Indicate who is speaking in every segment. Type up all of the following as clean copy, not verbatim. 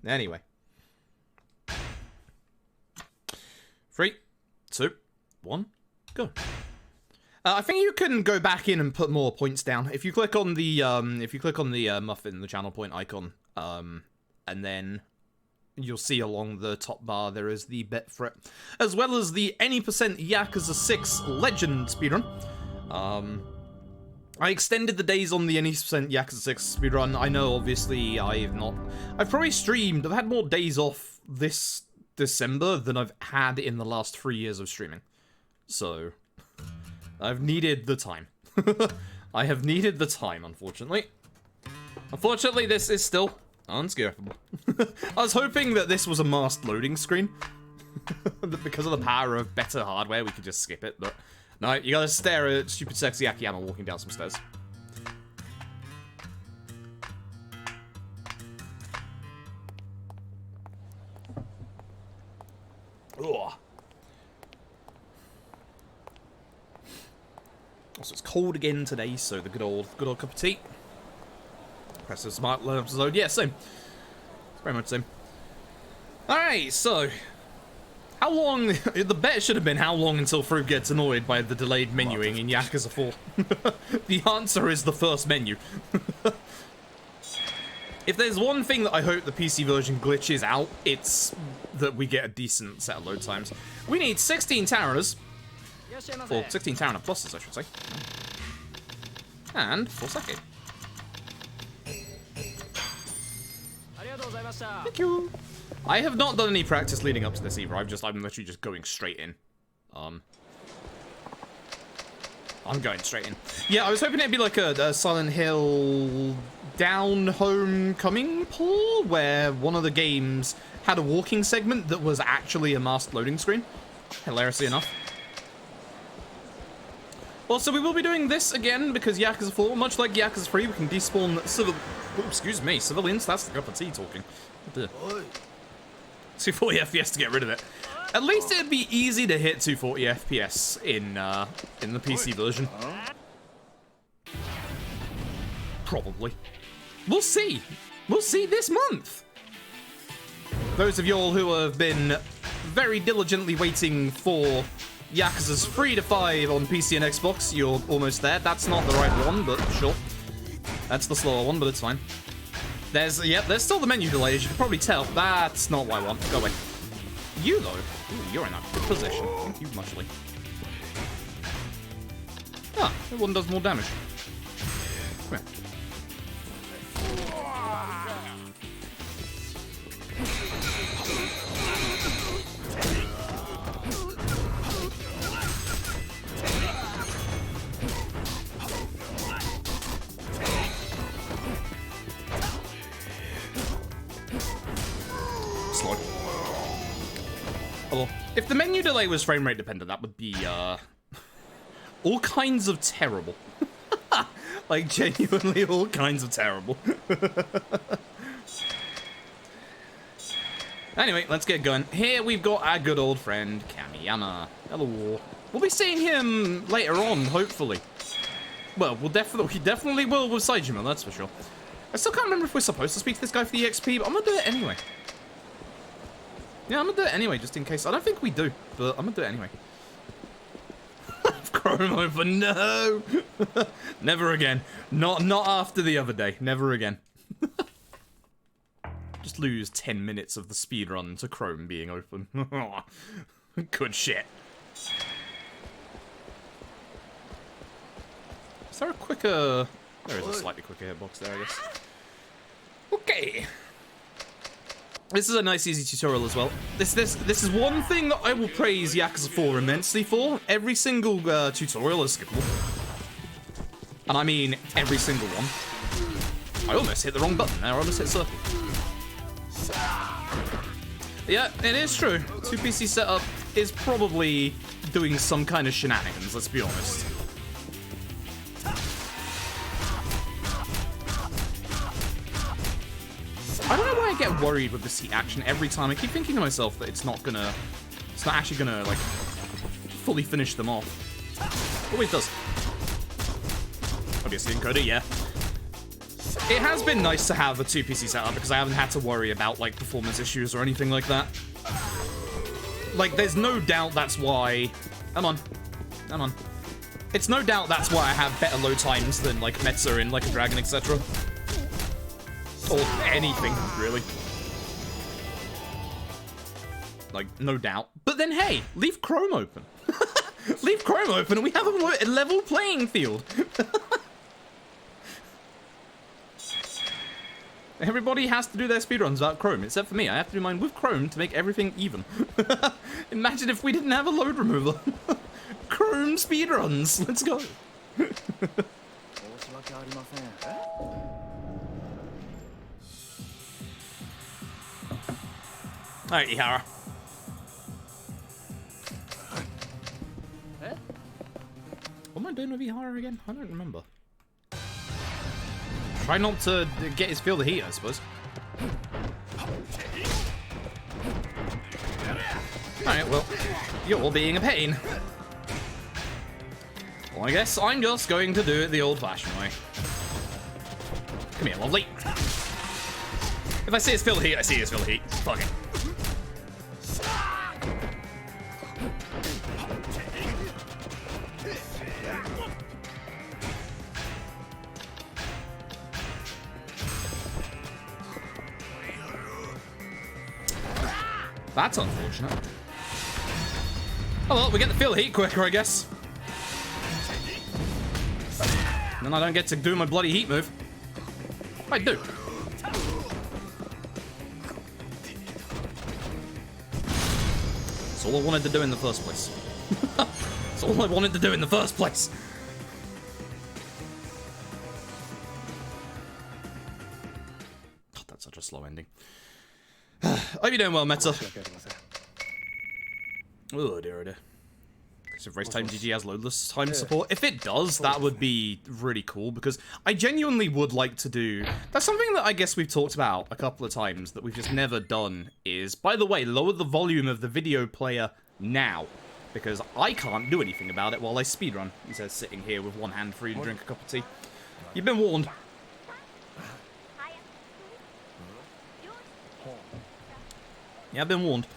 Speaker 1: Anyway. 3, 2, 1, go. I think you can go back in and put more points down. If you click on the muffin, the channel point icon, and then you'll see along the top bar there is the bet for it, as well as the any percent Yakuza 6 Legend speedrun. I extended the days on the any percent Yakuza 6 speedrun. I know, obviously, I've probably streamed. I've had more days off this December than I've had in the last 3 years of streaming. So I've needed the time. I have needed the time, unfortunately. Unfortunately, this is still unskippable. I was hoping that this was a masked loading screen. Because of the power of better hardware, we could just skip it, but no, you gotta stare at stupid sexy Akiyama walking down some stairs. Ugh. Also, it's cold again today, so the good old cup of tea. Press the smart episode. Yeah, same. It's very much the same. Alright, so how long? The bet should have been how long until Fruit gets annoyed by the delayed menuing in Yakuza 4. The answer is the first menu. If there's one thing that I hope the PC version glitches out, it's that we get a decent set of load times. We need 16 Taras. Or 16 Tarana pluses, I should say. And 4 sake. Thank you. I have not done any practice leading up to this either. I'm literally just going straight in. I'm going straight in. Yeah, I was hoping it'd be like a Silent Hill down homecoming pull, where one of the games had a walking segment that was actually a masked loading screen. Hilariously enough. Well, so we will be doing this again because Yakuza 4, much like Yakuza 3, we can despawn civilians. That's the cup of tea talking. 240 FPS to get rid of it. At least it'd be easy to hit 240 FPS in the PC version. Probably. We'll see. We'll see this month. Those of y'all who have been very diligently waiting for Yakuza's 3 to 5 on PC and Xbox, you're almost there. That's not the right one, but sure. That's the slower one, but it's fine. There's still the menu delay, as you can probably tell. That's not what I want. Go away. You, though. Ooh, you're in a good position. Thank you muchly. Ah, that one does more damage. Come here. Hello. If the menu delay was frame rate dependent, that would be all kinds of terrible. Like genuinely all kinds of terrible. Anyway, let's get going. Here we've got our good old friend Kamiyama. Hello. We'll be seeing him later on, hopefully. Well, we definitely will with Saejima, that's for sure. I still can't remember if we're supposed to speak to this guy for the EXP, but I'm gonna do it anyway. Yeah, I'm gonna do it anyway, just in case. I don't think we do, but I'm gonna do it anyway. Chrome open, no! Never again. Not after the other day. Never again. Just lose 10 minutes of the speedrun to Chrome being open. Good shit. Is there a quicker... There is a slightly quicker hitbox there, I guess. Okay. This is a nice, easy tutorial as well. This is one thing that I will praise Yakuza 4 immensely for. Every single tutorial is skippable. And I mean every single one. I almost hit the wrong button there. I almost hit circle. Yeah, it is true. 2PC setup is probably doing some kind of shenanigans, let's be honest. I don't know why I get worried with this heat action every time. I keep thinking to myself that it's not actually gonna, like, fully finish them off. Always does. Obviously encoder, yeah. It has been nice to have a 2 PC setup because I haven't had to worry about, like, performance issues or anything like that. Like, there's no doubt that's why... Come on. Come on. It's no doubt that's why I have better load times than, like, Metza in Like a Dragon, etc. Or anything, really. Like, no doubt. But then, hey, leave Chrome open. Leave Chrome open and we have a level playing field. Everybody has to do their speedruns without Chrome, except for me. I have to do mine with Chrome to make everything even. Imagine if we didn't have a load remover. Chrome speedruns. Let's go. Alright, Ihara. What am I doing with Ihara again? I don't remember. Try not to get his feel the heat, I suppose. Alright, well, you're being a pain. Well, I guess I'm just going to do it the old-fashioned way. Come here, lovely. If I see his feel the heat, I see his feel the heat. Fuck it. That's unfortunate. Oh well, we get the feel heat quicker, I guess. And then I don't get to do my bloody heat move. I do. That's all I wanted to do in the first place. That's all I wanted to do in the first place. God, that's such a slow ending. Hope you're doing well, Metza. Oh dear, oh dear. If race time GG has loadless time support. If it does, that would be really cool because I genuinely would like to do. That's something that I guess we've talked about a couple of times that we've just never done is, by the way, lower the volume of the video player now because I can't do anything about it while I speedrun. He says sitting here with one hand free to drink a cup of tea. You've been warned. Yeah, I've been warned.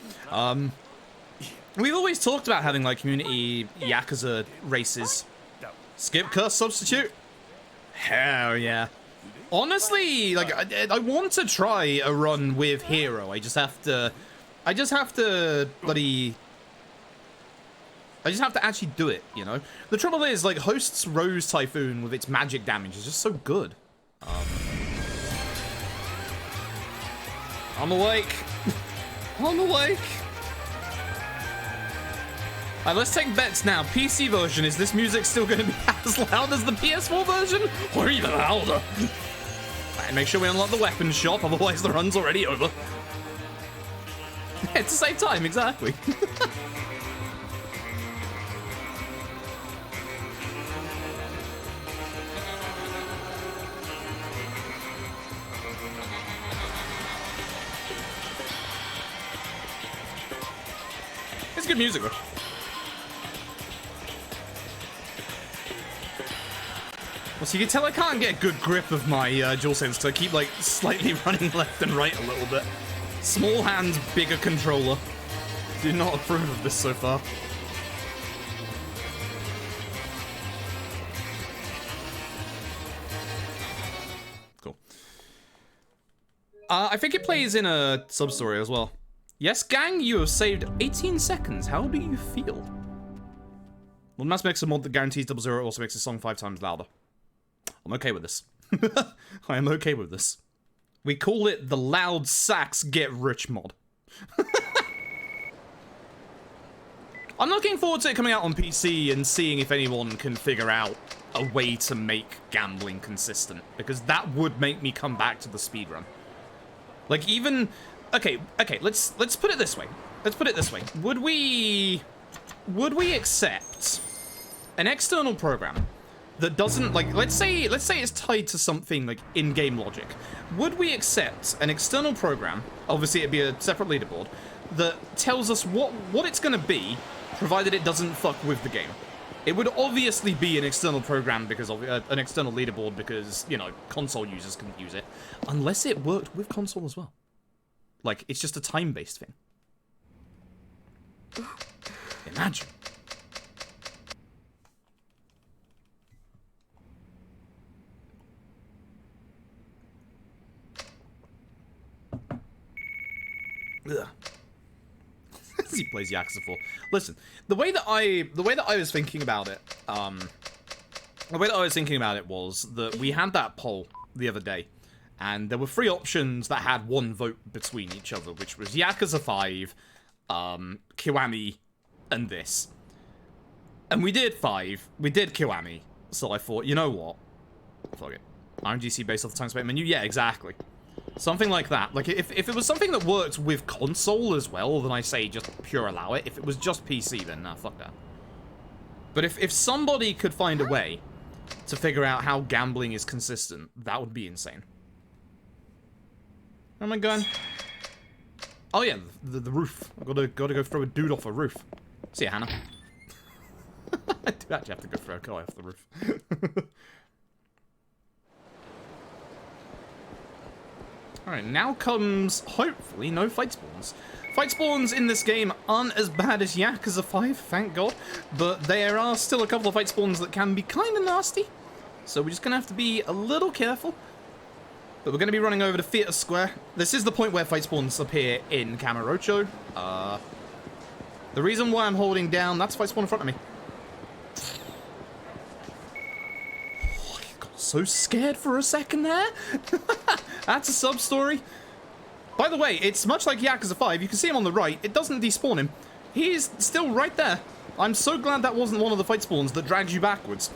Speaker 1: We've always talked about having, like, community Yakuza races. Skip curse substitute? Hell yeah. Honestly, like, I want to try a run with Hero. I just have to actually do it, you know? The trouble is, like, Host's Rose Typhoon with its magic damage is just so good. I'm awake. I'm awake. Alright, let's take bets now. PC version, is this music still going to be as loud as the PS4 version? Or even louder? Alright, make sure we unlock the weapons shop, otherwise the run's already over. Yeah, to save time, exactly. It's good music, though. Well, so you can tell I can't get a good grip of my DualSense, so I keep, like, slightly running left and right a little bit. Small hands, bigger controller. Do not approve of this so far. Cool. I think it plays in a sub-story as well. Yes, gang, you have saved 18 seconds. How do you feel? Well, Mass makes a mod that guarantees 00 also makes the song 5 times louder. I'm okay with this. I am okay with this. We call it the Loud Sax Get Rich mod. I'm looking forward to it coming out on PC and seeing if anyone can figure out a way to make gambling consistent, because that would make me come back to the speedrun. Like, even... Okay, let's put it this way. Let's put it this way. Would we accept an external program that doesn't, like, let's say it's tied to something like in-game logic. Would we accept an external program, obviously it'd be a separate leaderboard, that tells us what it's gonna be, provided it doesn't fuck with the game? It would obviously be an external program because of an external leaderboard because, you know, console users couldn't use it. Unless it worked with console as well. Like, it's just a time-based thing. Imagine. Ugh. As he plays Yakuza 4. Listen, the way that I was thinking about it, was that we had that poll the other day, and there were 3 options that had 1 vote between each other, which was Yakuza 5, Kiwami, and this. And we did 5. We did Kiwami. So I thought, you know what? Fuck it. RNGC based off the time spent menu? Yeah, exactly. Something like that. Like, if it was something that worked with console as well, then I say just pure allow it. If it was just PC, then nah, fuck that. But if somebody could find a way to figure out how gambling is consistent, that would be insane. Where am I going? Oh yeah, the roof. I've gotta go throw a dude off a roof. See ya, Hannah. I do actually have to go throw a guy off the roof. Alright, now comes, hopefully, no fight spawns. Fight spawns in this game aren't as bad as Yakuza 5, thank god, but there are still a couple of fight spawns that can be kind of nasty, so we're just going to have to be a little careful. But we're going to be running over to Theatre Square. This is the point where fight spawns appear in Kamurocho. The reason why I'm holding down, that's fight spawn in front of me. So scared for a second there. That's a sub-story. By the way, it's much like Yakuza 5. You can see him on the right. It doesn't despawn him. He's still right there. I'm so glad that wasn't one of the fight spawns that drags you backwards.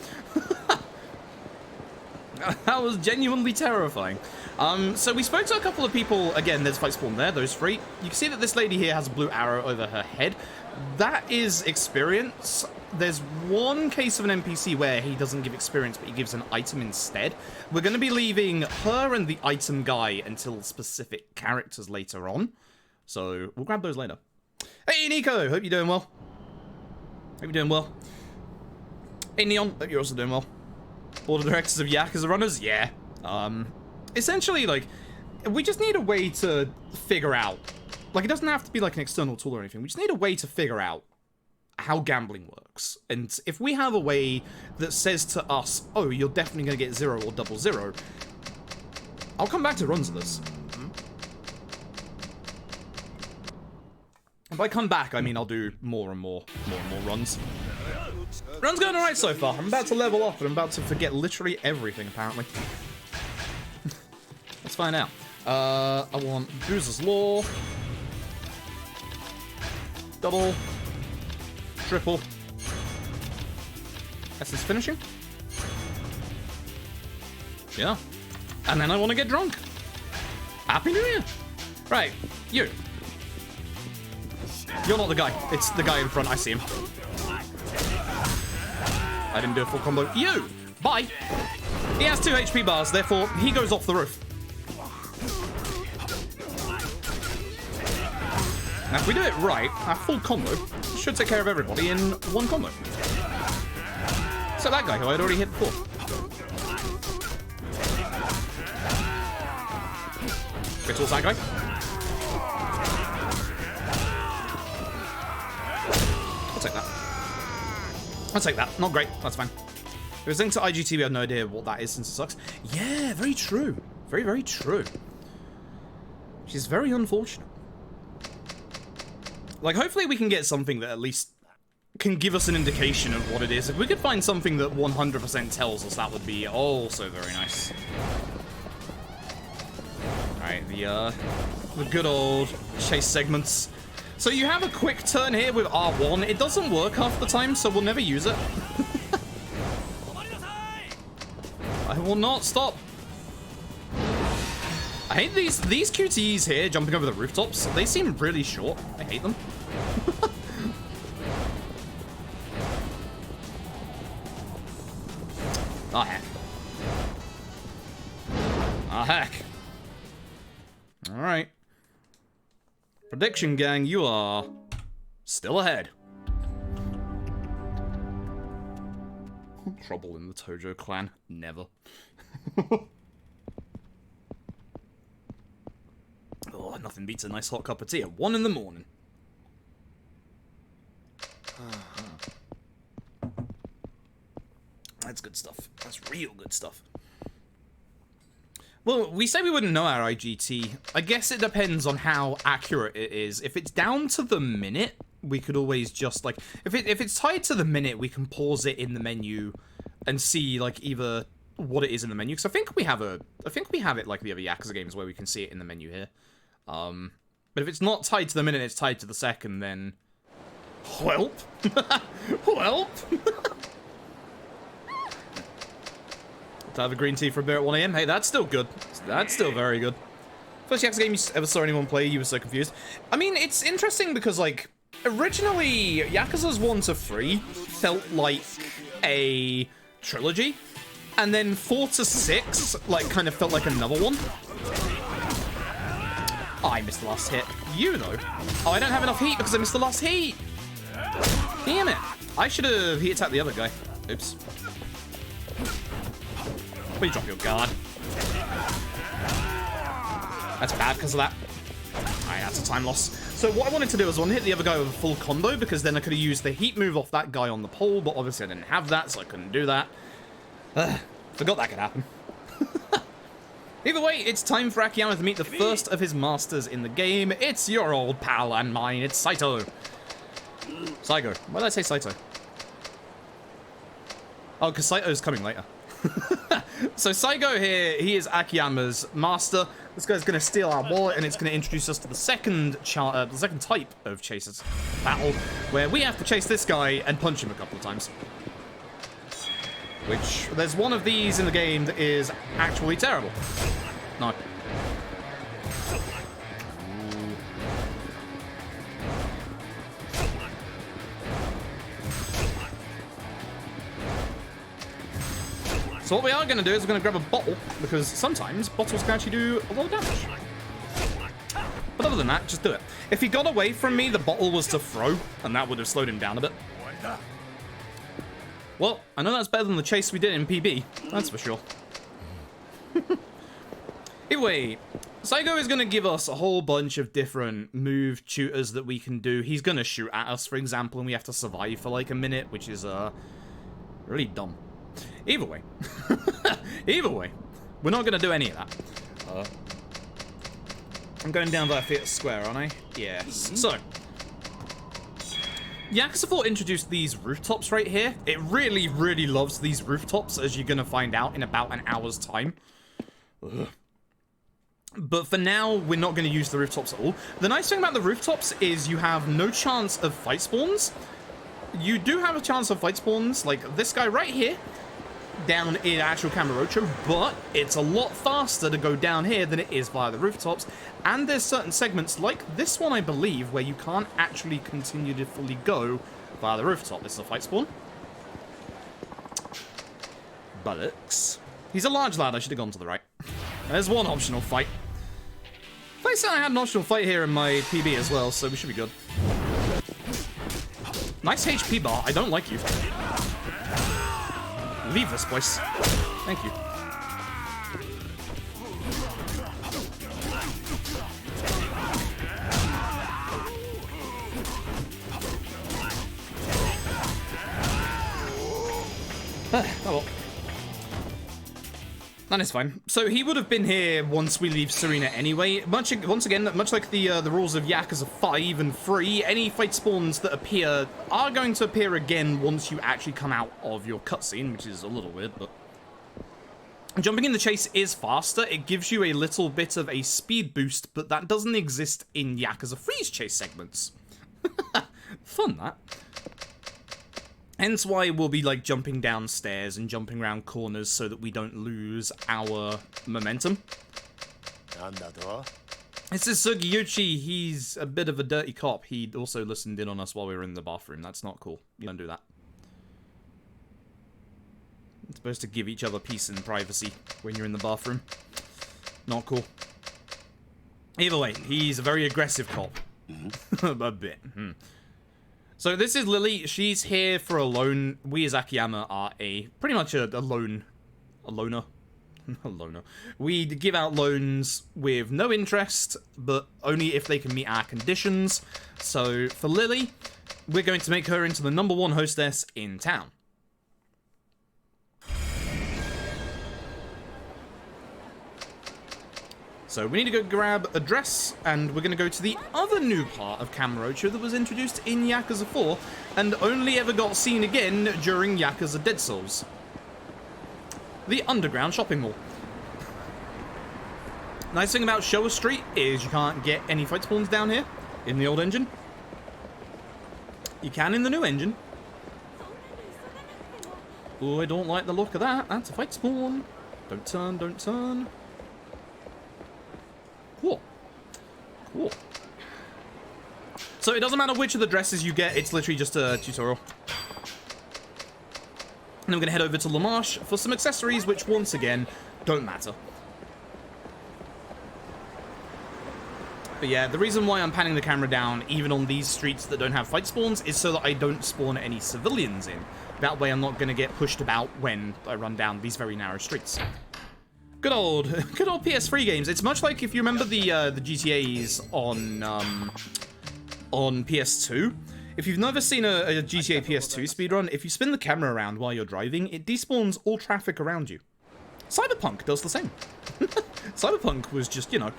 Speaker 1: That was genuinely terrifying. So we spoke to a couple of people. Again, there's fight spawn there, those 3. You can see that this lady here has a blue arrow over her head. That is experience. There's one case of an NPC where he doesn't give experience, but he gives an item instead. We're going to be leaving her and the item guy until specific characters later on. So we'll grab those later. Hey, Nico. Hope you're doing well. Hope you're doing well. Hey, Neon. Hope you're also doing well. Board of directors of Yakuza runners? Yeah. Essentially, like, we just need a way to figure out. Like, it doesn't have to be like an external tool or anything. We just need a way to figure out how gambling works. And if we have a way that says to us, oh, you're definitely going to get 0 or 00, I'll come back to runs of this. If I come back, I mean I'll do more and more runs. Run's going alright so far. I'm about to level up and I'm about to forget literally everything, apparently. Let's find out. I want Boozer's Law. Double. Triple. Essence finishing. Yeah. And then I want to get drunk. Happy New Year. Right. You. You're not the guy. It's the guy in front. I see him. I didn't do a full combo. You. Bye. He has 2 HP bars, therefore he goes off the roof. Now, if we do it right, our full combo should take care of everybody in 1 combo. So that guy who I'd already hit before. Get towards that guy. I'll take that. I'll take that. Not great. That's fine. If it was linked to IGT, we have no idea what that is since it sucks. Yeah, very true. Very, very true. She's very unfortunate. Like, hopefully we can get something that at least can give us an indication of what it is. If we could find something that 100% tells us, that would be also very nice. Alright, the good old chase segments. So you have a quick turn here with R1. It doesn't work half the time, so we'll never use it. I will not stop. I hate these QTEs here jumping over the rooftops. They seem really short. I hate them. Oh, heck. Oh, heck. Alright. Prediction gang, you are still ahead. Trouble in the Tojo clan. Never. Oh, nothing beats a nice hot cup of tea at 1 in the morning. That's good stuff. That's real good stuff. Well, we say we wouldn't know our IGT. I guess it depends on how accurate it is. If it's down to the minute, we could always just, like... If it's tied to the minute, we can pause it in the menu and see, like, either what it is in the menu. Because I think we have it like the other Yakuza games where we can see it in the menu here. But if it's not tied to the minute, it's tied to the second, then... Welp. Welp. To have a green tea for a beer at 1 AM. Hey, that's still good. That's still very good. First Yakuza game you ever saw anyone play, you were so confused. I mean, it's interesting because, like, originally, Yakuza's 1 to 3 felt like a trilogy. And then 4 to 6, like, kind of felt like another one. Oh, I missed the last hit. You, though. Oh, I don't have enough heat because I missed the last heat. Damn it. I should have heat attacked the other guy. Oops. Please drop your guard. That's bad because of that. Alright, that's a time loss. So what I wanted to do is I wanted to hit the other guy with a full combo because then I could have used the heat move off that guy on the pole, but obviously I didn't have that, so I couldn't do that. Forgot that could happen. Either way, it's time for Akiyama to meet the first of his masters in the game. It's your old pal and mine, it's Saito. Saigo. Why did I say Saito? Oh, because Saito's coming later. So Saigo here, he is Akiyama's master. This guy's going to steal our wallet, and it's going to introduce us to the second type of chasers battle, where we have to chase this guy and punch him a couple of times. Which, there's one of these in the game that is actually terrible. No. So what we are going to do is we're going to grab a bottle, because sometimes bottles can actually do a lot of damage. But other than that, just do it. If he got away from me, the bottle was to throw, and that would have slowed him down a bit. Well, I know that's better than the chase we did in PB, that's for sure. Anyway, Saigo is going to give us a whole bunch of different move tutors that we can do. He's going to shoot at us, for example, and we have to survive for like a minute, which is really dumb. Either way, we're not going to do any of that. I'm going down by a feet square, aren't I? Yes. So, Yakuza 4 introduced these rooftops right here. It really, really loves these rooftops, as you're going to find out in about an hour's time. Ugh. But for now, we're not going to use the rooftops at all. The nice thing about the rooftops is you have no chance of fight spawns. You do have a chance of fight spawns, like this guy right here, down in actual Kamurocho, but it's a lot faster to go down here than it is via the rooftops. And there's certain segments, like this one, I believe, where you can't actually continue to fully go via the rooftop. This is a fight spawn. Bullocks. He's a large lad, I should have gone to the right. There's one optional fight. I said I had an optional fight here in my PB as well, so we should be good. Nice HP bar, I don't like you. Leave this place. Thank you. Oh well. That is fine. So he would have been here once we leave Serena anyway. Once again, much like the rules of Yakuza 5 and 3, any fight spawns that appear are going to appear again once you actually come out of your cutscene, which is a little weird, but... Jumping in the chase is faster. It gives you a little bit of a speed boost, but that doesn't exist in Yakuza 3's chase segments. Fun, that. Hence why we'll be, like, jumping downstairs and jumping around corners so that we don't lose our momentum. This is Sugiyuchi. He's a bit of a dirty cop. He also listened in on us while we were in the bathroom. That's not cool. You don't do that. You're supposed to give each other peace and privacy when you're in the bathroom. Not cool. Either way, he's a very aggressive cop. A bit. So this is Lily. She's here for a loan. We as Akiyama are pretty much a loner. A loner. We give out loans with no interest, but only if they can meet our conditions. So for Lily, we're going to make her into the #1 hostess in town. So we need to go grab a dress, and we're going to go to the other new part of Kamurocho that was introduced in Yakuza 4, and only ever got seen again during Yakuza Dead Souls. The underground shopping mall. Nice thing about Showa Street is you can't get any fight spawns down here in the old engine. You can in the new engine. Oh, I don't like the look of that. That's a fight spawn. Don't turn, don't turn. Cool. Cool. So it doesn't matter which of the dresses you get, it's literally just a tutorial. And I'm going to head over to La Marche for some accessories, which once again, don't matter. But yeah, the reason why I'm panning the camera down, even on these streets that don't have fight spawns, is so that I don't spawn any civilians in. That way I'm not going to get pushed about when I run down these very narrow streets. Good old PS3 games. It's much like if you remember the GTAs on PS2. If you've never seen a GTA PS2 speedrun, if you spin the camera around while you're driving, it despawns all traffic around you. Cyberpunk does the same. Cyberpunk was just, you know,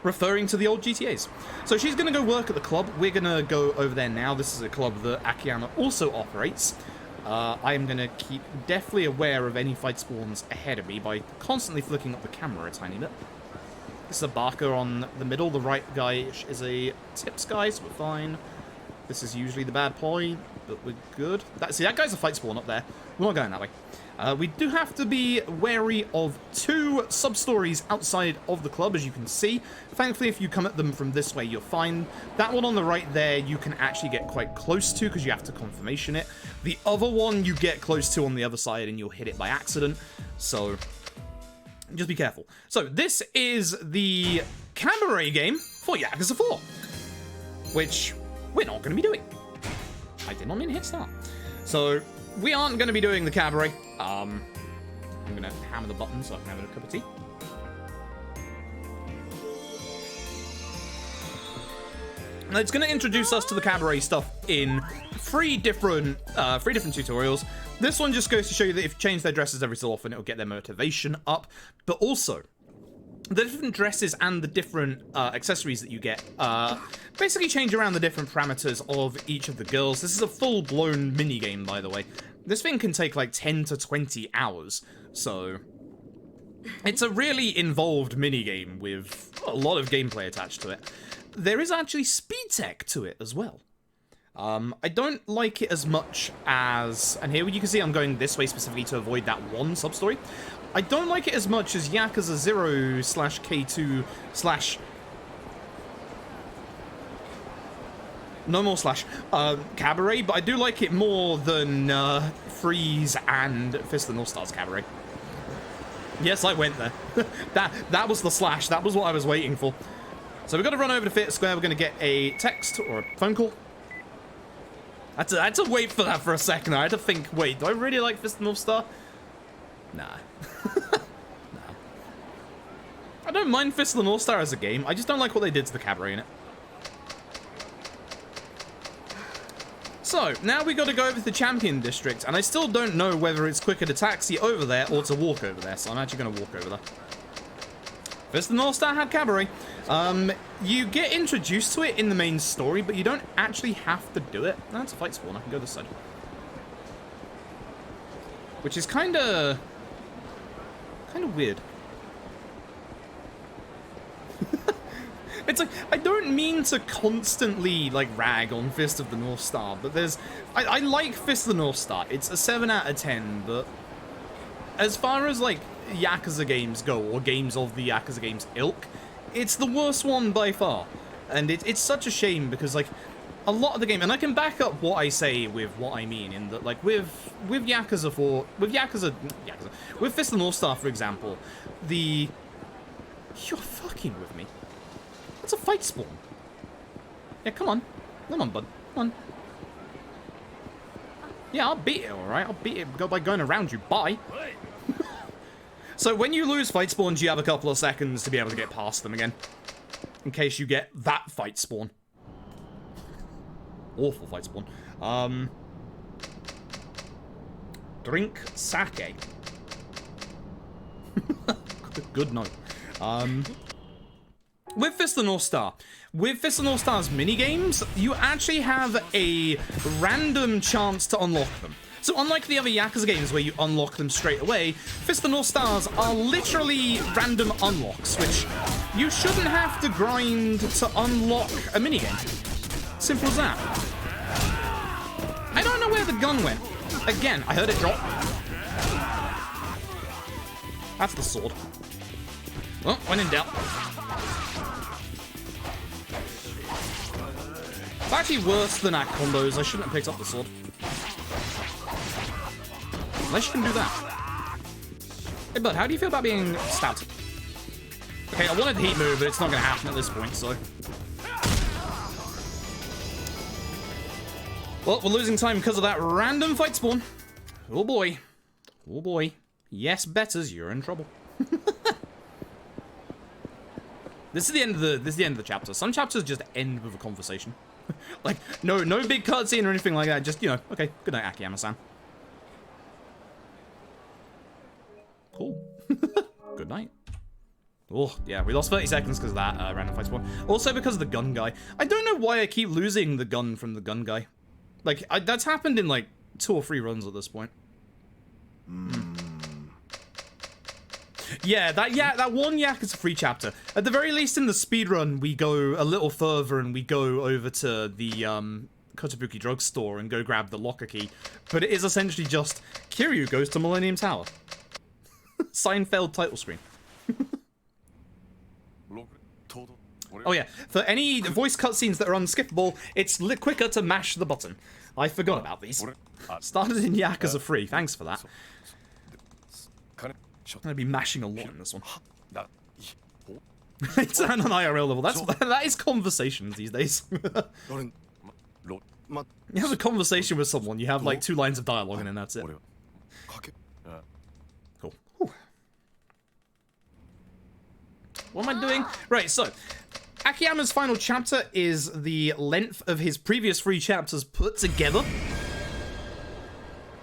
Speaker 1: referring to the old GTAs. So she's going to go work at the club. We're going to go over there now. This is a club that Akiyama also operates. I am going to keep definitely aware of any fight spawns ahead of me by constantly flicking up the camera a tiny bit. This is a barker on the middle. The right guy is a tips guy, so we're fine. This is usually the bad point, but we're good. See, that guy's a fight spawn up there. We're not going that way. We do have to be wary of 2 sub-stories outside of the club, as you can see. Thankfully, if you come at them from this way, you're fine. That one on the right there, you can actually get quite close to, because you have to confirmation it. The other one, you get close to on the other side, and you'll hit it by accident. So, just be careful. So, this is the cabaret game for Yakuza 4, which we're not going to be doing. I did not mean to hit start. So, we aren't going to be doing the cabaret. I'm going to hammer the button so I can have a cup of tea. And it's going to introduce us to the cabaret stuff in 3 different tutorials. This one just goes to show you that if you change their dresses every so often, it'll get their motivation up. But also, the different dresses and the different accessories that you get basically change around the different parameters of each of the girls. This is a full-blown mini-game, by the way. This thing can take like 10 to 20 hours, so it's a really involved mini-game with a lot of gameplay attached to it. There is actually speed tech to it as well. I don't like it as much as, and here you can see I'm going this way specifically to avoid that one sub-story. I don't like it as much as Yakuza 0/K2/ no more slash cabaret, but I do like it more than Freeze and Fist of the North Star's cabaret. Yes, I went there. that was the slash. That was what I was waiting for. So we've got to run over to Fit Square. We're going to get a text or a phone call. I had to wait for that for a second. I had to think, wait, do I really like Fist of the North Star? Nah. Nah. I don't mind Fist of the North Star as a game. I just don't like what they did to the cabaret in it. So, now we got to go over to the Champion District, and I still don't know whether it's quicker to taxi over there or to walk over there, so I'm actually going to walk over there. Fist of the North Star had cabaret. You get introduced to it in the main story, but you don't actually have to do it. That's a fight spawn. I can go this side. Which is kind of weird. It's like, I don't mean to constantly, like, rag on Fist of the North Star, but there's... I like Fist of the North Star. It's a 7 out of 10, but as far as, like, Yakuza games go, or games of the Yakuza games ilk, it's the worst one by far. And it's such a shame, because, like, a lot of the game... And I can back up what I say with what I mean, in that, like, with Yakuza 4... With Fist of the North Star, for example, the... You're fucking with me. That's a fight spawn. Yeah, come on. Come on, bud. Come on. Yeah, I'll beat it, alright? I'll beat it by going around you. Bye. So when you lose fight spawns, you have a couple of seconds to be able to get past them again. In case you get that fight spawn. Awful fight spawn. Drink sake. Good note. With Fist of the North Star. With Fist of the North Star's minigames, you actually have a random chance to unlock them. So unlike the other Yakuza games where you unlock them straight away, Fist of the North Stars are literally random unlocks, which you shouldn't have to grind to unlock a minigame. Simple as that. I don't know where the gun went. Again, I heard it drop. That's the sword. Well, when in doubt. It's actually worse than our combos. I shouldn't have picked up the sword. Unless you can do that. Hey, bud, how do you feel about being stabbed? Okay, I wanted the heat move, but it's not going to happen at this point, so... Well, we're losing time because of that random fight spawn. Oh boy. Oh boy. Yes, betters, you're in trouble. This is the end of the chapter. Some chapters just end with a conversation. Like, no big cutscene or anything like that. Just, you know, okay, good night, Akiyama-san. Cool. Good night. Oh, yeah, we lost 30 seconds because of that random fight spawn. Also because of the gun guy. I don't know why I keep losing the gun from the gun guy. Like, that's happened in, like, 2 or 3 runs at this point. Yeah, that one Yakuza free chapter. At the very least in the speedrun, we go a little further and we go over to the Kotobuki drugstore and go grab the locker key. But it is essentially just, Kiryu goes to Millennium Tower. Seinfeld title screen. Oh yeah, for any voice cutscenes that are unskippable, it's quicker to mash the button. I forgot about these. Started in Yakuza 3, thanks for that. I'm gonna be mashing a lot in this one. It's on IRL level. That is conversations these days. You have a conversation with someone, you have like 2 lines of dialogue and then that's it. Cool. Whew. What am I doing? Right, so Akiyama's final chapter is the length of his previous 3 chapters put together.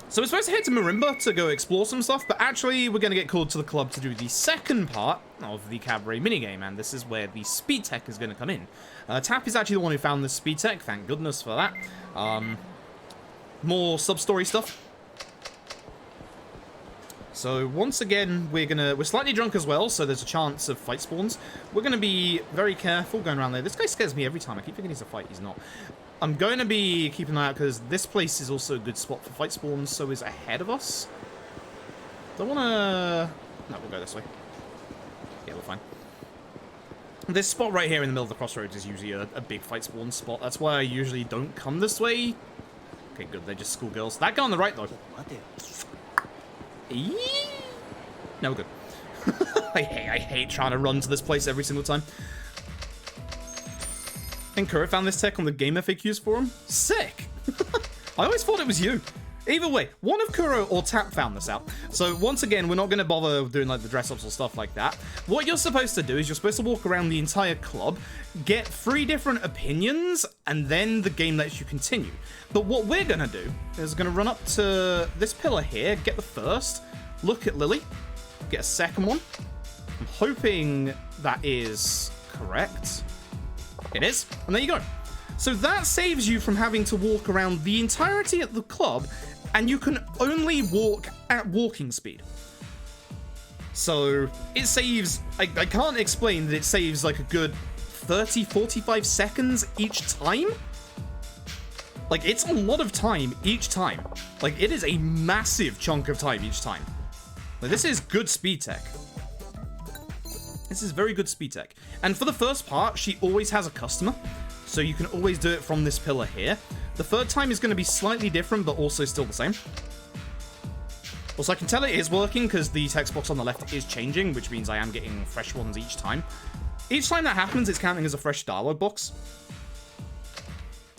Speaker 1: So we're supposed to head to Marimba to go explore some stuff, but actually we're going to get called to the club to do the second part of the cabaret minigame, and this is where the speed tech is going to come in. Tap is actually the one who found this speed tech, thank goodness for that. More sub-story stuff. So once again, we're slightly drunk as well, so there's a chance of fight spawns. We're going to be very careful going around there. This guy scares me every time. I keep thinking he's a fight, he's not. I'm going to be keeping an eye out because this place is also a good spot for fight spawns, so is ahead of us. Don't want to... No, we'll go this way. Yeah, we're fine. This spot right here in the middle of the crossroads is usually a big fight spawn spot. That's why I usually don't come this way. Okay, good. They're just schoolgirls. That guy on the right, though. No, we're good. I hate trying to run to this place every single time. And Kuro found this tech on the Game FAQs forum. Sick! I always thought it was you. Either way, one of Kuro or Tap found this out. So once again, we're not going to bother doing like the dress-ups or stuff like that. What you're supposed to do is you're supposed to walk around the entire club, get 3 different opinions, and then the game lets you continue. But what we're going to do is going to run up to this pillar here, get the first, look at Lily, get a second one. I'm hoping that is correct. It is, and there you go. So that saves you from having to walk around the entirety of the club, and you can only walk at walking speed. So it saves, I can't explain that it saves like a good 30-45 seconds each time. Like, it's a lot of time each time. Like, it is a massive chunk of time each time. Like, this is good speed tech. This is very good speed tech. And for the first part, she always has a customer. So you can always do it from this pillar here. The third time is going to be slightly different, but also still the same. Also, I can tell it is working because the text box on the left is changing, which means I am getting fresh ones each time. Each time that happens, it's counting as a fresh dialogue box.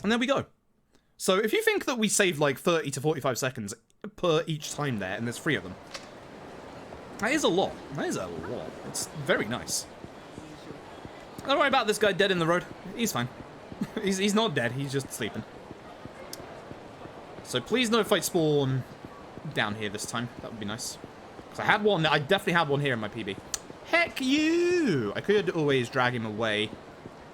Speaker 1: And there we go. So if you think that we saved like 30 to 45 seconds per each time there, and there's 3 of them, that is a lot. That is a lot. It's very nice. Don't worry about this guy dead in the road. He's fine. he's not dead. He's just sleeping. So please no fight spawn down here this time. That would be nice. Because I had one. I definitely had one here in my PB. Heck you! I could always drag him away.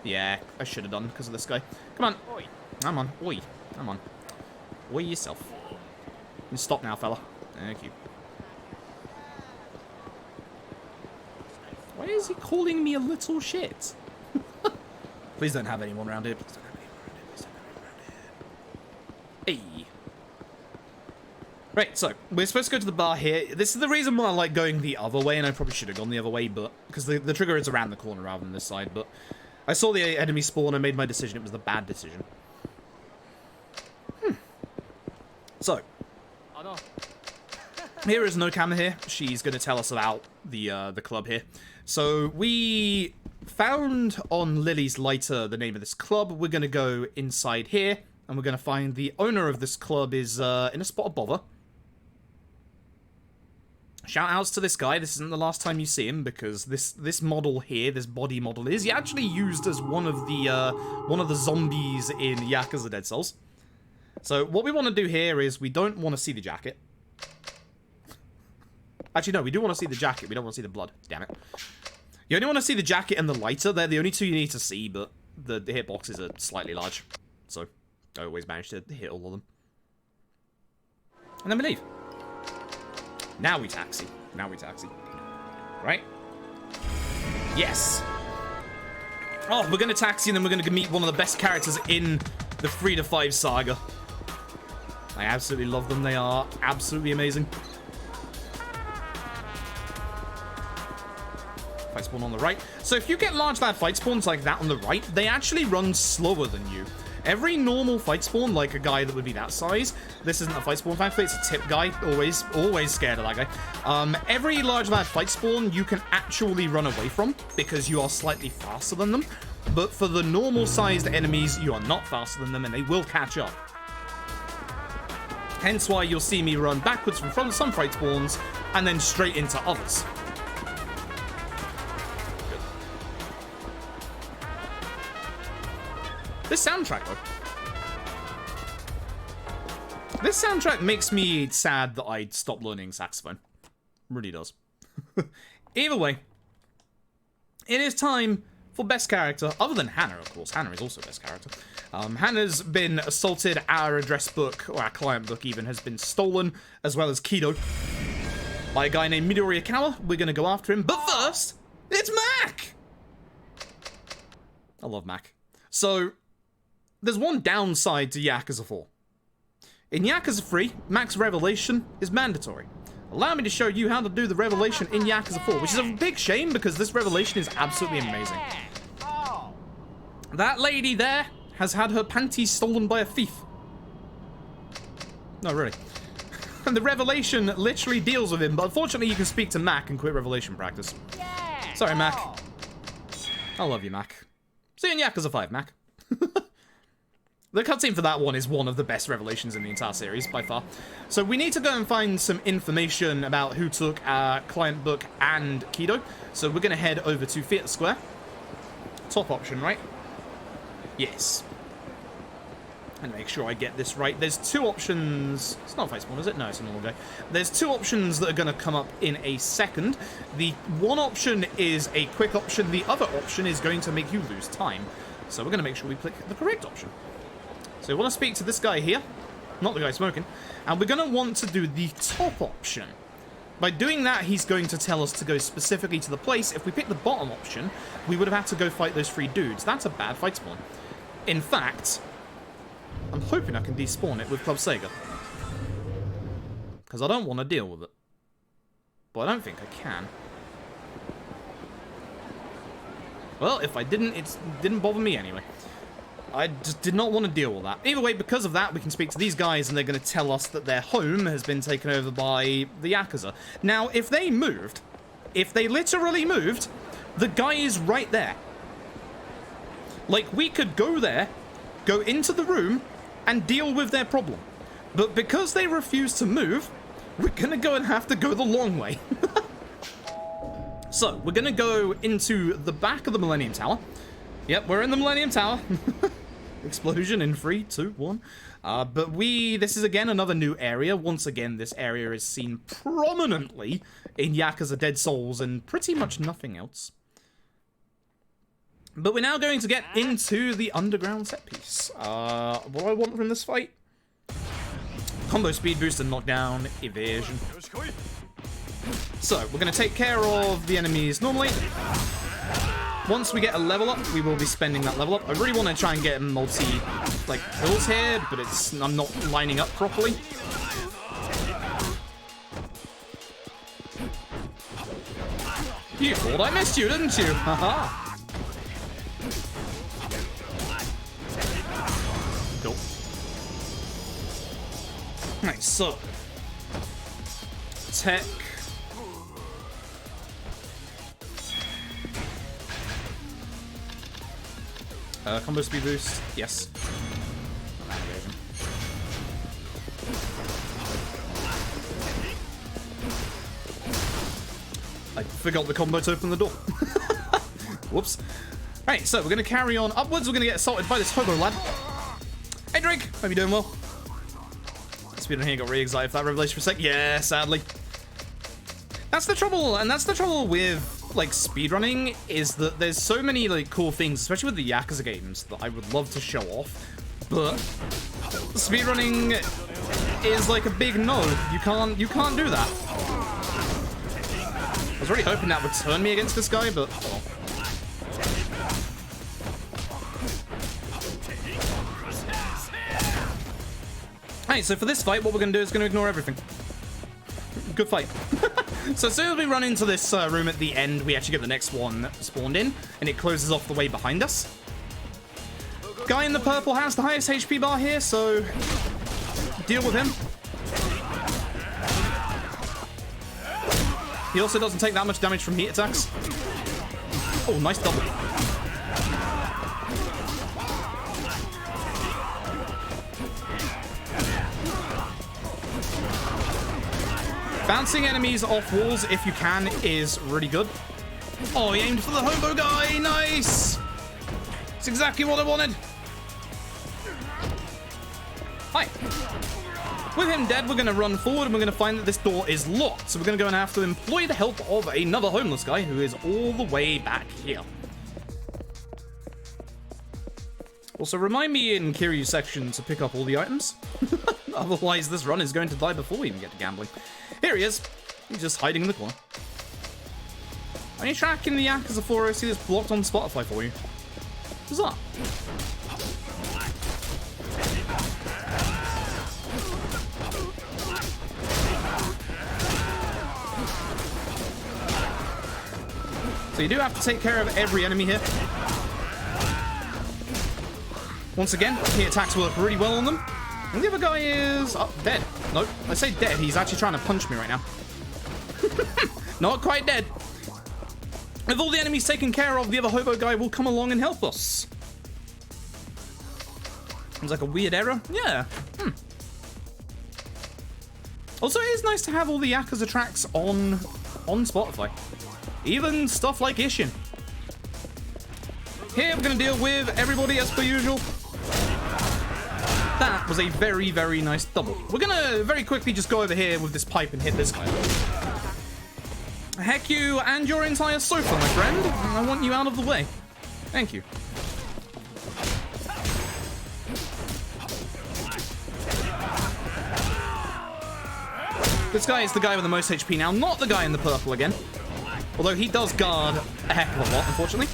Speaker 1: Yeah, I should have done because of this guy. Come on. Oi. Come on. Oi. Come on. Oi yourself. You can stop now, fella. Thank you. Why is he calling me a little shit? Please don't have anyone around here. Please don't have anyone around here. Please don't have anyone around here. Hey. Right, so we're supposed to go to the bar here. This is the reason why I like going the other way, and I probably should have gone the other way, but because the trigger is around the corner rather than this side. But I saw the enemy spawn. I made my decision. It was the bad decision. So here is Nokama here. She's going to tell us about the club here. So we found on Lily's lighter the name of this club. We're going to go inside here, and we're going to find the owner of this club is in a spot of bother. Shout outs to this guy. This isn't the last time you see him, because this model here, this body model, is actually used as one of the zombies in Yakuza Dead Cells. So what we want to do here is we don't want to see the jacket. Actually, no, we do want to see the jacket. We don't want to see the blood. Damn it. You only want to see the jacket and the lighter. They're the only 2 you need to see, but the hitboxes are slightly large. So I always manage to hit all of them. And then we leave. Now we taxi. Now we taxi. Right? Yes. Oh, we're going to taxi and then we're going to meet one of the best characters in the 3 to 5 saga. I absolutely love them. They are absolutely amazing. Fight spawn on the right. So if you get large lad fight spawns like that on the right, they actually run slower than you. Every normal fight spawn, like a guy that would be that size, this isn't a fight spawn, thankfully, it's a tip guy, always scared of that guy. Every large lad fight spawn you can actually run away from, because you are slightly faster than them, but for the normal sized enemies, you are not faster than them, and they will catch up. Hence why you'll see me run backwards from some fight spawns, and then straight into others. This soundtrack, though. This soundtrack makes me sad that I'd stop learning saxophone. It really does. Either way, it is time for best character, other than Hannah, of course. Hannah is also best character. Hannah's been assaulted, our address book, or our client book even, has been stolen, as well as Kido, by a guy named Midori Akawa. We're going to go after him, but first, it's Mac! I love Mac. So, there's one downside to Yakuza 4. In Yakuza 3, Mac's revelation is mandatory. Allow me to show you how to do the revelation in Yakuza 4, which is a big shame because this revelation is absolutely amazing. That lady there has had her panties stolen by a thief. No, really. And the revelation literally deals with him, but unfortunately you can speak to Mac and quit revelation practice. Sorry, Mac. I love you, Mac. See you in Yakuza 5, Mac. The cutscene for that one is one of the best revelations in the entire series, by far. So we need to go and find some information about who took our client book and Kido. So we're going to head over to Theatre Square. Top option, right? Yes. And make sure I get this right. There's 2 options. It's not a fight spawn, is it? No, it's a normal guy. There's 2 options that are going to come up in a second. The one option is a quick option. The other option is going to make you lose time. So we're going to make sure we click the correct option. So we want to speak to this guy here, not the guy smoking, and we're going to want to do the top option. By doing that, he's going to tell us to go specifically to the place. If we pick the bottom option, we would have had to go fight those 3 dudes. That's a bad fight spawn. In fact, I'm hoping I can despawn it with Club Sega, because I don't want to deal with it. But I don't think I can. Well, if I didn't, it didn't bother me anyway. I just did not want to deal with that. Either way, because of that, we can speak to these guys, and they're going to tell us that their home has been taken over by the Yakuza. Now, if they moved, if they literally moved, the guy is right there. Like, we could go there, go into the room, and deal with their problem. But because they refuse to move, we're gonna go and have to go the long way. So, we're gonna go into the back of the Millennium Tower. Yep, we're in the Millennium Tower. Explosion in 3, 2, 1. But this is again another new area. Once again, this area is seen prominently in Yakuza Dead Souls and pretty much nothing else. But we're now going to get into the underground set piece. What do I want from this fight? Combo speed boost and knockdown, evasion. So, we're going to take care of the enemies normally. Once we get a level up, we will be spending that level up. I really want to try and get kills here, but I'm not lining up properly. You thought I missed you, didn't you? Haha. Cool. Nice, so. Tech. Combo speed boost, yes. I forgot the combo to open the door. Whoops. Right, so we're going to carry on upwards. We're going to get assaulted by this hobo lad. Hey, Drake. Hope you're doing well. Speedrun here got really excited for that revelation for a sec. Yeah, sadly. That's the trouble, and that's the trouble with speedrunning, is that there's so many cool things, especially with the Yakuza games, that I would love to show off, but speedrunning is a big no. You can't do that. I was really hoping that would turn me against this guy, but oh. Alright, so for this fight, what we're going to do is going to ignore everything. Good fight. So as soon as we run into this room at the end, we actually get the next one spawned in, and it closes off the way behind us. Guy in the purple has the highest HP bar here, so deal with him. He also doesn't take that much damage from heat attacks. Oh, nice double. Bouncing enemies off walls, if you can, is really good. Oh, he aimed for the hobo guy. Nice. It's exactly what I wanted. Hi. With him dead, we're going to run forward and we're going to find that this door is locked. So we're going to go and have to employ the help of another homeless guy who is all the way back here. Also, remind me in Kiryu's section to pick up all the items. Otherwise, this run is going to die before we even get to gambling. Here he is. He's just hiding in the corner. Are you tracking the Yakuza 4? I see this blocked on Spotify for you. What's that? So you do have to take care of every enemy here. Once again, heat attacks work really well on them. And the other guy is dead. Nope, I say dead. He's actually trying to punch me right now. Not quite dead. With all the enemies taken care of, the other hobo guy will come along and help us. Seems like a weird error. Yeah. Also, it is nice to have all the Yakuza tracks on Spotify. Even stuff like Ishin. Here, we're going to deal with everybody as per usual. That was a very, very nice double. We're going to very quickly just go over here with this pipe and hit this guy. Heck you and your entire sofa, my friend. I want you out of the way. Thank you. This guy is the guy with the most HP now, not the guy in the purple again. Although he does guard a heck of a lot, unfortunately.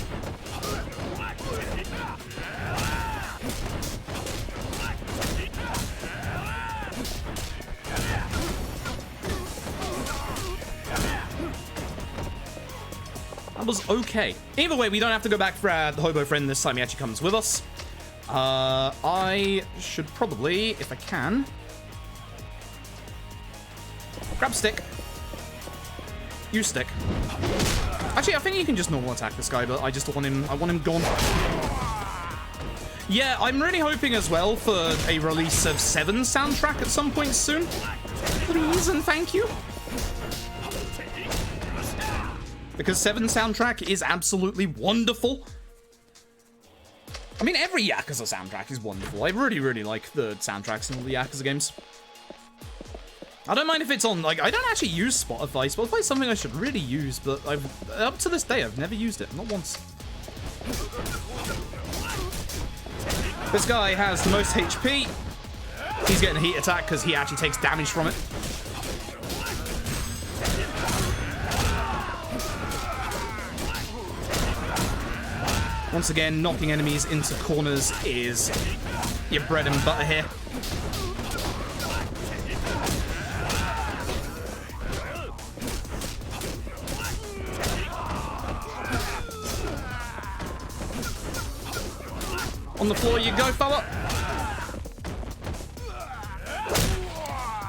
Speaker 1: That was okay. Either way, we don't have to go back for the hobo friend this time. He actually comes with us. I should probably, if I can, grab stick. Use stick. Actually, I think you can just normal attack this guy, but I just want him. I want him gone. Yeah, I'm really hoping as well for a release of 7's soundtrack at some point soon. Please and thank you. Because 7's soundtrack is absolutely wonderful. I mean, every Yakuza soundtrack is wonderful. I really, really like the soundtracks in all the Yakuza games. I don't mind if it's on, like, I don't actually use Spotify. Spotify is something I should really use, but up to this day, I've never used it. Not once. This guy has the most HP. He's getting a heat attack because he actually takes damage from it. Once again, knocking enemies into corners is your bread and butter here. On the floor you go, fella.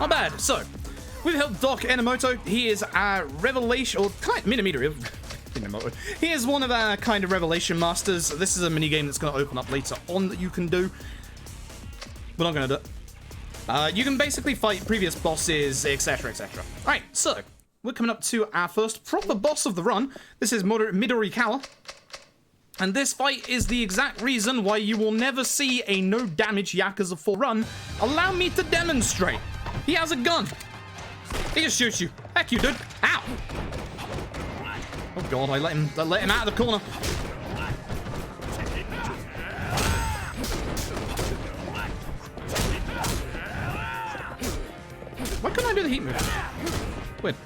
Speaker 1: Not bad. So, we've helped Doc Enomoto. He is a revelation, or Minami. He is one of our kind of revelation masters. This is a mini game that's going to open up later on that you can do. We're not going to do it. You can basically fight previous bosses, etc., etc. Alright, so we're coming up to our first proper boss of the run. This is Midorikawa. And this fight is the exact reason why you will never see a no damage Yakuza 4 run. Allow me to demonstrate. He has a gun. He just shoots you. Heck you, dude. Ow. Oh god, I let him out of the corner. Why couldn't I do the heat move? Weird.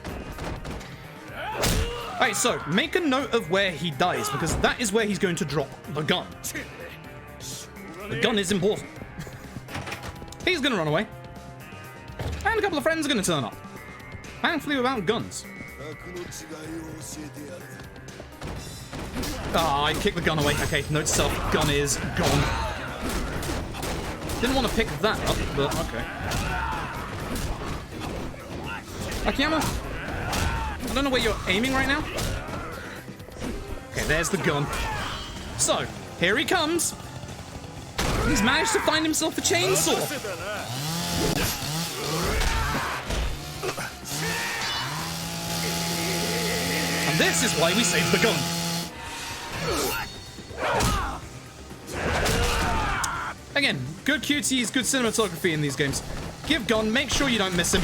Speaker 1: Alright, so make a note of where he dies, because that is where he's going to drop the gun. The gun is important. He's gonna run away. And a couple of friends are gonna turn up. Thankfully without guns. Ah, I kicked the gun away. Okay, note to self, gun is gone. Didn't want to pick that up, but okay. Akiyama, I don't know where you're aiming right now. Okay, there's the gun. So, here he comes. He's managed to find himself a chainsaw. And this is why we saved the gun. Again, good QTs, good cinematography in these games. Give gun, make sure you don't miss him.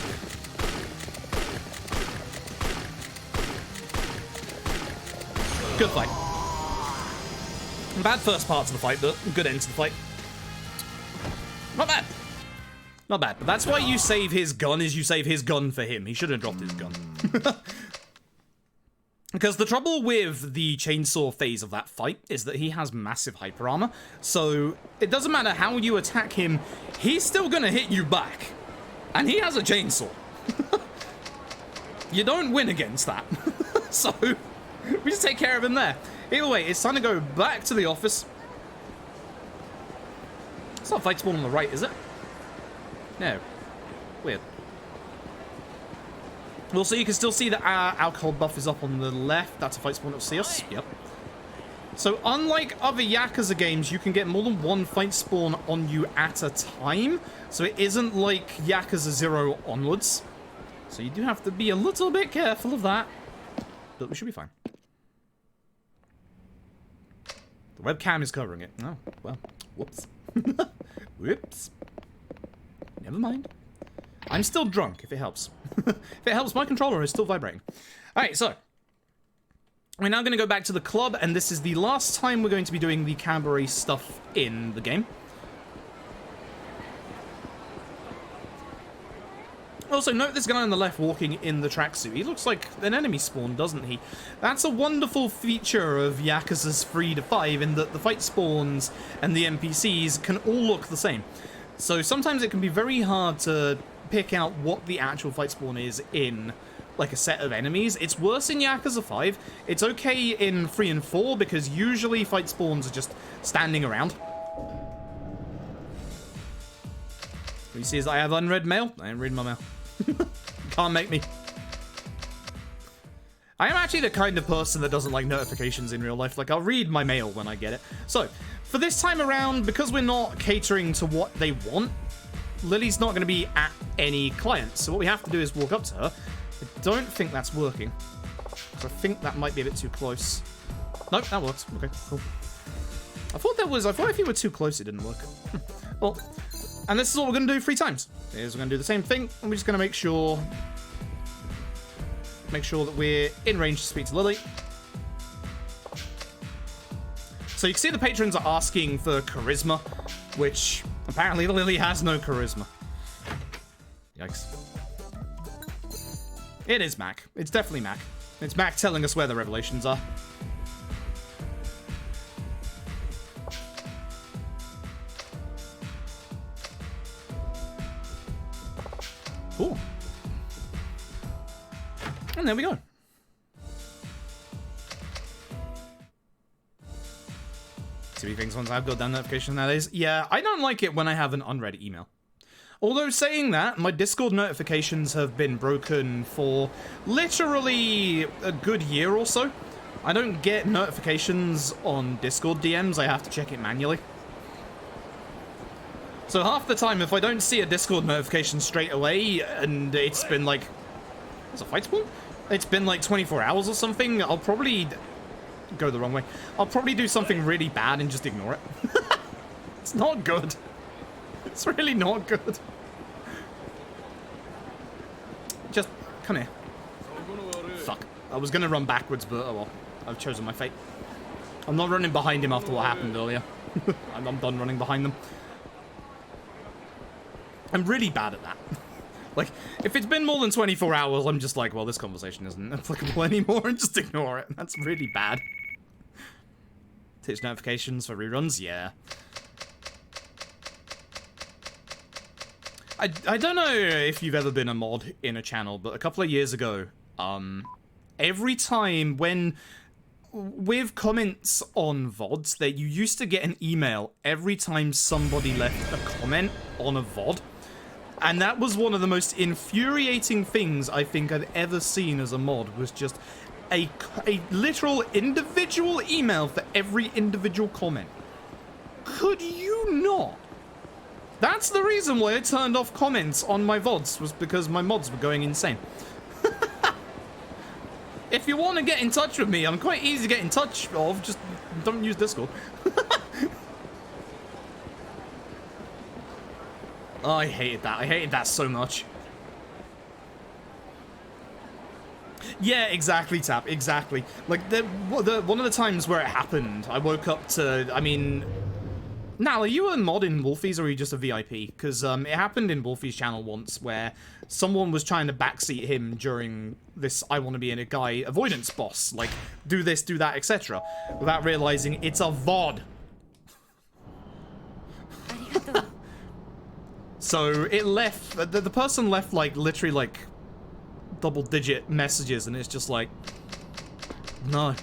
Speaker 1: Good fight. Bad first parts of the fight, but good end to the fight. Not bad. Not bad, but that's why you save his gun, is you save his gun for him. He shouldn't have dropped his gun. Because the trouble with the chainsaw phase of that fight is that he has massive hyper armor, so it doesn't matter how you attack him, he's still gonna hit you back. And he has a chainsaw. You don't win against that. So, we just take care of him there. Either way, it's time to go back to the office. It's not fight spawn on the right, is it? No. Weird. Well, so you can still see that our alcohol buff is up on the left. That's a fight spawn that will see us. Yep. So, unlike other Yakuza games, you can get more than one fight spawn on you at a time. So it isn't like Yakuza 0 onwards. So you do have to be a little bit careful of that. But we should be fine. The webcam is covering it. Oh, well. Whoops. Whoops. Never mind. I'm still drunk, if it helps. If it helps, my controller is still vibrating. Alright, so. We're now going to go back to the club, and this is the last time we're going to be doing the cabaret stuff in the game. Also, note this guy on the left walking in the tracksuit. He looks like an enemy spawn, doesn't he? That's a wonderful feature of Yakuza's 3 to 5, in that the fight spawns and the NPCs can all look the same. So sometimes it can be very hard to pick out what the actual fight spawn is in, like, a set of enemies. It's worse in Yakuza 5. It's okay in 3 and 4, because usually fight spawns are just standing around. What you see is I have unread mail. I ain't reading my mail. Can't make me. I am actually the kind of person that doesn't like notifications in real life. Like, I'll read my mail when I get it. So, For this time around, because we're not catering to what they want, Lily's not going to be at any clients. So what we have to do is walk up to her. I don't think that's working. So I think that might be a bit too close. Nope, that works. Okay, cool. I thought if you were too close, it didn't work. Well, and this is what we're going to do 3 times. We're going to do the same thing, and we're just going to make sure that we're in range to speak to Lily. So you can see the patrons are asking for charisma, which apparently Lily has no charisma. Yikes. It is Mac. It's definitely Mac. It's Mac telling us where the revelations are. Cool. And there we go. TV things once I've got that notification nowadays. Yeah, I don't like it when I have an unread email. Although saying that, my Discord notifications have been broken for literally a good year or so. I don't get notifications on Discord DMs, I have to check it manually. So half the time, if I don't see a Discord notification straight away, and it's been like... There's a fight spawn? It's been like 24 hours or something, I'll probably... go the wrong way. I'll probably do something really bad and just ignore it. It's not good. It's really not good. Just come here. Fuck. I was gonna run backwards, but oh well. I've chosen my fate. I'm not running behind him after what happened earlier. I'm done running behind them. I'm really bad at that. Like, if it's been more than 24 hours, I'm just like, well, this conversation isn't applicable anymore, and just ignore it. That's really bad. Twitch notifications for reruns? Yeah. I don't know if you've ever been a mod in a channel, but a couple of years ago, every time when... with comments on VODs, that you used to get an email every time somebody left a comment on a VOD. And that was one of the most infuriating things I think I've ever seen as a mod, was just a literal individual email for every individual comment. Could you not? That's the reason why I turned off comments on my VODs, was because my mods were going insane. If you want to get in touch with me, I'm quite easy to get in touch of, just don't use Discord. Oh, I hated that. I hated that so much. Yeah, exactly, Tap. Exactly. Like, one of the times where it happened, I woke up to, I mean... Nal, are you a mod in Wolfie's, or are you just a VIP? Because it happened in Wolfie's channel once, where someone was trying to backseat him during this I want to be in a guy avoidance boss. Like, do this, do that, etc. Without realizing it's a VOD. So it left, the person left like literally like double-digit messages, and it's just like, no.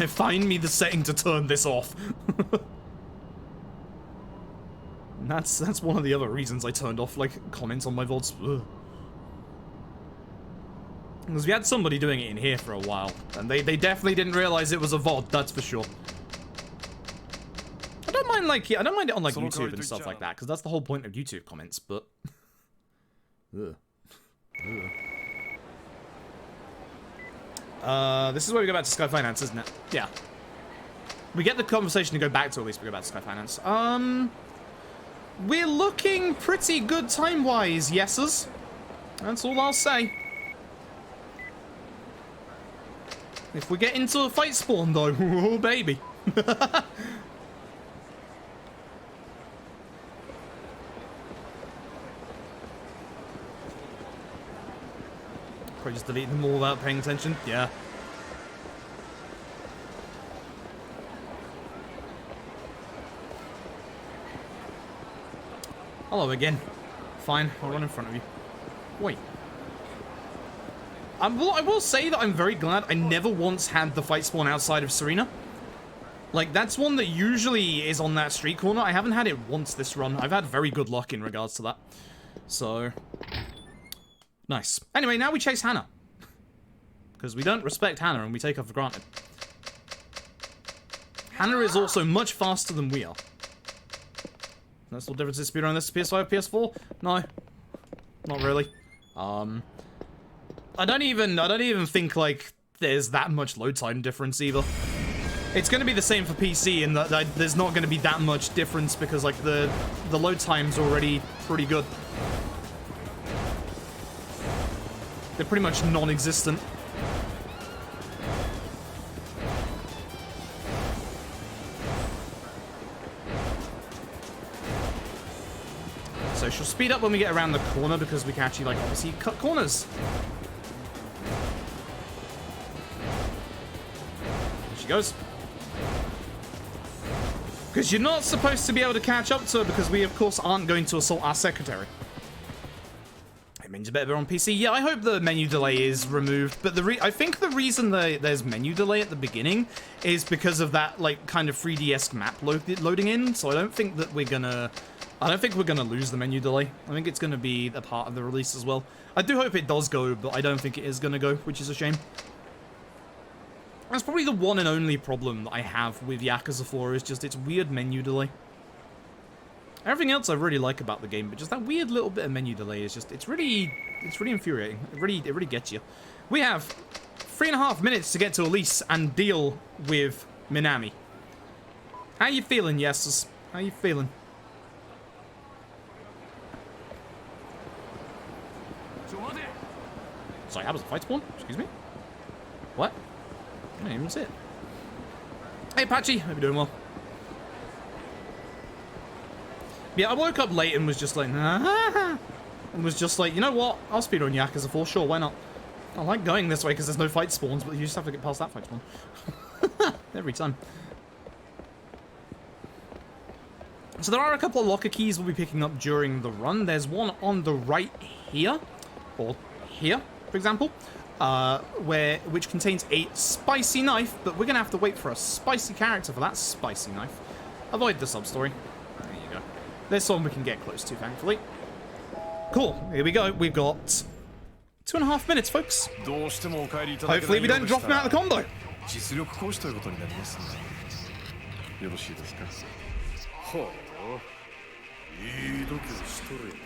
Speaker 1: Find me the setting to turn this off. That's one of the other reasons I turned off like comments on my VODs. Ugh. Because we had somebody doing it in here for a while, and they definitely didn't realize it was a VOD, that's for sure. I don't mind it on like YouTube and stuff like that, because that's the whole point of YouTube comments, but... Ugh. Ugh. This is where we go back to Sky Finance, isn't it? Yeah. We get the conversation to go back to, at least we go back to Sky Finance. We're looking pretty good time-wise, yeses. That's all I'll say. If we get into a fight spawn, though, oh baby. Probably just delete them all without paying attention. Yeah. Hello again. Fine, I'll run in front of you. Wait. I will say that I'm very glad I never once had the fight spawn outside of Serena. Like, that's one that usually is on that street corner. I haven't had it once this run. I've had very good luck in regards to that. So... nice. Anyway, now we chase Hannah. Because we don't respect Hannah and we take her for granted. Hannah is also much faster than we are. No still differences speedrun this PS5, PS4? No. Not really. I don't even think, like, there's that much load time difference either. It's going to be the same for PC in that there's not going to be that much difference because, like, the load time's already pretty good. They're pretty much non-existent. So she'll speed up when we get around the corner because we can actually, like, obviously cut corners. There she goes. Because you're not supposed to be able to catch up to her because we, of course, aren't going to assault our secretary. It means you're better on PC. Yeah, I hope the menu delay is removed, but I think the reason there's menu delay at the beginning is because of that, like, kind of 3D-esque map loading in, so I don't think we're gonna lose the menu delay. I think it's gonna be a part of the release as well. I do hope it does go, but I don't think it is gonna go, which is a shame. That's probably the one and only problem that I have with Yakuza 4 is just its weird menu delay. Everything else I really like about the game, but just that weird little bit of menu delay is just, it's really infuriating. It really gets you. We have 3.5 minutes to get to Elise and deal with Minami. How you feeling, Yesus? How you feeling? Sorry, how was the fight spawn? Excuse me? What? I didn't even see it. Hey, Apache. Hope you're doing well. Yeah, I woke up late and was just like, and was just like, you know what? I'll speedrun Yakuza 4. Sure, why not? I like going this way because there's no fight spawns, but you just have to get past that fight spawn. Every time. So there are a couple of locker keys we'll be picking up during the run. There's one on the right here, or here, for example. Which contains a spicy knife, but we're gonna have to wait for a spicy character for that spicy knife. Avoid the substory. There you go. This one we can get close to, thankfully. Cool. Here we go. We've got 2.5 minutes, folks. Hopefully we don't drop him out of the combo.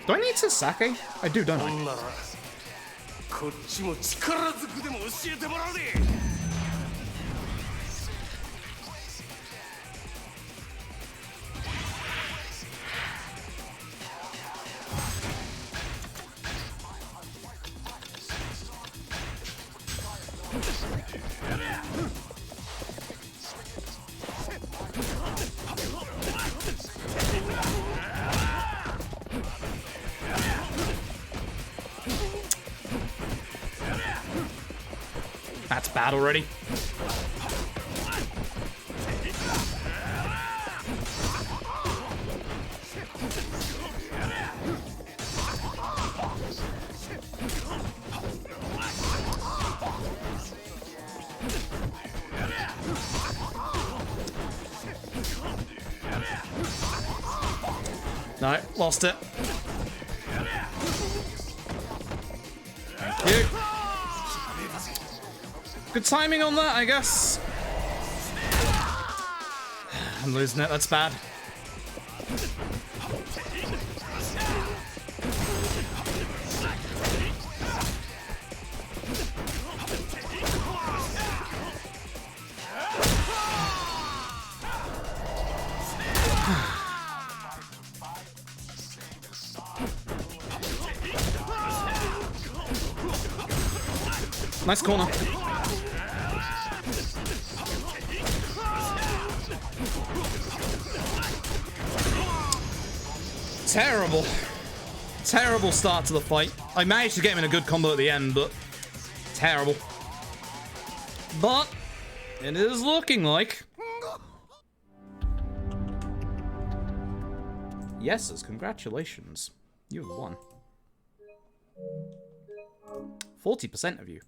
Speaker 1: Do I need to sake? I do, don't I?
Speaker 2: こっちも力ずくでも教えてもらうで。
Speaker 1: That's bad already. No, lost it. Thank you. Good timing on that, I guess. I'm losing it, that's bad. Nice corner. Terrible. Terrible start to the fight. I managed to get him in a good combo at the end, but terrible. But it is looking like... Yeses, congratulations. You have won. 40% of you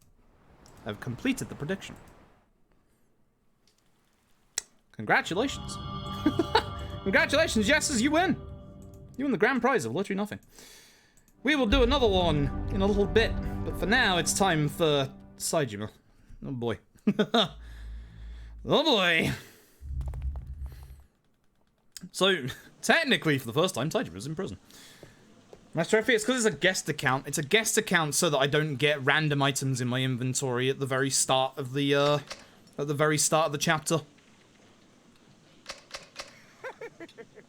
Speaker 1: have completed the prediction. Congratulations. Congratulations, Yeses, you win. You win the grand prize of literally nothing. We will do another one in a little bit, but for now it's time for Saejima. Oh boy. Oh boy. So, technically, for the first time, Saejima's in prison. Master trophy, it's because it's a guest account. It's a guest account so that I don't get random items in my inventory at the very start of the, chapter.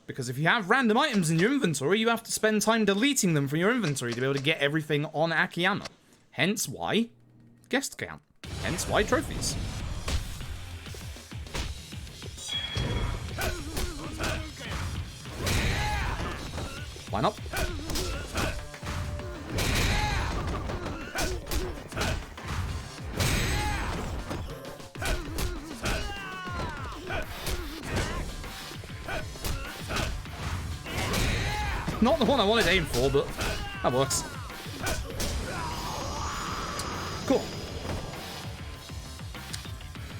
Speaker 1: Because if you have random items in your inventory, you have to spend time deleting them from your inventory to be able to get everything on Akiyama. Hence why guest account. Hence why trophies. Line up. Not the one I wanted to aim for, but that works. Cool.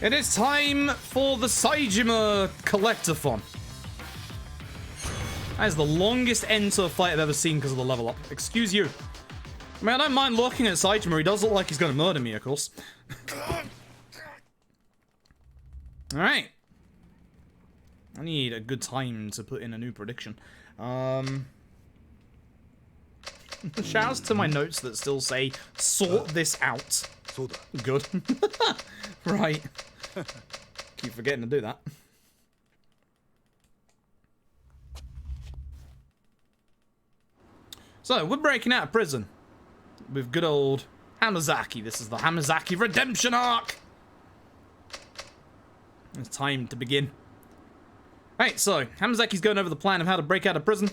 Speaker 1: It is time for the Saejima Collectathon. That is the longest end to a fight I've ever seen because of the level up. Excuse you. I mean, I don't mind looking at Saejima. He does look like he's going to murder me, of course. Alright. I need a good time to put in a new prediction. Shouts to my notes that still say, sort this out. Good. Right. Keep forgetting to do that. So, we're breaking out of prison with good old Hamazaki. This is the Hamazaki redemption arc. It's time to begin. Right, so, Hamazaki's going over the plan of how to break out of prison.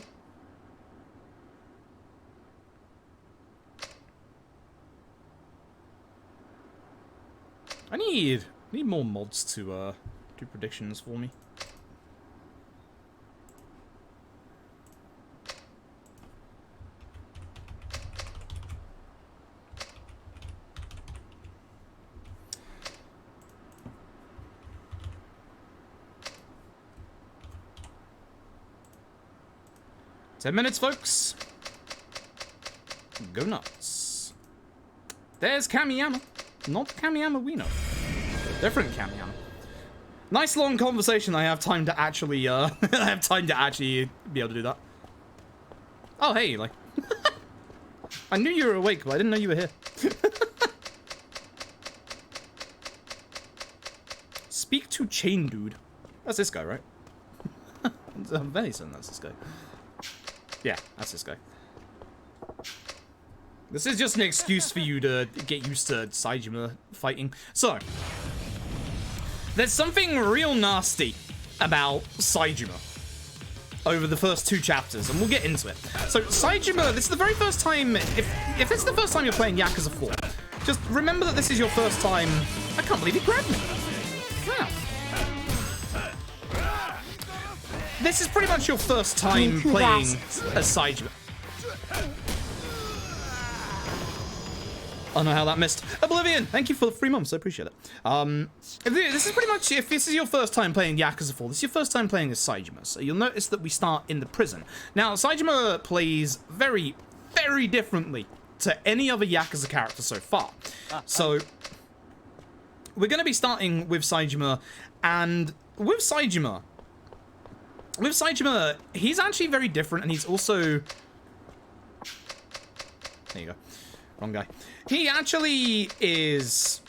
Speaker 1: I need more mods to do predictions for me. "10 minutes, folks. Go nuts." There's Kamiyama. Not Kamiyama we know. Different Kamiyama. Nice long conversation. I have time to actually, be able to do that. Oh, hey, like. I knew you were awake, but I didn't know you were here. Speak to Chain Dude. That's this guy, right? I'm very certain that's this guy. Yeah, that's this guy. This is just an excuse for you to get used to Saejima fighting. So, there's something real nasty about Saejima over the first 2 chapters, and we'll get into it. So, Saejima, this is the very first time, if this is the first time you're playing Yakuza 4, just remember that this is your first time. I can't believe he grabbed me. Wow. This is pretty much your first time playing as Saejima. I don't know how that missed. Oblivion, thank you for the 3 months. I appreciate it. This is pretty much, if this is your first time playing Yakuza 4, this is your first time playing as Saejima. So you'll notice that we start in the prison. Now, Saejima plays very, very differently to any other Yakuza character so far. So we're going to be starting with Saejima, and with Saejima, he's actually very different, and he's also... There you go. Wrong guy. He actually is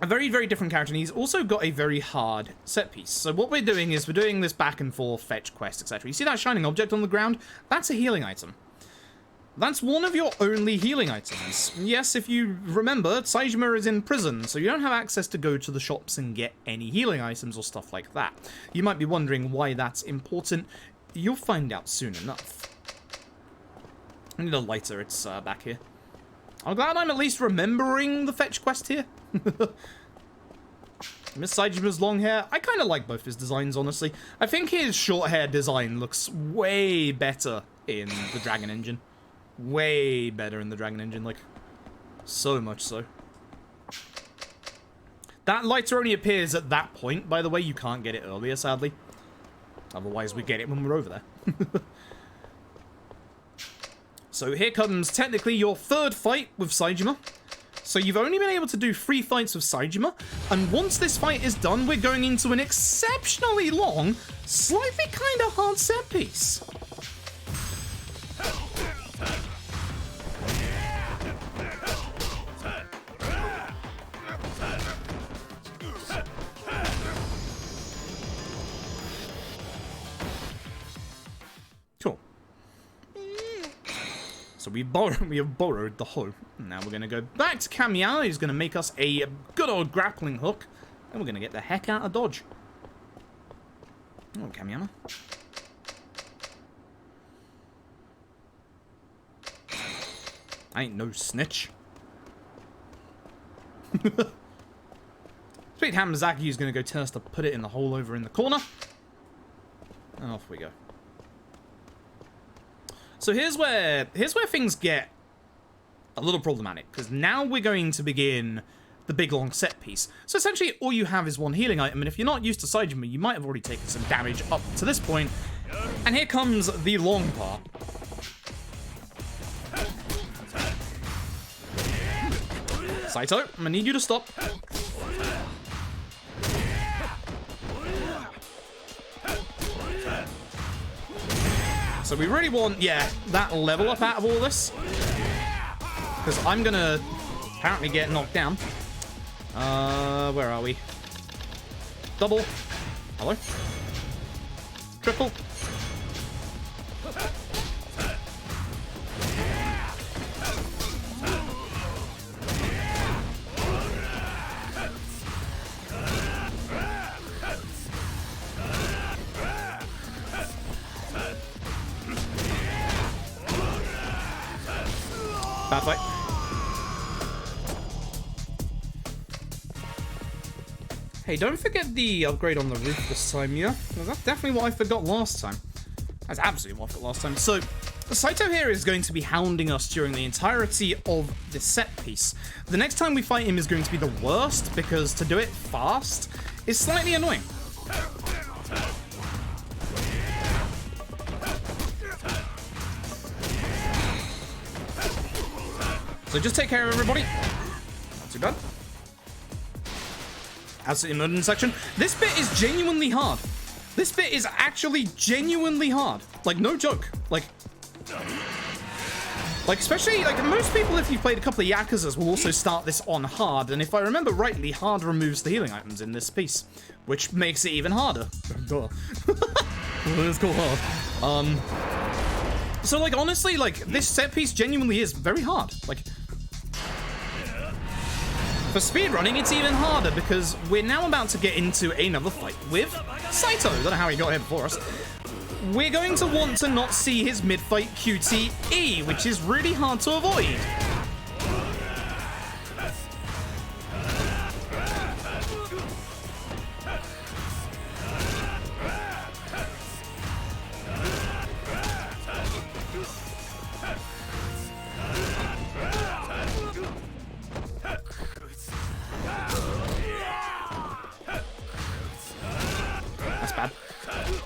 Speaker 1: a very, very different character, and he's also got a very hard set piece. So what we're doing is we're doing this back and forth, fetch quest, etc. You see that shining object on the ground? That's a healing item. That's one of your only healing items. Yes, if you remember, Saejima is in prison, so you don't have access to go to the shops and get any healing items or stuff like that. You might be wondering why that's important. You'll find out soon enough. I need a lighter, it's back here. I'm glad I'm at least remembering the fetch quest here. Miss Saejima's long hair. I kind of like both his designs, honestly. I think his short hair design looks way better in the Dragon Engine. Way better in the Dragon Engine, like, so much so. That lighter only appears at that point, by the way. You can't get it earlier, sadly. Otherwise, we get it when we're over there. So here comes, technically, your 3rd fight with Saejima. So you've only been able to do 3 fights with Saejima, and once this fight is done, we're going into an exceptionally long, slightly kind of hard set piece. Cool. So we have borrowed the hoe. Now we're going to go back to Kamiyama, who's going to make us a good old grappling hook. And we're going to get the heck out of Dodge. Oh, Kamiyama. I ain't no snitch. Sweet Hamazaki is going to go tell us to put it in the hole over in the corner. And off we go. So here's where things get a little problematic, because now we're going to begin the big long set piece. So essentially all you have is one healing item, and if you're not used to Saejima, you might have already taken some damage up to this point. And here comes the long part. Saito, I'm gonna need you to stop. So we really want, yeah, that level up out of all this. Because I'm gonna apparently get knocked down. Where are we? Double. Hello? Triple. Bad fight. Hey, don't forget the upgrade on the roof this time, yeah? That's definitely what I forgot last time. That's absolutely what I forgot last time. So, Saito here is going to be hounding us during the entirety of the set piece. The next time we fight him is going to be the worst, because to do it fast is slightly annoying. So just take care of everybody. Not too bad. Absolutely murdered in section. This bit is genuinely hard. This bit is actually genuinely hard. Like, no joke. Like, especially, like, most people, if you've played a couple of Yakuzas, will also start this on hard. And if I remember rightly, hard removes the healing items in this piece, which makes it even harder. Duh. Let's go hard. So, like, honestly, like, this set piece genuinely is very hard. Like, for speedrunning, it's even harder because we're now about to get into another fight with Saito. Don't know how he got here before us. We're going to want to not see his mid-fight QTE, which is really hard to avoid.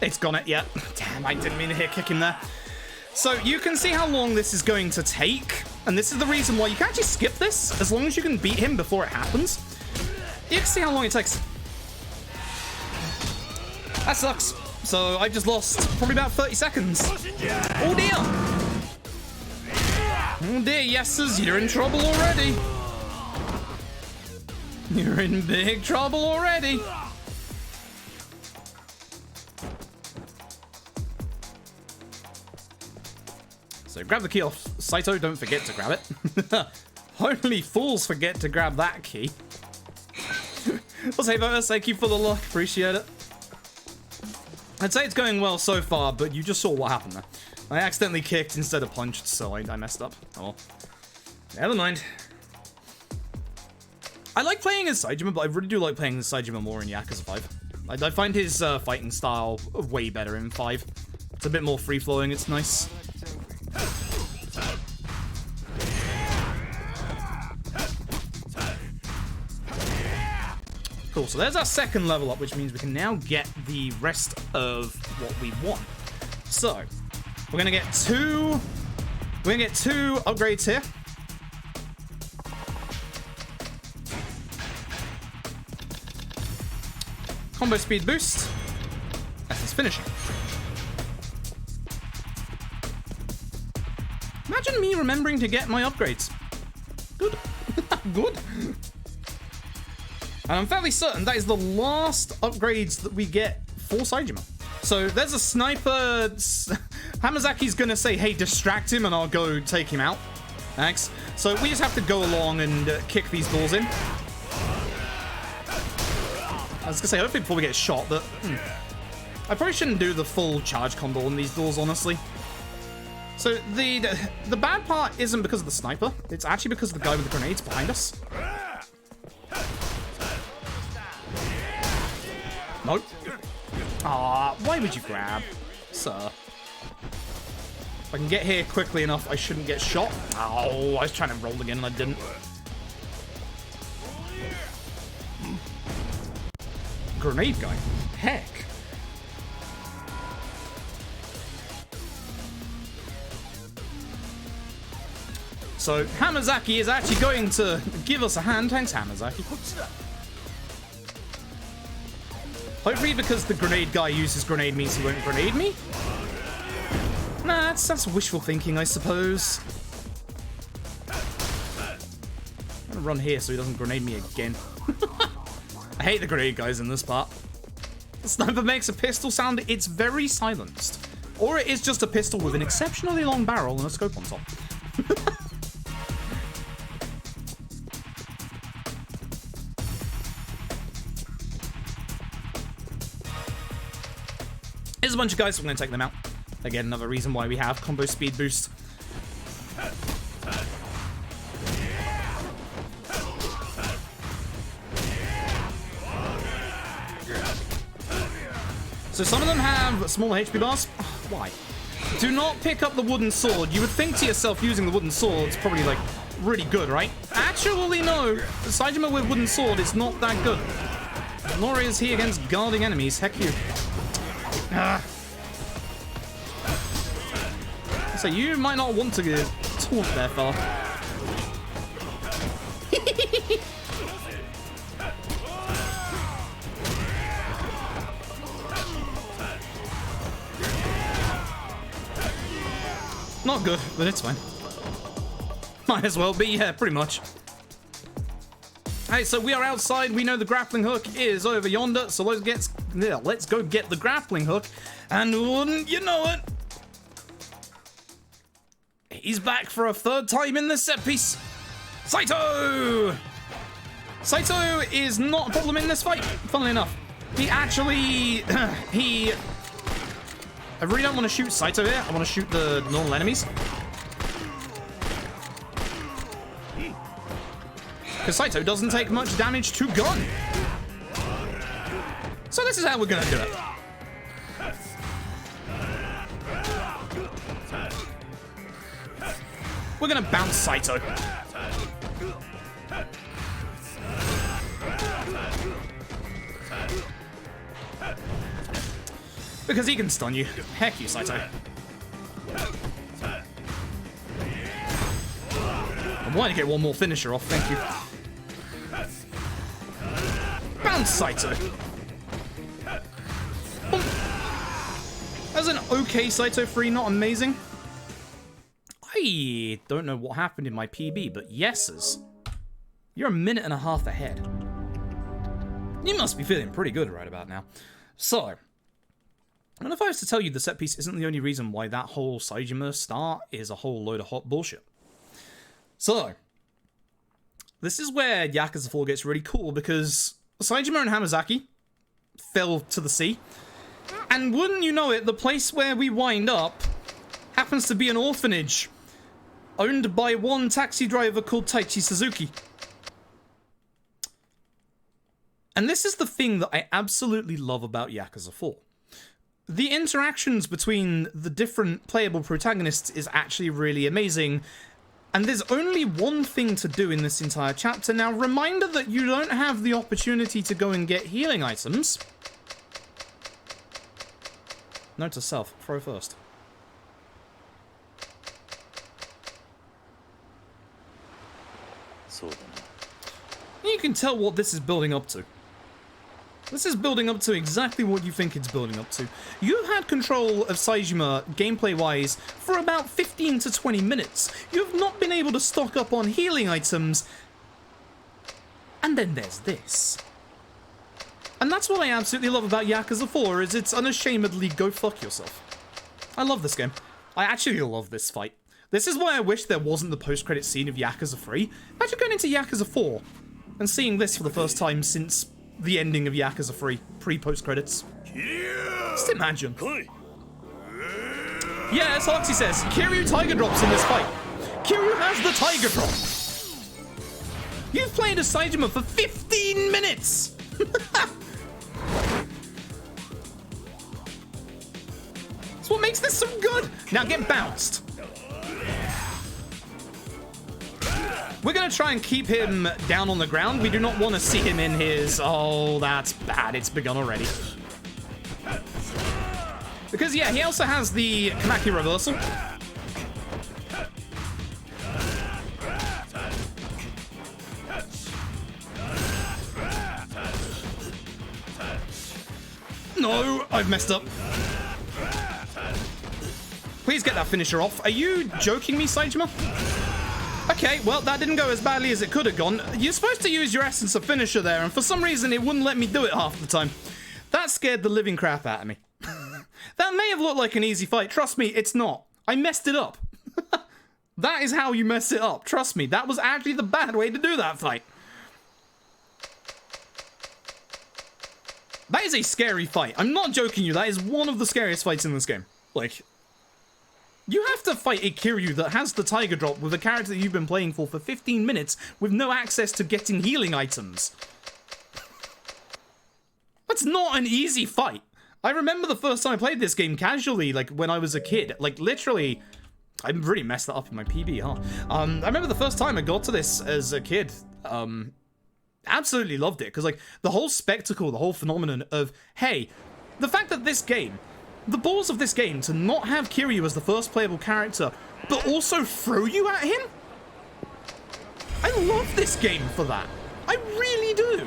Speaker 1: It's gone it, yeah. Damn, I didn't mean to hit kick him there. So you can see how long this is going to take, and this is the reason why you can actually skip this, as long as you can beat him before it happens. You can see how long it takes. That sucks. So I just lost probably about 30 seconds. Oh dear! Oh dear, yeses, you're in trouble already. You're in big trouble already. So grab the key off Saito, don't forget to grab it. Only fools forget to grab that key. Well, say Votus, thank you for the luck, appreciate it. I'd say it's going well so far, but you just saw what happened there. I accidentally kicked instead of punched, so I messed up. Oh well. Never mind. I like playing as Saejima, but I really do like playing as Saejima more in Yakuza 5. I find his fighting style way better in 5. It's a bit more free-flowing, it's nice. Cool, so there's our second level up, which means we can now get the rest of what we want. So, we're gonna get two upgrades here. Combo speed boost. That's his finishing. Imagine me remembering to get my upgrades. Good. Good. And I'm fairly certain that is the last upgrades that we get for Saejima. So there's a sniper. Hamazaki's gonna say, hey, distract him, and I'll go take him out. Thanks. So we just have to go along and kick these doors in. I was gonna say, hopefully before we get shot, but I probably shouldn't do the full charge combo on these doors, honestly. So the bad part isn't because of the sniper. It's actually because of the guy with the grenades behind us. Nope. Ah, why would you grab, sir? If I can get here quickly enough, I shouldn't get shot. Oh, I was trying to roll again and I didn't. Grenade guy. Heck. So, Hamazaki is actually going to give us a hand. Thanks, Hamazaki. Hopefully because the grenade guy uses grenade means he won't grenade me. Nah, that's wishful thinking, I suppose. I'm gonna run here so he doesn't grenade me again. I hate the grenade guys in this part. The sniper makes a pistol sound, it's very silenced. Or it is just a pistol with an exceptionally long barrel and a scope on top. There's a bunch of guys, so I'm going to take them out. Again, another reason why we have combo speed boost. So some of them have smaller HP bars. Why? Do not pick up the wooden sword. You would think to yourself using the wooden sword is probably like really good, right? Actually, no. Saejima with wooden sword is not that good. Nor is he against guarding enemies. Heck you. So you might not want to get taunt there far. Not good, but it's fine. Might as well be, yeah, pretty much. Hey, so we are outside. We know the grappling hook is over yonder, so let's go get the grappling hook. And wouldn't you know it, he's back for a third time in this set piece. Saito! Saito is not a problem in this fight, funnily enough. He actually, I really don't want to shoot Saito here. I want to shoot the normal enemies. Because Saito doesn't take much damage to gun. So this is how we're going to do it. We're going to bounce Saito. Because he can stun you. Heck you, Saito. I want to get one more finisher off, thank you. Bounce Saito. That's an okay Saito 3, not amazing. I don't know what happened in my PB, but yeses. You're a minute and a half ahead. You must be feeling pretty good right about now. So, and if I was to tell you the set piece isn't the only reason why that whole Saejima start is a whole load of hot bullshit. So, this is where Yakuza 4 gets really cool, because Saejima and Hamazaki fell to the sea. And wouldn't you know it, the place where we wind up happens to be an orphanage owned by one taxi driver called Taichi Suzuki. And this is the thing that I absolutely love about Yakuza 4. The interactions between the different playable protagonists is actually really amazing. And there's only one thing to do in this entire chapter. Now, reminder that you don't have the opportunity to go and get healing items. Note to self, throw first. You can tell what this is building up to. This is building up to exactly what you think it's building up to. You've had control of Saejima, gameplay-wise, for about 15 to 20 minutes. You've not been able to stock up on healing items. And then there's this. And that's what I absolutely love about Yakuza 4, is it's unashamedly go fuck yourself. I love this game. I actually love this fight. This is why I wish there wasn't the post-credit scene of Yakuza 3. Imagine going into Yakuza 4 and seeing this for the first time since the ending of Yakuza 3, pre-post credits. Just imagine. Yeah, as Hoxie says, Kiryu Tiger Drops in this fight. Kiryu has the Tiger Drop. You've played as Saejima for 15 minutes! That's what makes this so good! Now get bounced. We're going to try and keep him down on the ground. We do not want to see him in his... Oh, that's bad. It's begun already. Because, yeah, he also has the Kamaki reversal. No, I've messed up. Please get that finisher off. Are you joking me, Saejima? Okay, well, that didn't go as badly as it could have gone. You're supposed to use your essence of finisher there, and for some reason it wouldn't let me do it half the time. That scared the living crap out of me. That may have looked like an easy fight. Trust me, it's not. I messed it up. That is how you mess it up. Trust me, that was actually the bad way to do that fight. That is a scary fight. I'm not joking you. That is one of the scariest fights in this game. Like... You have to fight a Kiryu that has the Tiger Drop with a character that you've been playing for 15 minutes with no access to getting healing items. That's not an easy fight. I remember the first time I played this game casually, like when I was a kid. Like literally, I really messed that up in my PB, huh? I remember the first time I got to this as a kid. Absolutely loved it, because like the whole spectacle, the whole phenomenon of, hey, the fact that this game... The balls of this game to not have Kiryu as the first playable character, but also throw you at him? I love this game for that. I really do.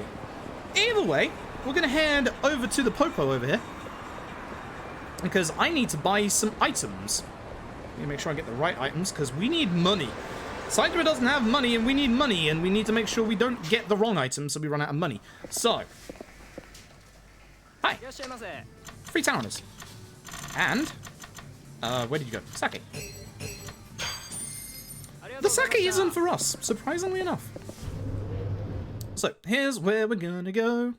Speaker 1: Either way, we're going to head over to the Popo over here. Because I need to buy some items. Let me make sure I get the right items, because we need money. Saejima doesn't have money, and we need to make sure we don't get the wrong items so we run out of money. So. Hi. 3 towers. And, where did you go? Sake. The sake isn't for us, surprisingly enough. So, here's where we're gonna go.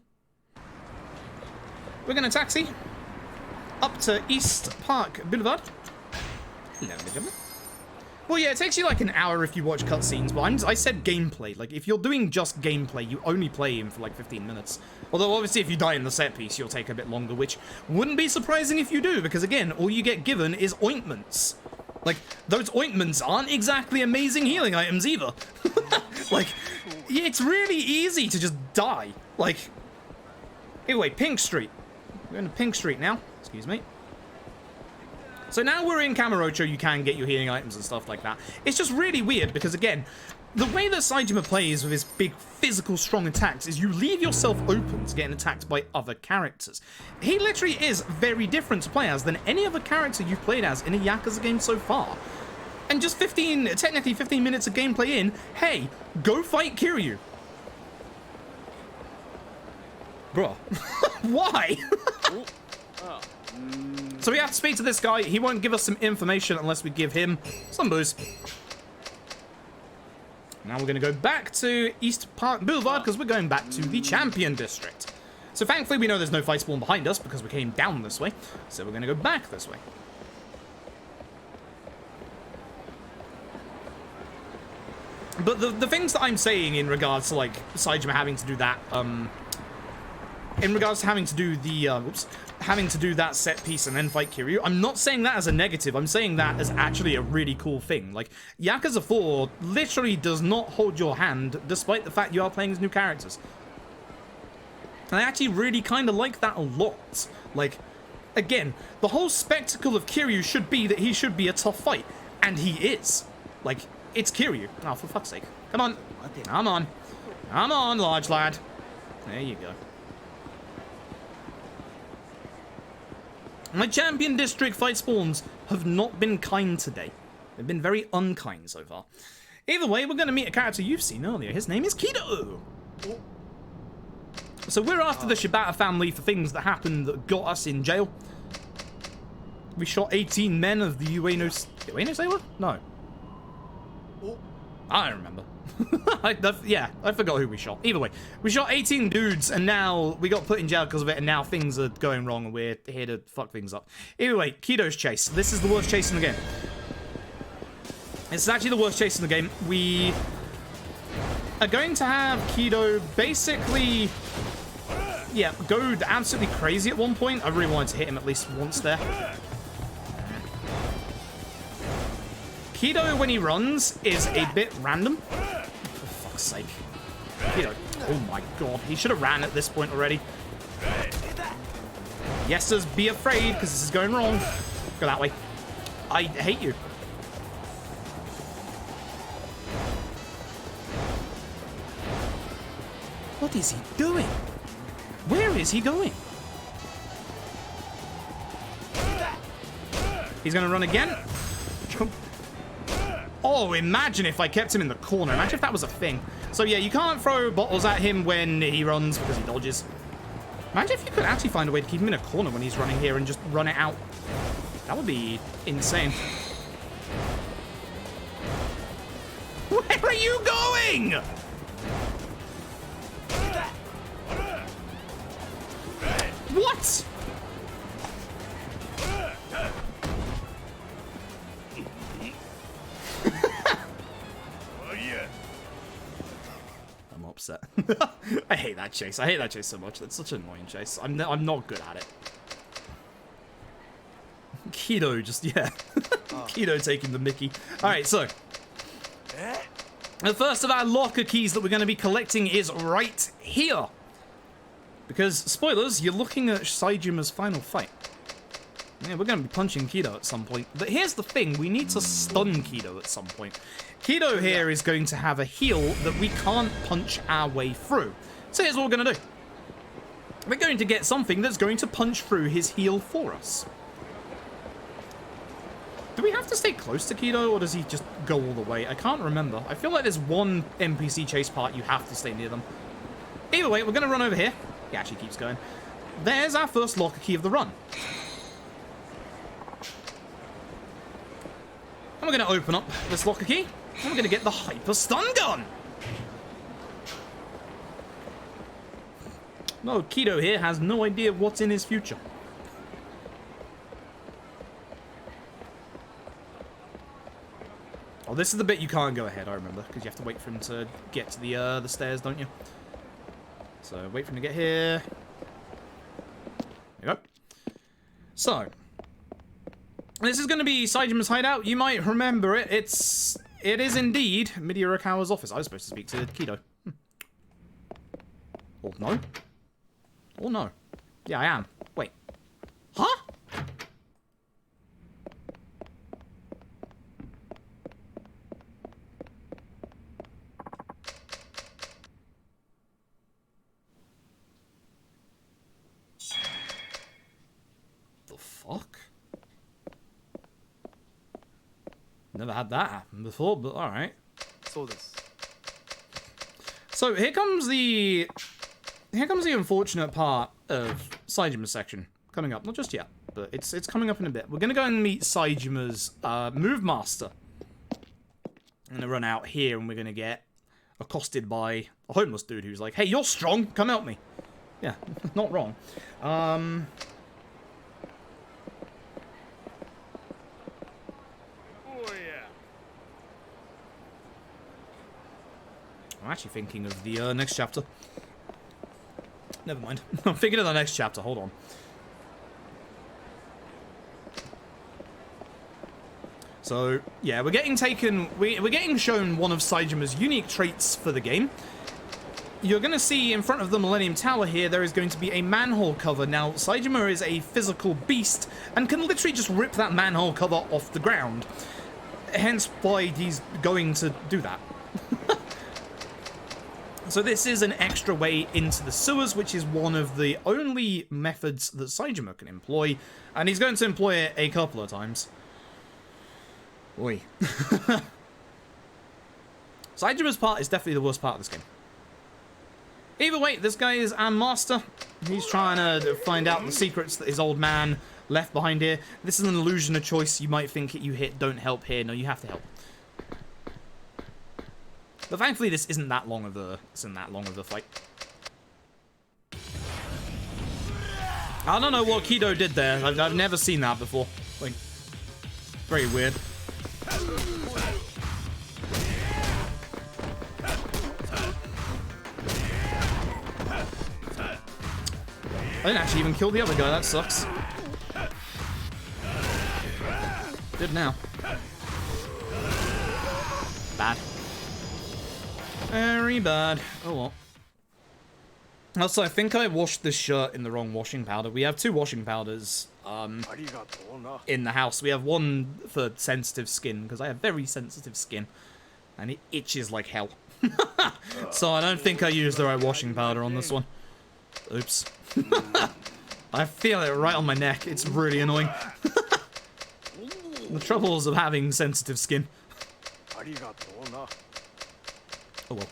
Speaker 1: We're gonna taxi up to East Park Boulevard. Hello, gentlemen. Well, yeah, it takes you like an hour if you watch cutscenes, but I said gameplay. Like, if you're doing just gameplay, you only play him for like 15 minutes. Although, obviously, if you die in the set piece, you'll take a bit longer, which wouldn't be surprising if you do, because, again, all you get given is ointments. Like, those ointments aren't exactly amazing healing items either. Like, yeah, it's really easy to just die. Like, anyway, Pink Street. We're going to Pink Street now. Excuse me. So now we're in Kamurocho, you can get your healing items and stuff like that. It's just really weird because, again, the way that Saejima plays with his big, physical, strong attacks is you leave yourself open to getting attacked by other characters. He literally is very different to play as than any other character you've played as in a Yakuza game so far. And just technically 15 minutes of gameplay in, hey, go fight Kiryu. Bruh. Why? So we have to speak to this guy. He won't give us some information unless we give him some booze. Now we're going to go back to East Park Boulevard because we're going back to the Champion District. So thankfully we know there's no fight spawn behind us because we came down this way. So we're going to go back this way. But the things that I'm saying in regards to like Saejima having to do that, in regards to having to do the, having to do that set piece and then fight Kiryu, I'm not saying that as a negative, I'm saying that as actually a really cool thing. Like, Yakuza 4 literally does not hold your hand, despite the fact you are playing as new characters. And I actually really kind of like that a lot. Like, again, the whole spectacle of Kiryu should be that he should be a tough fight. And he is. Like, it's Kiryu. Oh, for fuck's sake. Come on. Come on. Come on, large lad. There you go. My champion district fight spawns have not been kind today. They've been very unkind so far. Either way, we're going to meet a character you've seen earlier. His name is Kido. So we're after the Shibata family for things that happened that got us in jail. We shot 18 men of the Ueno Sailor? No. I don't remember. I forgot who we shot. Either way, we shot 18 dudes, and now we got put in jail because of it, and now things are going wrong, and we're here to fuck things up. Either way, Kido's chase. This is the worst chase in the game. This is actually the worst chase in the game. We are going to have Kido basically, yeah, go absolutely crazy at one point. I really wanted to hit him at least once there. Kido, when he runs, is a bit random. For fuck's sake. Kido. Oh my god. He should have ran at this point already. Yes, just be afraid, because this is going wrong. Go that way. I hate you. What is he doing? Where is he going? He's going to run again. Oh, imagine if I kept him in the corner. Imagine if that was a thing. So yeah, you can't throw bottles at him when he runs because he dodges. Imagine if you could actually find a way to keep him in a corner when he's running here and just run it out. That would be insane. Where are you going? What? I'm upset. I hate that chase. I hate that chase so much. That's such an annoying chase. I'm not good at it. Kido just, yeah. Kido taking the mickey. Alright, so. The first of our locker keys that we're going to be collecting is right here. Because, spoilers, you're looking at Saejima's final fight. Yeah, we're going to be punching Kido at some point. But here's the thing, we need to stun Kido at some point. Kido here is going to have a heal that we can't punch our way through. So here's what we're going to do. We're going to get something that's going to punch through his heal for us. Do we have to stay close to Kido, or does he just go all the way? I can't remember. I feel like there's one NPC chase part you have to stay near them. Either way, we're going to run over here. He actually keeps going. There's our first locker key of the run. And we're going to open up this locker key, and we're going to get the hyper stun gun. No, Kido here has no idea what's in his future. Oh, this is the bit you can't go ahead, I remember, because you have to wait for him to get to the stairs, don't you? So, wait for him to get here. There you go. So, this is going to be Saejima's hideout. You might remember it. It is indeed Midorikawa's office. I was supposed to speak to Kido. Or no. Or no. Yeah, I am. Wait. Huh? Fuck. Never had that happen before, but alright. So here comes the unfortunate part of Saejima's section coming up. Not just yet, but it's coming up in a bit. We're gonna go and meet Saejima's move master. I'm gonna run out here and we're gonna get accosted by a homeless dude who's like, "Hey, you're strong, come help me." Yeah, not wrong. I'm actually thinking of the next chapter. Never mind. I'm thinking of the next chapter. Hold on. So, yeah, we're getting shown one of Saejima's unique traits for the game. You're going to see in front of the Millennium Tower here, there is going to be a manhole cover. Now, Saejima is a physical beast and can literally just rip that manhole cover off the ground. Hence why he's going to do that. So this is an extra way into the sewers, which is one of the only methods that Saejima can employ, and he's going to employ it a couple of times. Oi. Saejima's part is definitely the worst part of this game. Either way, this guy is our master. He's trying to find out the secrets that his old man left behind here. This is an illusion of choice. You might think you hit don't help here. No, you have to help. But thankfully, this isn't that long of a fight. I don't know what Kido did there. I've never seen that before. Like, very weird. I didn't actually even kill the other guy. That sucks. Did now. Bad. Very bad. Oh well. Also, I think I washed this shirt in the wrong washing powder. We have 2 washing powders in the house. We have one for sensitive skin, because I have very sensitive skin. And it itches like hell. So I don't think I used the right washing powder on this one. Oops. I feel it right on my neck. It's really annoying. The troubles of having sensitive skin. Oh well.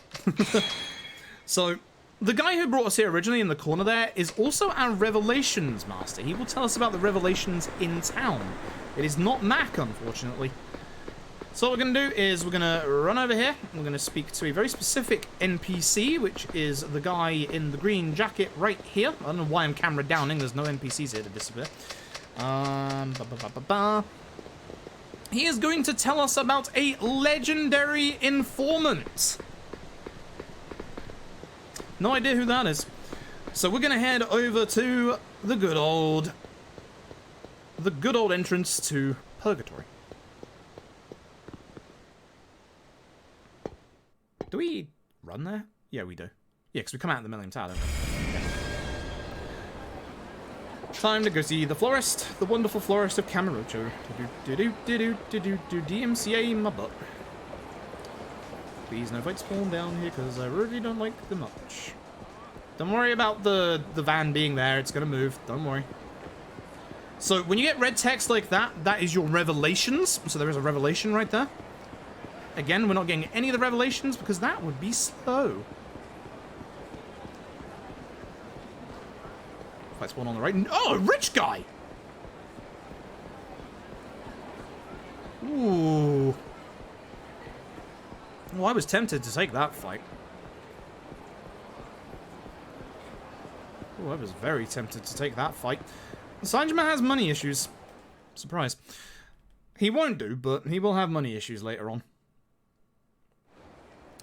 Speaker 1: So, the guy who brought us here originally in the corner there is also our Revelations Master. He will tell us about the Revelations in town. It is not Mac, unfortunately. So what we're going to do is we're going to run over here. We're going to speak to a very specific NPC, which is the guy in the green jacket right here. I don't know why I'm camera downing. There's no NPCs here to disappear. He is going to tell us about a legendary informant. No idea who that is. So we're going to head over to the good old entrance to Purgatory. Do we run there? Yeah, we do. Yeah, because we come out of the Millennium Tower, don't we? Yeah. Time to go see the florist, the wonderful florist of Kamurocho. DMCA my butt. Please no fight spawn down here, because I really don't like them much. Don't worry about the van being there. It's going to move. Don't worry. So when you get red text like that, that is your revelations. So there is a revelation right there. Again, we're not getting any of the revelations because that would be slow. Fight spawn on the right. Oh, a rich guy! Ooh. Well, I was tempted to take that fight. Oh, I was very tempted to take that fight. Saejima has money issues. Surprise. He won't do, but he will have money issues later on.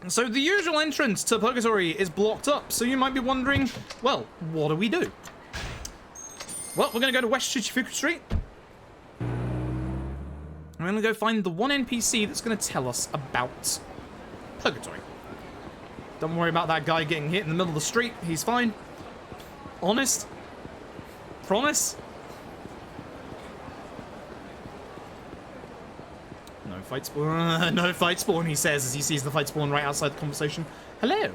Speaker 1: So the usual entrance to Purgatory is blocked up, so you might be wondering, well, what do we do? Well, we're going to go to West Shichifuku Street. I'm going to go find the one NPC that's going to tell us about Purgatory. Don't worry about that guy getting hit in the middle of the street. He's fine. Honest. Promise. No fight spawn. No fight spawn, he says as he sees the fight spawn right outside the conversation. Hello.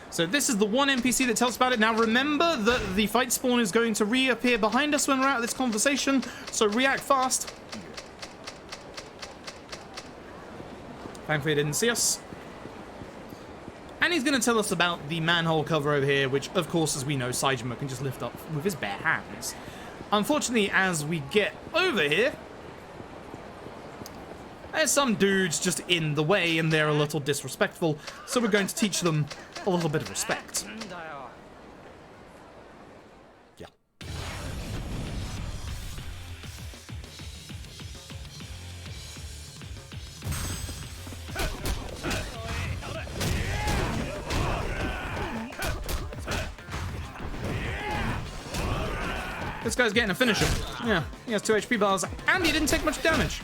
Speaker 1: So this is the one NPC that tells us about it. Now remember that the fight spawn is going to reappear behind us when we're out of this conversation, so react fast. Thankfully he didn't see us. And he's going to tell us about the manhole cover over here, which of course, as we know, Saejima can just lift up with his bare hands. Unfortunately, as we get over here, there's some dudes just in the way and they're a little disrespectful, so we're going to teach them a little bit of respect. Yeah. This guy's getting a finisher. Yeah, he has 2 HP bars and he didn't take much damage.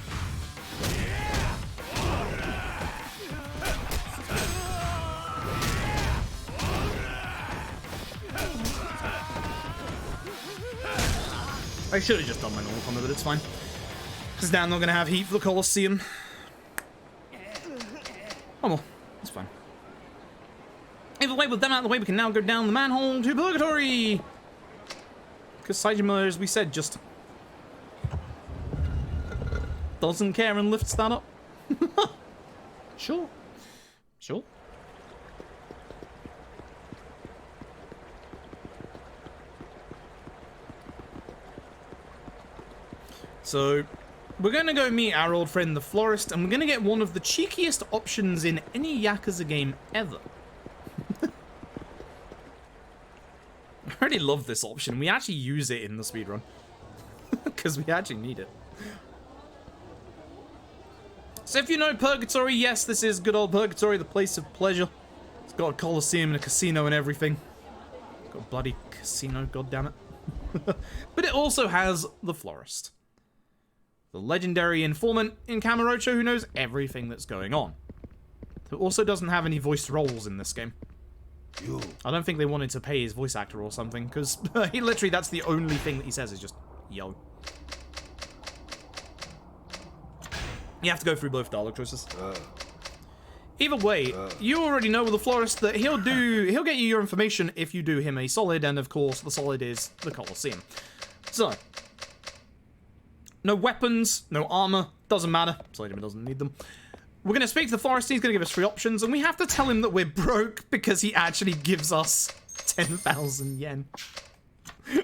Speaker 1: I should have just done my normal combo, but it's fine. Because now I'm not going to have heat for the Colosseum. Oh well, it's fine. Either way, with them out of the way, we can now go down the manhole to Purgatory! Because Saejima, as we said, just doesn't care and lifts that up. Sure. Sure. So, we're going to go meet our old friend the florist, and we're going to get one of the cheekiest options in any Yakuza game ever. I already love this option. We actually use it in the speedrun. Because we actually need it. So if you know Purgatory, yes, this is good old Purgatory, the place of pleasure. It's got a coliseum and a casino and everything. It's got a bloody casino, goddammit. But it also has the florist. The legendary informant in Kamurocho who knows everything that's going on. Who also doesn't have any voiced roles in this game. I don't think they wanted to pay his voice actor or something, because he literally, that's the only thing that he says is just, yo. You have to go through both dialogue choices. Either way, you already know with the florist that he'll get you your information if you do him a solid, and of course the solid is the Colosseum. So, no weapons, no armor, doesn't matter. Saejima doesn't need them. We're going to speak to the florist, he's going to give us 3 options, and we have to tell him that we're broke because he actually gives us 10,000 yen.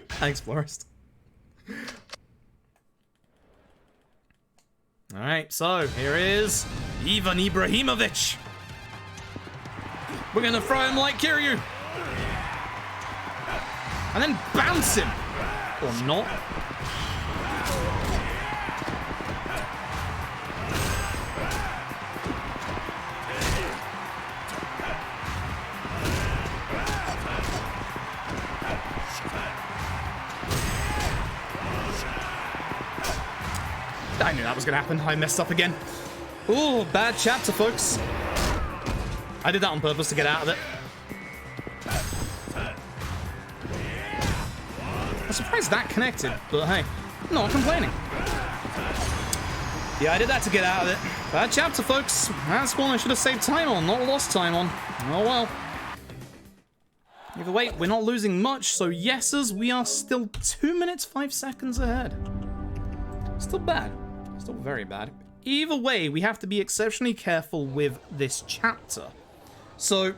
Speaker 1: Thanks, florist. Alright, so here is Ivan Ibrahimovic. We're going to throw him like Kiryu. And then bounce him. Or not. I knew that was gonna happen. I messed up again. Ooh, bad chapter, folks. I did that on purpose to get out of it. I'm surprised that connected, but hey, not complaining. Yeah, I did that to get out of it. Bad chapter, folks. That's one I should have saved time on, not lost time on. Oh well. Either way, we're not losing much, so yeses, we are still 2 minutes 5 seconds ahead. Still bad. Still very bad. Either way, we have to be exceptionally careful with this chapter. So,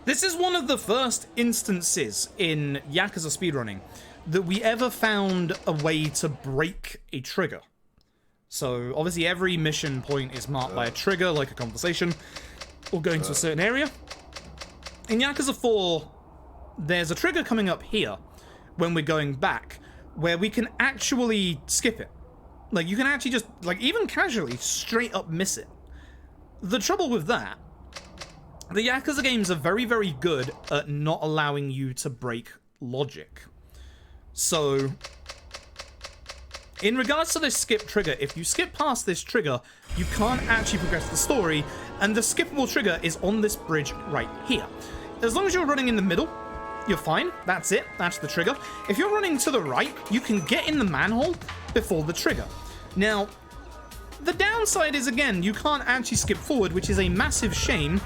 Speaker 1: this is one of the first instances in Yakuza speedrunning that we ever found a way to break a trigger. So, obviously every mission point is marked by a trigger, like a conversation, or going to a certain area. In Yakuza 4, there's a trigger coming up here when we're going back, where we can actually skip it. Like, you can actually just, like, even casually, straight up miss it. The trouble with that, the Yakuza games are very, very good at not allowing you to break logic. So, in regards to this skip trigger, if you skip past this trigger, you can't actually progress the story, and the skippable trigger is on this bridge right here. As long as you're running in the middle, you're fine. That's it. That's the trigger. If you're running to the right, you can get in the manhole before the trigger. Now, the downside is, again, you can't actually skip forward, which is a massive shame,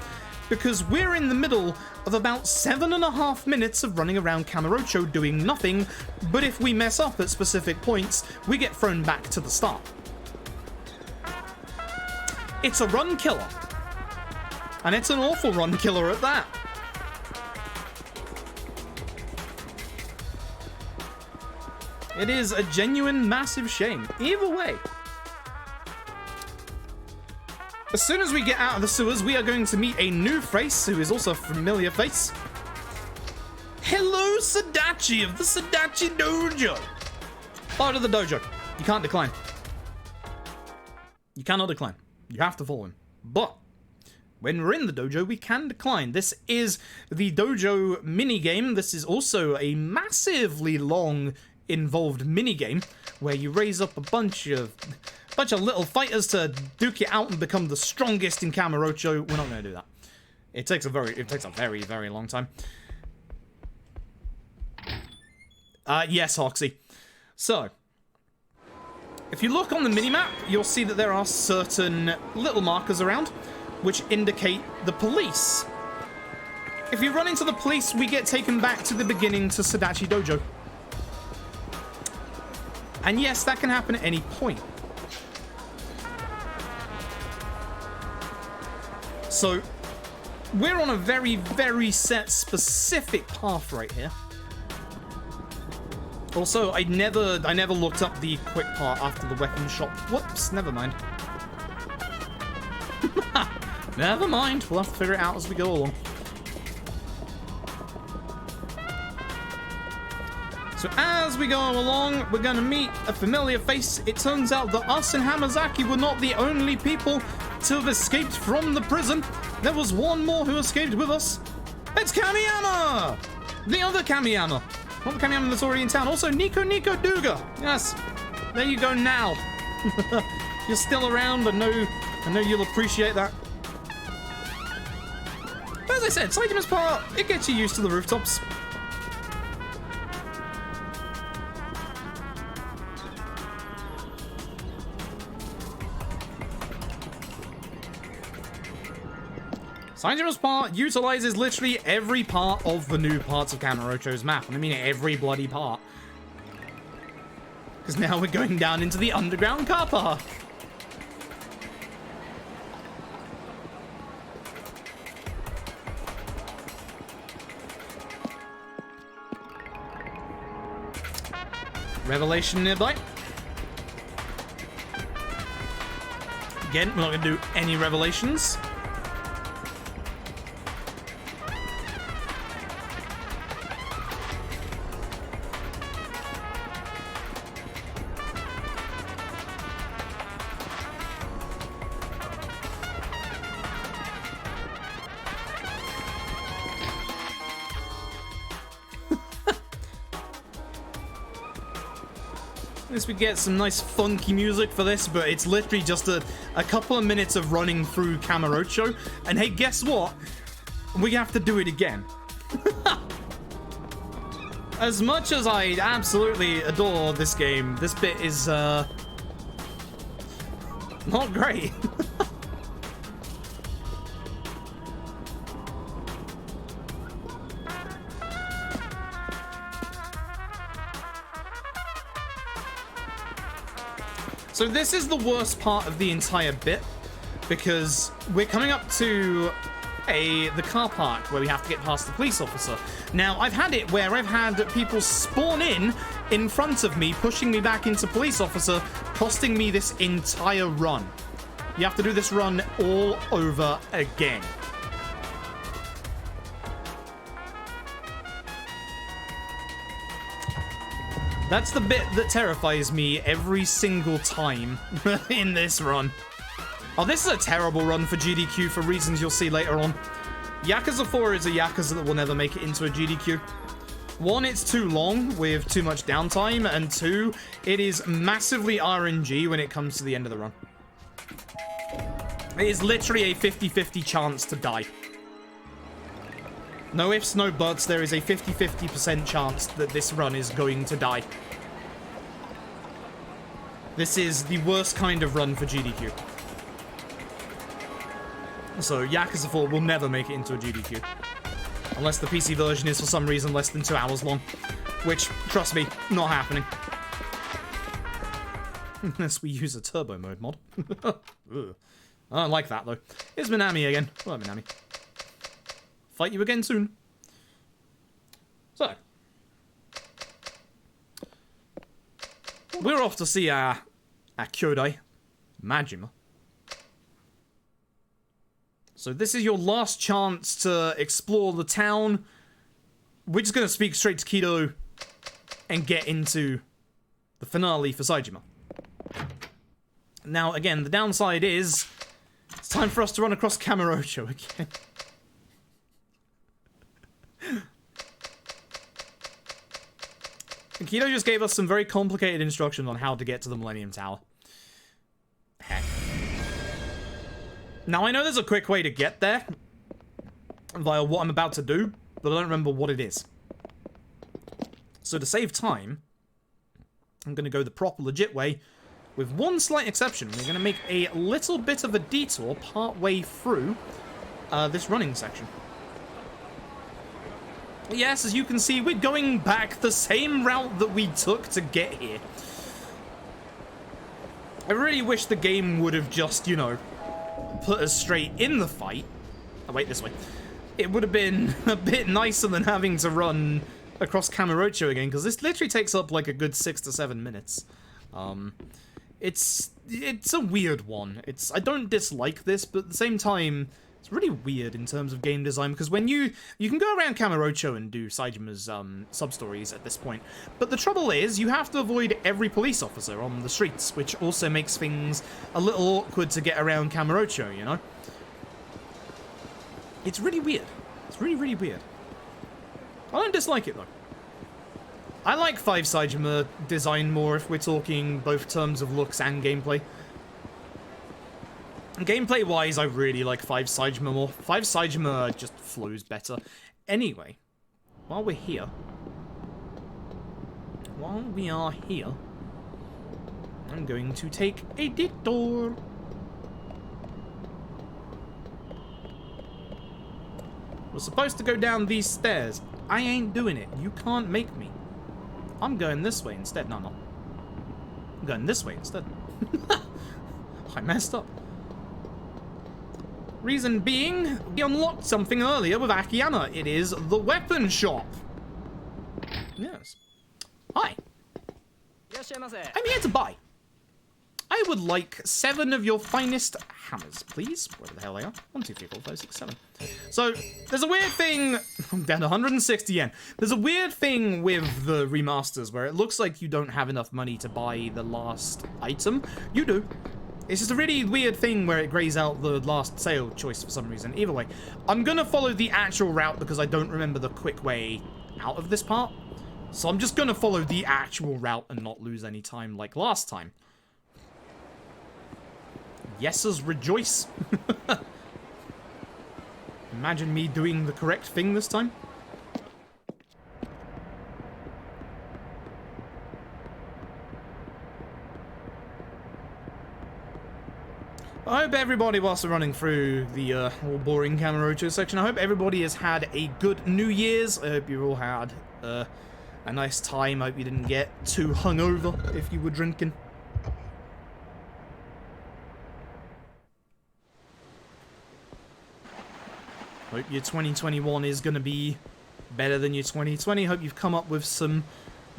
Speaker 1: because we're in the middle of about 7.5 minutes of running around Kamurocho doing nothing, but if we mess up at specific points, we get thrown back to the start. It's a run killer. And it's an awful run killer at that. It is a genuine, massive shame. Either way. As soon as we get out of the sewers, we are going to meet a new face, who is also a familiar face. Hello, Sadachi of the Sadachi Dojo. Part of the dojo. You can't decline. You cannot decline. You have to follow him. But when we're in the dojo, we can decline. This is the dojo minigame. This is also a massively long involved minigame where you raise up a bunch of little fighters to duke it out and become the strongest in Kamurocho. We're not going to do that. It takes a very, very long time. Yes, Hoxie. So, if you look on the minimap, you'll see that there are certain little markers around which indicate the police If you run into the police, we get taken back to the beginning to Sadachi Dojo. And yes, that can happen at any point. So, we're on a very, very set, specific path right here. Also, I never looked up the quick part after the weapon shop. Whoops, never mind. Never mind, we'll have to figure it out as we go along. So as we go along, we're gonna meet a familiar face. It turns out that us and Hamazaki were not the only people to have escaped from the prison. There was one more who escaped with us. It's Kamiyama! The other Kamiyama. Not the Kamiyama that's already in town. Also, Nico Duga. Yes, there you go now. You're still around. I know you'll appreciate that. But as I said, Saejima's part, it gets you used to the rooftops. Saejima's part utilizes literally every part of the new parts of Kamurocho's map. And I mean every bloody part. Because now we're going down into the underground car park. Revelation nearby. Again, we're not going to do any revelations. We get some nice funky music for this, but it's literally just a couple of minutes of running through Kamurocho. And hey, guess what? We have to do it again. As much as I absolutely adore this game, this bit is not great. So this is the worst part of the entire bit, because we're coming up to the car park where we have to get past the police officer. Now, I've had it where I've had people spawn in front of me, pushing me back into police officer, costing me this entire run. You have to do this run all over again. That's the bit that terrifies me every single time in this run. Oh, this is a terrible run for GDQ for reasons you'll see later on. Yakuza 4 is a Yakuza that will never make it into a GDQ. One, it's too long with too much downtime, and two, it is massively RNG when it comes to the end of the run. It is literally a 50-50 chance to die. No ifs, no buts, there is a 50-50% chance that this run is going to die. This is the worst kind of run for GDQ. So, Yakuza 4 will never make it into a GDQ. Unless the PC version is for some reason less than 2 hours long. Which, trust me, not happening. Unless we use a turbo mode mod. I don't like that, though. Here's Minami again. Hello, Minami. Fight you again soon. So. We're off to see our Kyodai, Majima. So this is your last chance to explore the town. We're just going to speak straight to Kido and get into the finale for Saejima. Now, again, the downside is it's time for us to run across Kamurocho again. Kido just gave us some very complicated instructions on how to get to the Millennium Tower. Heck. Now, I know there's a quick way to get there via what I'm about to do, but I don't remember what it is. So to save time, I'm going to go the proper, legit way, with one slight exception. We're going to make a little bit of a detour part way through this running section. Yes, as you can see, we're going back the same route that we took to get here. I really wish the game would have just, you know, put us straight in the fight. Oh, wait, this way. It would have been a bit nicer than having to run across Kamurocho again, because this literally takes up like a good 6 to 7 minutes. It's a weird one. I don't dislike this, but at the same time, it's really weird in terms of game design, because when you can go around Kamurocho and do Saejima's sub-stories at this point, but the trouble is you have to avoid every police officer on the streets, which also makes things a little awkward to get around Kamurocho, you know? It's really weird. It's really, really weird. I don't dislike it, though. I like 5 Saejima design more if we're talking both terms of looks and gameplay. Gameplay-wise, I really like 5 Saejima more. 5 Saejima just flows better. Anyway, while we are here, I'm going to take a detour. We're supposed to go down these stairs. I ain't doing it. You can't make me. I'm going this way instead. No, I'm not. I'm going this way instead. I messed up. Reason being, we unlocked something earlier with Akiyama. It is the weapon shop. Yes. Hi. I'm here to buy. I would like 7 of your finest hammers, please. Wherever the hell they are. 1, 2, 3, 4, 5, 6, 7. So, there's a weird thing. I'm down to 160 yen. There's a weird thing with the remasters where it looks like you don't have enough money to buy the last item. You do. It's just a really weird thing where it grays out the last sale choice for some reason. Either way, I'm gonna follow the actual route because I don't remember the quick way out of this part. So I'm just gonna follow the actual route and not lose any time like last time. Yes'ers rejoice. Imagine me doing the correct thing this time. I hope everybody, whilst we're running through the all boring Kamurocho section, I hope everybody has had a good New Year's. I hope you all had a nice time. I hope you didn't get too hungover if you were drinking. Hope your 2021 is going to be better than your 2020. Hope you've come up with some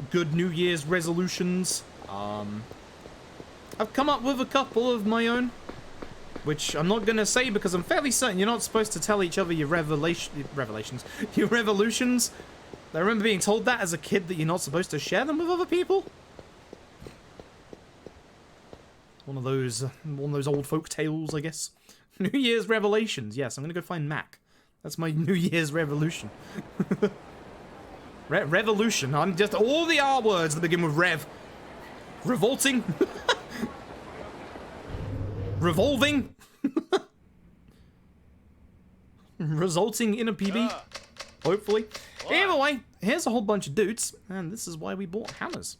Speaker 1: good New Year's resolutions. I've come up with a couple of my own, which I'm not going to say because I'm fairly certain you're not supposed to tell each other your revolutions. I remember being told that as a kid, that you're not supposed to share them with other people. One of those old folk tales, I guess. New Year's revelations. Yes, I'm going to go find Mac. That's my New Year's revolution. Revolution. I'm just all the R words that begin with rev. Revolting. Revolving. Resulting in a PB. Hopefully. Either way, here's a whole bunch of dudes, and this is why we bought hammers.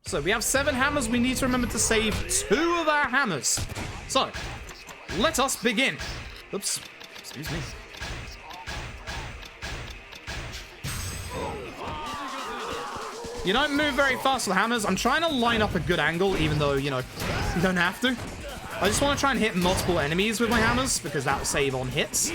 Speaker 1: So we have 7 hammers. We need to remember to save 2 of our hammers. So, let us begin. Oops. Excuse me. You don't move very fast with hammers. I'm trying to line up a good angle, even though, you know, you don't have to. I just want to try and hit multiple enemies with my hammers, because that'll save on hits.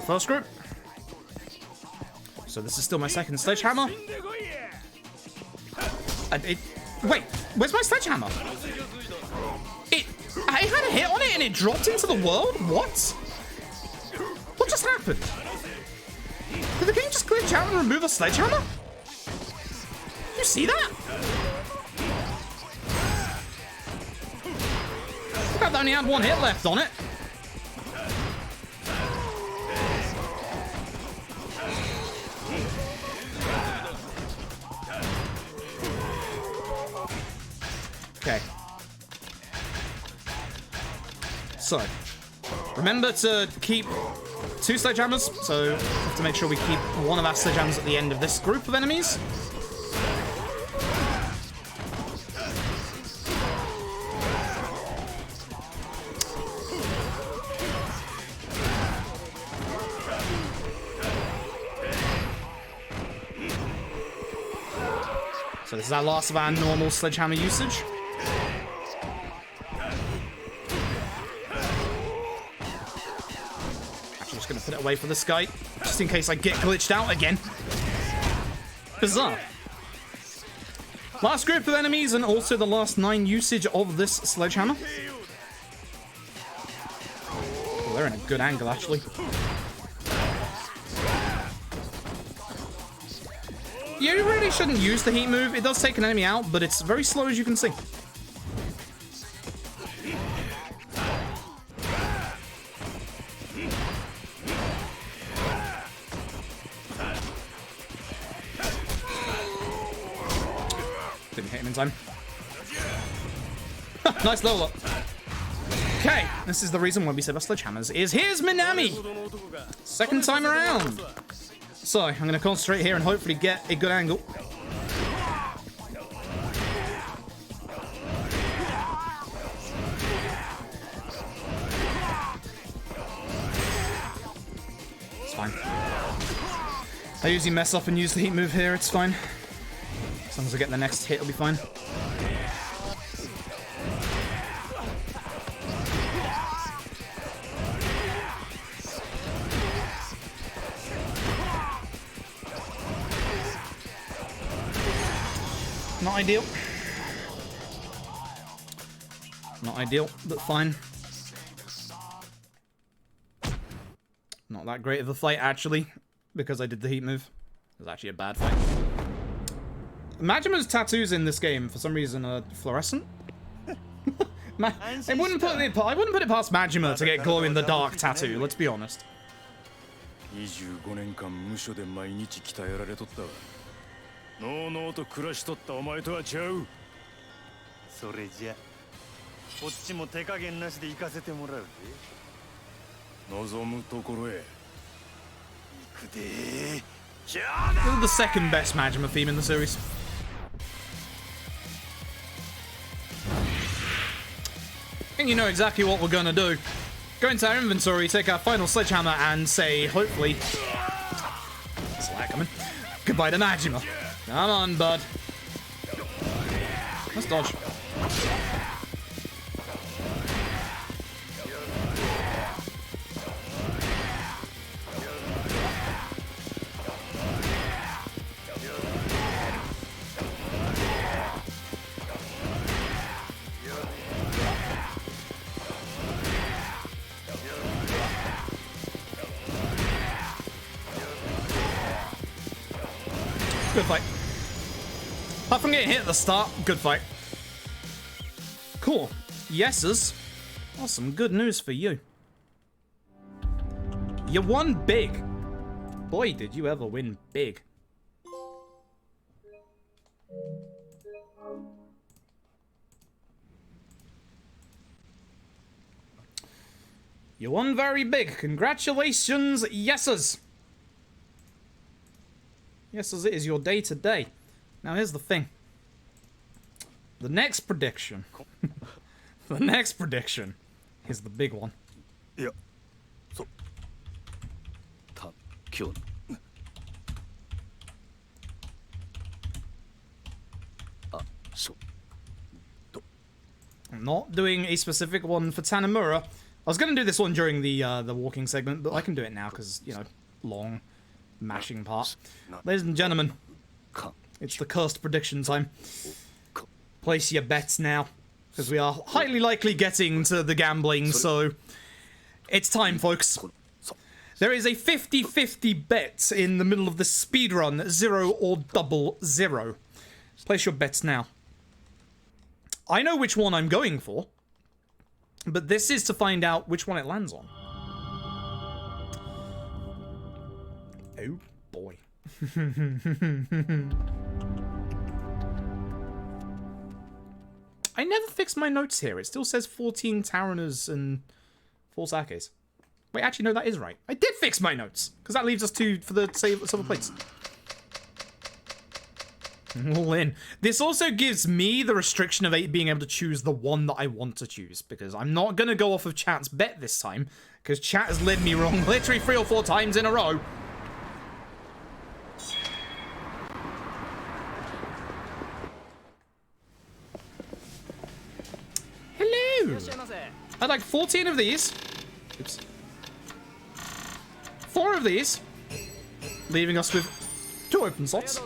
Speaker 1: First group. So this is still my second sledgehammer. Wait, where's my sledgehammer? I had a hit on it and it dropped into the world? What? What just happened? Did the game just glitch out and remove a sledgehammer? You see that? that only had one hit left on it. Okay. So, remember to keep 2 sledgehammers, so we have to make sure we keep one of our sledgehammers at the end of this group of enemies. So this is our last of our normal sledgehammer usage. Actually, just going to put it away for this guy, just in case I get glitched out again. Bizarre. Last group of enemies, and also the last 9 usage of this sledgehammer. Oh, they're in a good angle, actually. You really shouldn't use the heat move. It does take an enemy out, but it's very slow, as you can see. Didn't hit him in time. Nice level up. Okay, this is the reason why we save our sledgehammers. Here's Minami! Second time around. So, I'm going to concentrate here and hopefully get a good angle. It's fine. I usually mess up and use the heat move here, it's fine. As long as I get the next hit, it'll be fine. Not ideal. Not ideal, but fine. Not that great of a fight, actually, because I did the heat move. It was actually a bad fight. Majima's tattoos in this game, for some reason, are fluorescent. I wouldn't put it past Majima to get glow-in-the-dark tattoo, let's be honest.
Speaker 2: 25年間無所で毎日鍛えられとったわ。のうのうと暮らしとったお前とは違う。それじゃこっちも手加減なしで行かせてもらうぜ。望むところへ行くで。This
Speaker 1: is the second best Majima theme in the series. And you know exactly what we're gonna do. Go into our inventory, take our final sledgehammer, and say, hopefully, slack coming. Goodbye to Majima. Come on, bud. Let's dodge. Good fight. Apart from getting hit at the start, good fight. Cool. Yeses. Awesome. Good news for you. You won big. Boy, did you ever win big. You won very big. Congratulations, yeses. Yes, as it is your day today. Now, here's the thing. The next prediction. The next prediction is the big one.
Speaker 2: Yeah. So.
Speaker 1: I'm not doing a specific one for Tanimura. I was going to do this one during the walking segment, but I can do it now because, you know, long mashing part. Ladies and gentlemen, it's the cursed prediction time. Place your bets now, because we are highly likely getting to the gambling, so it's time, folks. There is a 50-50 bet in the middle of the speedrun, 0 or double 0. Place your bets now. I know which one I'm going for. But this is to find out which one it lands on. Oh boy. I never fixed my notes here. It still says 14 Taraners and 4 Sakes. Wait, actually, no, that is right. I did fix my notes, because that leaves us 2 for the silver plates. All in. This also gives me the restriction of being able to choose the one that I want to choose, because I'm not going to go off of chat's bet this time, because chat has led me wrong literally 3 or 4 times in a row. Hello! I'd like 14 of these. Oops. 4 of these. Leaving us with 2 open slots.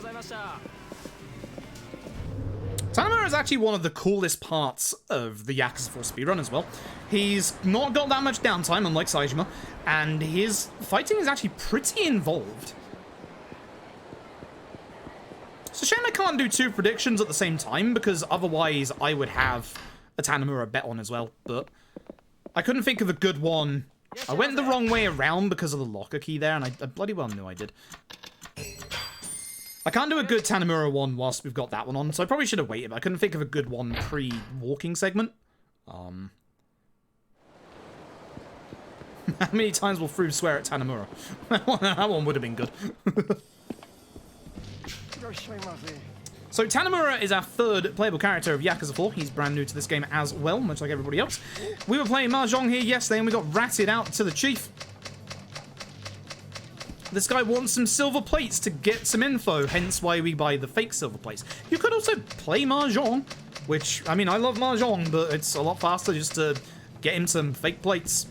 Speaker 1: Tanimura is actually one of the coolest parts of the Yakuza 4 speedrun as well. He's not got that much downtime, unlike Saejima, and his fighting is actually pretty involved. It's a shame I can't do 2 predictions at the same time, because otherwise I would have a Tanimura bet on as well, but I couldn't think of a good one. I went the wrong way around because of the locker key there, and I bloody well knew I did. I can't do a good Tanimura one whilst we've got that one on, so I probably should have waited, but I couldn't think of a good one pre-walking segment. How many times will Fru swear at Tanimura? That one would have been good. So Tanimura is our 3rd playable character of Yakuza 4. He's brand new to this game as well, much like everybody else. We were playing Mahjong here yesterday and we got ratted out to the chief. This guy wants some silver plates to get some info, hence why we buy the fake silver plates. You could also play Mahjong, which, I mean, I love Mahjong, but it's a lot faster just to get him some fake plates.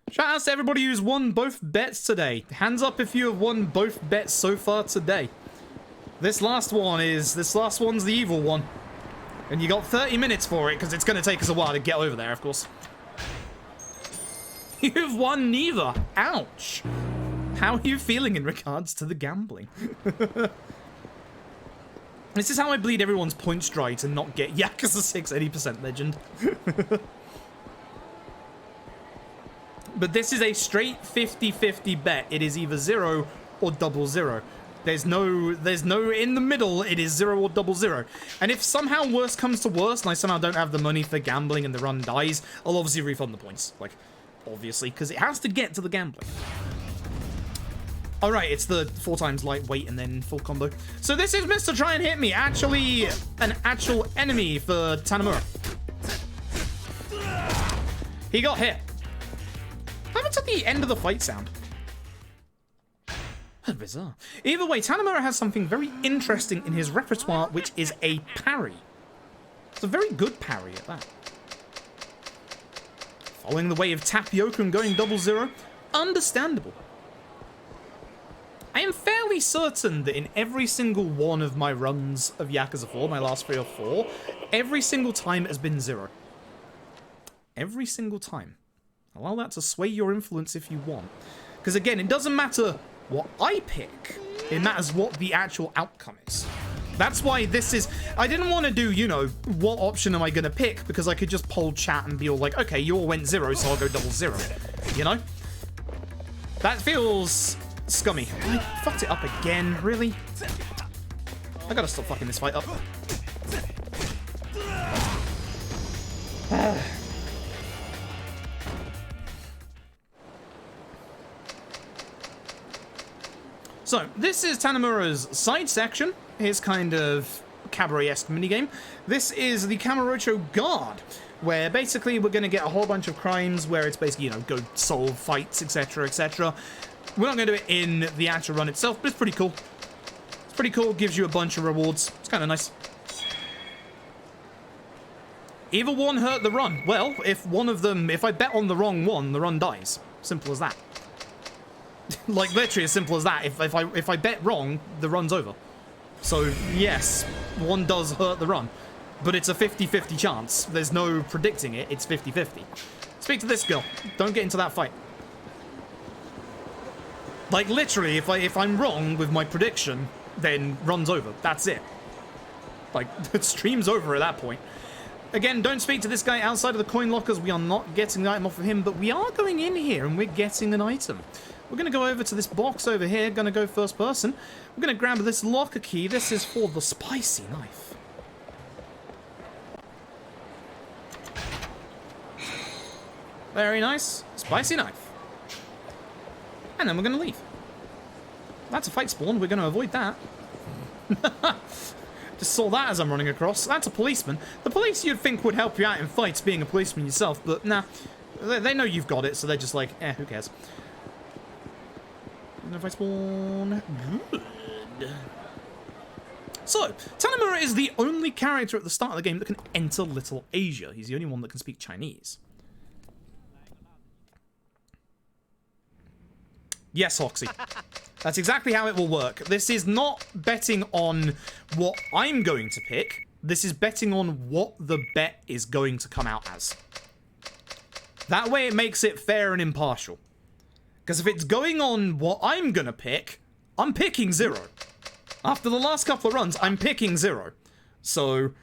Speaker 1: Shout out to everybody who's won both bets today. Hands up if you have won both bets so far today. This last one's the evil one. And you got 30 minutes for it, because it's going to take us a while to get over there, of course. You've won neither. Ouch. How are you feeling in regards to the gambling? This is how I bleed everyone's points dry to not get Yakuza 6 80% legend. But this is a straight 50-50 bet. It is either 0 or 00. There's no in the middle. It is 0 or 00. And if somehow worse comes to worse, and I somehow don't have the money for gambling and the run dies, I'll obviously refund the points. Like, obviously, because it has to get to the gambling. All right, it's the 4 times lightweight and then full combo. So this is Mr. Try and Hit Me, actually an actual enemy for Tanimura. He got hit. What happened to the end of the fight sound? Bizarre. Either way, Tanimura has something very interesting in his repertoire, which is a parry. It's a very good parry at that. Following the way of Tapioca and going 00, understandable. I am fairly certain that in every single one of my runs of Yakuza 4, my last 3 or 4, every single time has been 0. Every single time. Allow that to sway your influence if you want. Because again, it doesn't matter what I pick. It matters what the actual outcome is. That's why this is... I didn't want to do, you know, what option am I going to pick? Because I could just poll chat and be all like, okay, you all went 0, so I'll go 00. You know? That feels scummy. I fucked it up again, really? I gotta stop fucking this fight up. So, this is Tanimura's side section, his kind of cabaret-esque minigame. This is the Kamurocho Guard, where basically we're going to get a whole bunch of crimes where it's basically, you know, go solve fights, etc., etc. We're not going to do it in the actual run itself, but it's pretty cool. It's pretty cool, gives you a bunch of rewards. It's kind of nice. Either one hurt the run. Well, if I bet on the wrong one, the run dies. Simple as that. Like, literally as simple as that. If I bet wrong, the run's over. So, yes, one does hurt the run. But it's a 50-50 chance. There's no predicting it. It's 50-50. Speak to this girl. Don't get into that fight. Like, literally, if I'm wrong with my prediction, then run's over. That's it. Like, the stream's over at that point. Again, don't speak to this guy outside of the coin lockers. We are not getting the item off of him, but we are going in here and we're getting an item. We're going to go over to this box over here. Going to go first person. We're going to grab this locker key. This is for the spicy knife. Very nice. Spicy knife. And then we're going to leave. That's a fight spawn. We're going to avoid that. Just saw that as I'm running across. That's a policeman. The police you'd think would help you out in fights being a policeman yourself, but nah. They know you've got it, so they're just like, who cares? No fight spawn. Good. So, Tanimura is the only character at the start of the game that can enter Little Asia. He's the only one that can speak Chinese. Yes, Hoxie. That's exactly how it will work. This is not betting on what I'm going to pick. This is betting on what the bet is going to come out as. That way it makes it fair and impartial. Because if it's going on what I'm going to pick, I'm picking 0. After the last couple of runs, I'm picking 0. So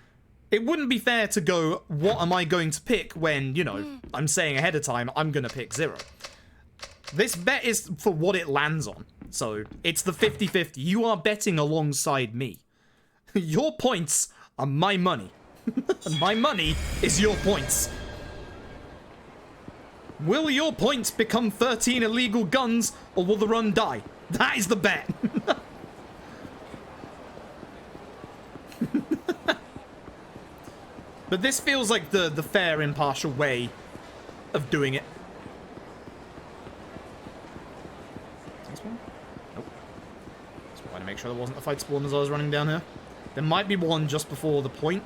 Speaker 1: it wouldn't be fair to go, what am I going to pick when, you know, I'm saying ahead of time, I'm going to pick 0. This bet is for what it lands on. So, it's the 50-50. You are betting alongside me. Your points are my money. And my money is your points. Will your points become 13 illegal guns, or will the run die? That is the bet. But this feels like the fair, impartial way of doing it. To make sure there wasn't a fight spawn as I was running down here. There might be one just before the point.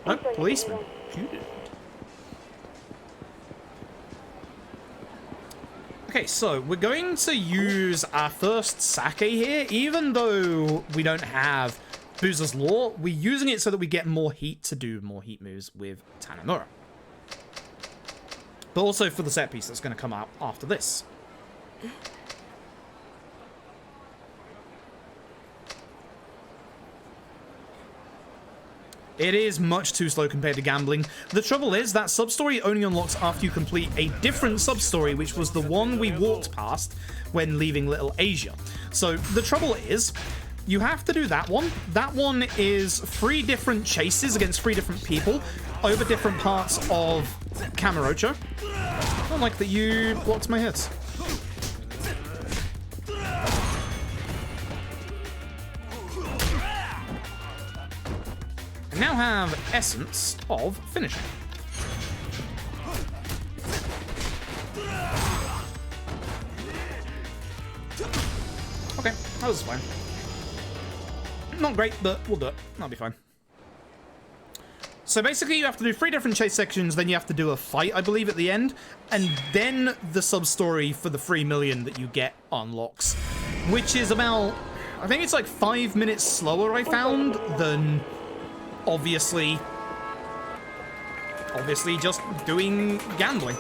Speaker 1: Oh, policeman. Good. Okay, so we're going to use our first sake here. Even though we don't have Booza's Law, we're using it so that we get more heat to do more heat moves with Tanimura. But also for the set piece that's going to come out after this. It is much too slow compared to gambling. The trouble is that substory only unlocks after you complete a different substory, which was the one we walked past when leaving Little Asia. So the trouble is, you have to do that one. That one is 3 different chases against 3 different people over different parts of Kamurocho. I don't like that you blocked my hits. Now have essence of finishing. Okay, that was fine. Not great, but we'll do it. That'll be fine. So basically you have to do 3 different chase sections, then you have to do a fight, I believe, at the end, and then the sub-story for the 3 million that you get unlocks, which is about, I think it's like 5 minutes slower, I found, than obviously just doing gambling.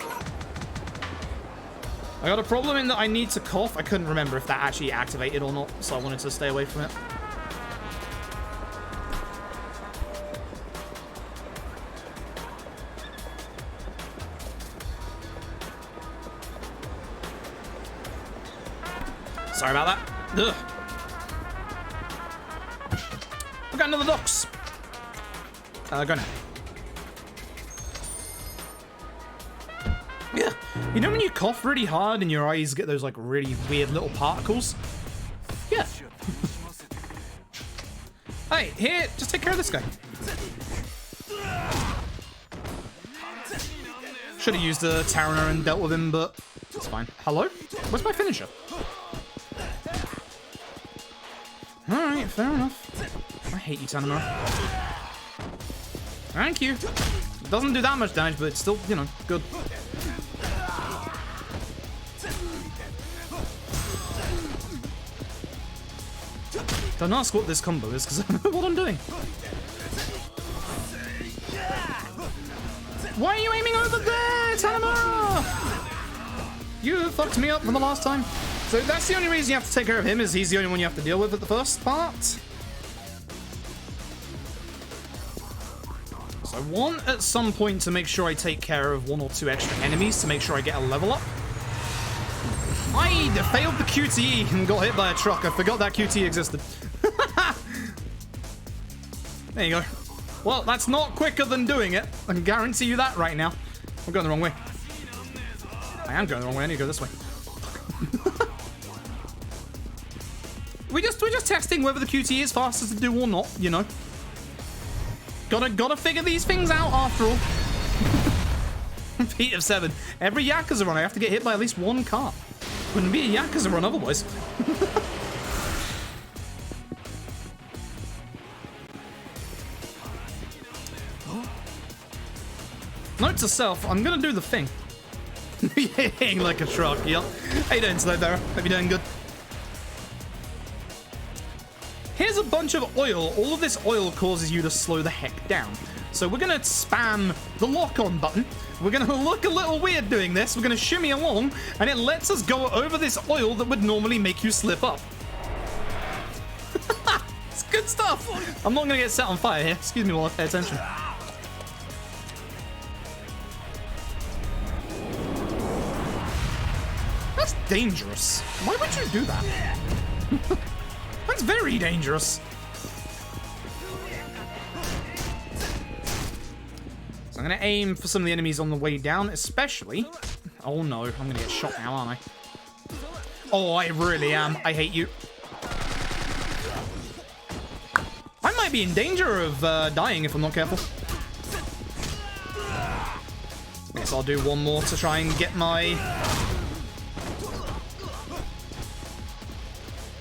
Speaker 1: I got a problem in that I need to cough. I couldn't remember if that actually activated or not, so I wanted to stay away from it. Sorry about that. Ugh. We got another docks. Go now. Yeah. You know when you cough really hard and your eyes get those like really weird little particles? Yeah. Hey, here, just take care of this guy. Should have used the Tarana and dealt with him, but it's fine. Hello? Where's my finisher? Alright, fair enough. I hate you, Tanimura. Thank you. It doesn't do that much damage, but it's still, you know, good. Don't ask what this combo is, because I don't know what I'm doing. Why are you aiming over there, Tanimura? You fucked me up from the last time. So that's the only reason you have to take care of him, is he's the only one you have to deal with at the first part. So I want at some point to make sure I take care of 1 or 2 extra enemies to make sure I get a level up. I failed the QTE and got hit by a truck. I forgot that QTE existed. There you go. Well, that's not quicker than doing it. I can guarantee you that right now. I'm going the wrong way. I am going the wrong way. I need to go this way. We're just testing whether the QTE is faster to do or not, you know. Gotta figure these things out after all. Feet of 7. Every Yakuza run, I have to get hit by at least 1 car. Wouldn't be a Yakuza run otherwise. Note to self, I'm gonna do the thing. Hitting like a truck, yep. How you doing, Slowbearer? Hope you're doing good. Here's a bunch of oil. All of this oil causes you to slow the heck down. So we're gonna spam the lock-on button. We're gonna look a little weird doing this. We're gonna shimmy along, and it lets us go over this oil that would normally make you slip up. It's good stuff. I'm not gonna get set on fire here. Excuse me while I pay attention. That's dangerous. Why would you do that? That's very dangerous. So I'm gonna aim for some of the enemies on the way down, especially... Oh no, I'm gonna get shot now, aren't I? Oh, I really am. I hate you. I might be in danger of dying if I'm not careful. Guess I'll do one more to try and get my...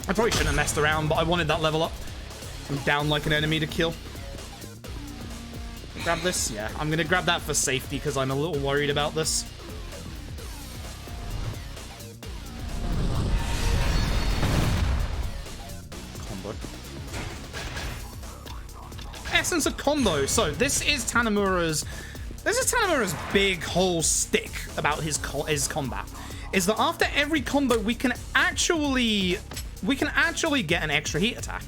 Speaker 1: I probably shouldn't have messed around, but I wanted that level up. I'm down like an enemy to kill. Grab this? Yeah, I'm gonna grab that for safety because I'm a little worried about this. Combo. Essence of combo. So this is Tanimura's big whole stick about his combat. Is that after every combo we can actually get an extra heat attack.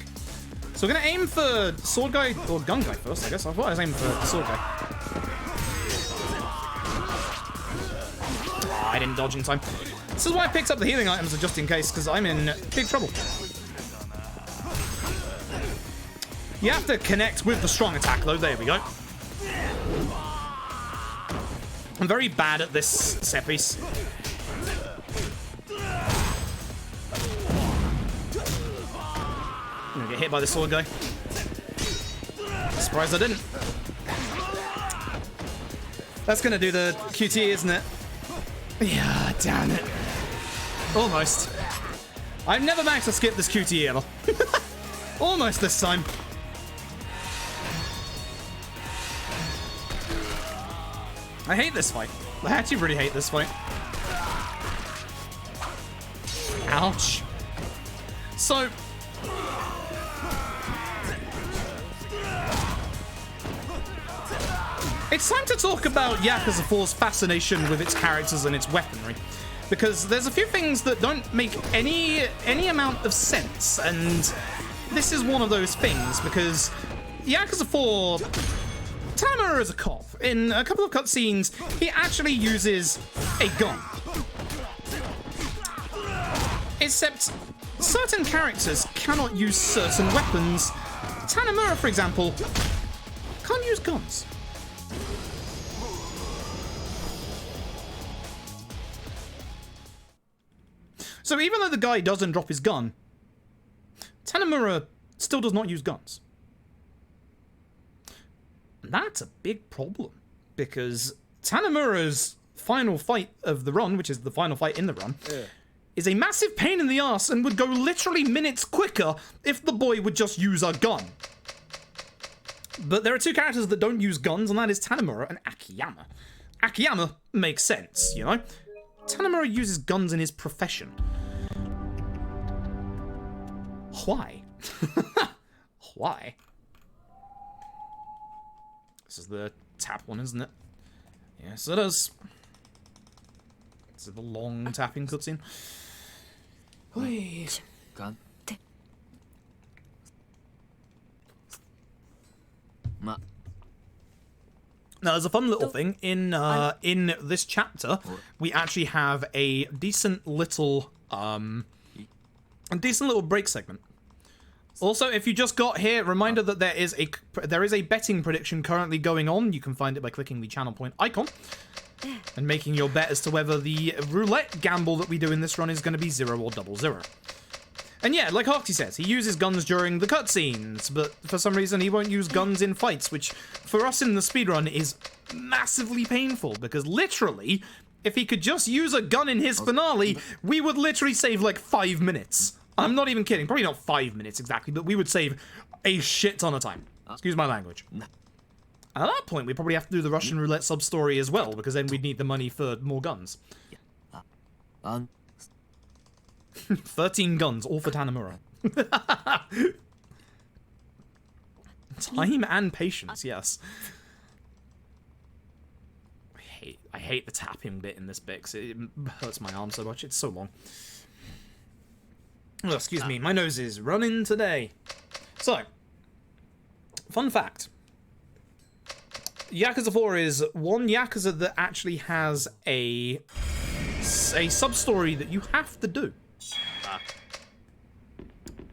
Speaker 1: So we're gonna aim for sword guy or gun guy first, I guess. I thought I was aiming for sword guy. Oh, I didn't dodge in time. This is why I picked up the healing items just in case, because I'm in big trouble. You have to connect with the strong attack though, there we go. I'm very bad at this set piece. I'm gonna get hit by the sword guy. Surprised I didn't. That's gonna do the QT, isn't it? Yeah, damn it. Almost. I've never managed to skip this QT ever. Almost this time. I hate this fight. I actually really hate this fight. Ouch. So... it's time to talk about Yakuza 4's fascination with its characters and its weaponry. Because there's a few things that don't make any amount of sense, and this is one of those things, because Yakuza 4... Tanimura is a cop. In a couple of cutscenes, he actually uses a gun. Except, certain characters cannot use certain weapons. Tanimura, for example, can't use guns. So even though the guy doesn't drop his gun, Tanimura still does not use guns. That's a big problem, because Tanimura's final fight of the run, which is the final fight in the run, is a massive pain in the ass and would go literally minutes quicker if the boy would just use a gun. But there are two characters that don't use guns, and that is Tanimura and Akiyama. Akiyama makes sense, you know? Tanimura uses guns in his profession. Why? Why? This is the tap one, isn't it? Yes, it is. This is the long tapping cutscene. Wait. Now, there's a fun little thing in this chapter. We actually have a decent little break segment. Also, if you just got here, reminder that there is a betting prediction currently going on. You can find it by clicking the channel point icon and making your bet as to whether the roulette gamble that we do in this run is going to be 0 or 00. And yeah, like Hoxie says, he uses guns during the cutscenes, but for some reason he won't use guns in fights, which for us in the speedrun is massively painful, because literally, if he could just use a gun in his finale, we would literally save like 5 minutes. I'm not even kidding, probably not 5 minutes exactly, but we would save a shit ton of time. Excuse my language. At that point, we probably have to do the Russian roulette sub-story as well, because then we'd need the money for more guns. 13 guns, all for Tanimura. Time and patience, yes. I hate the tapping bit in this bit, 'cause it hurts my arm so much. It's so long. Oh, excuse me, my nose is running today. So, fun fact. Yakuza 4 is one Yakuza that actually has a sub-story that you have to do.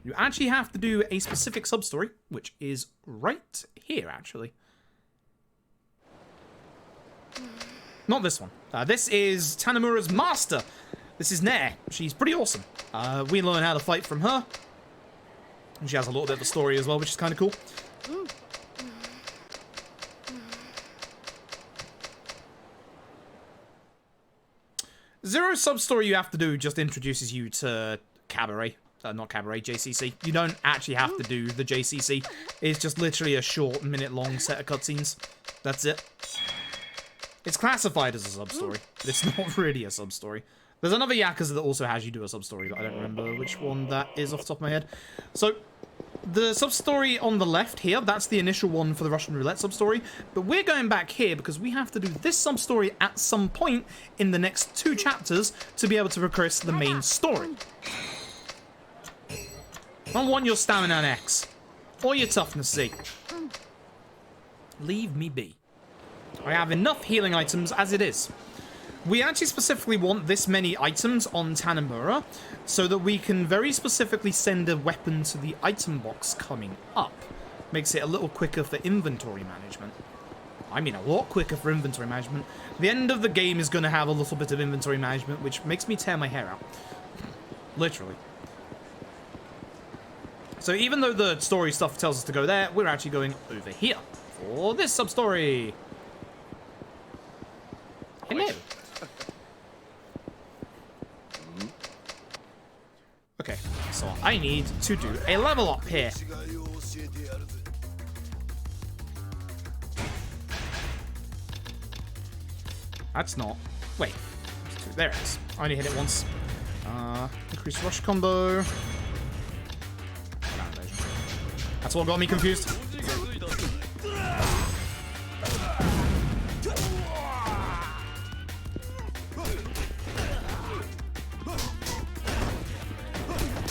Speaker 1: You actually have to do a specific sub-story, which is right here, actually. Not this one. This is Tanimura's master. This is Nair. She's pretty awesome. We learn how to fight from her. And she has a little bit of a story as well, which is kind of cool. Zero sub-story you have to do just introduces you to Cabaret. Not Cabaret, JCC. You don't actually have to do the JCC. It's just literally a short, minute-long set of cutscenes. That's it. It's classified as a sub-story, but it's not really a sub-story. There's another Yakuza that also has you do a sub-story, but I don't remember which one that is off the top of my head. So, the sub-story on the left here, that's the initial one for the Russian roulette sub-story, but we're going back here because we have to do this sub-story at some point in the next 2 chapters to be able to progress the main story. I want your stamina X, or your toughness C. Leave me be. I have enough healing items as it is. We actually specifically want this many items on Tanimura, so that we can very specifically send a weapon to the item box coming up. Makes it a little quicker for inventory management. I mean, a lot quicker for inventory management. The end of the game is going to have a little bit of inventory management, which makes me tear my hair out. Literally. So even though the story stuff tells us to go there, we're actually going over here for this sub-story. Hello. Okay, so I need to do a level up here. That's not... Wait. There it is. I only hit it once. Increase rush combo. That's what got me confused.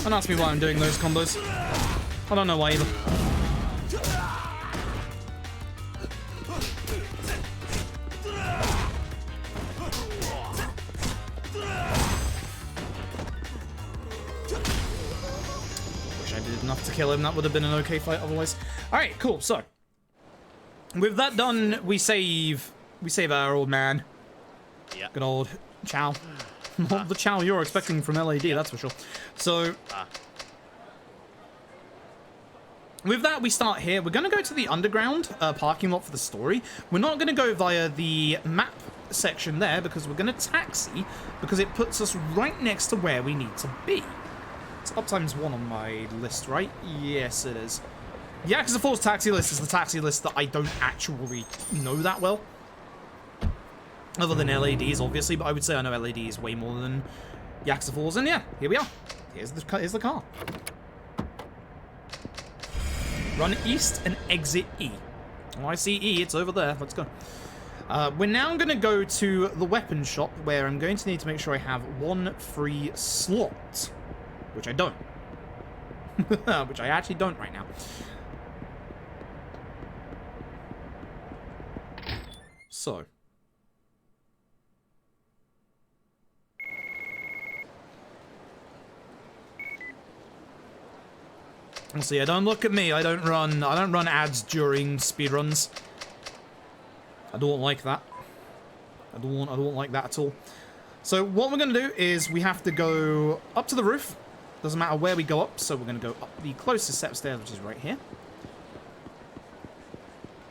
Speaker 1: Don't ask me why I'm doing those combos. I don't know why either. Wish I did enough to kill him. That would have been an okay fight otherwise. Alright, cool. So, with that done, we save our old man. Yeah. Good old Chow. Not the Chow you're expecting from LAD, that's for sure. So, with that, we start here. We're going to go to the underground parking lot for the story. We're not going to go via the map section there because we're going to taxi because it puts us right next to where we need to be. It's uptimes 1 on my list, right? Yes, it is. Yakuza 4's taxi list is the taxi list that I don't actually know that well. Other than LADs, obviously, but I would say I know LADs way more than Yakuza 4's, and yeah, here we are. Here's the car. Run east and exit E. Oh, I see E, it's over there. Let's go. We're now going to go to the weapon shop, where I'm going to need to make sure I have 1 free slot, which I don't. Which I actually don't right now. So. So yeah, don't look at me. I don't run ads during speedruns. I don't like that. I don't like that at all. So what we're gonna do is we have to go up to the roof. Doesn't matter where we go up, so we're gonna go up the closest set of stairs, which is right here.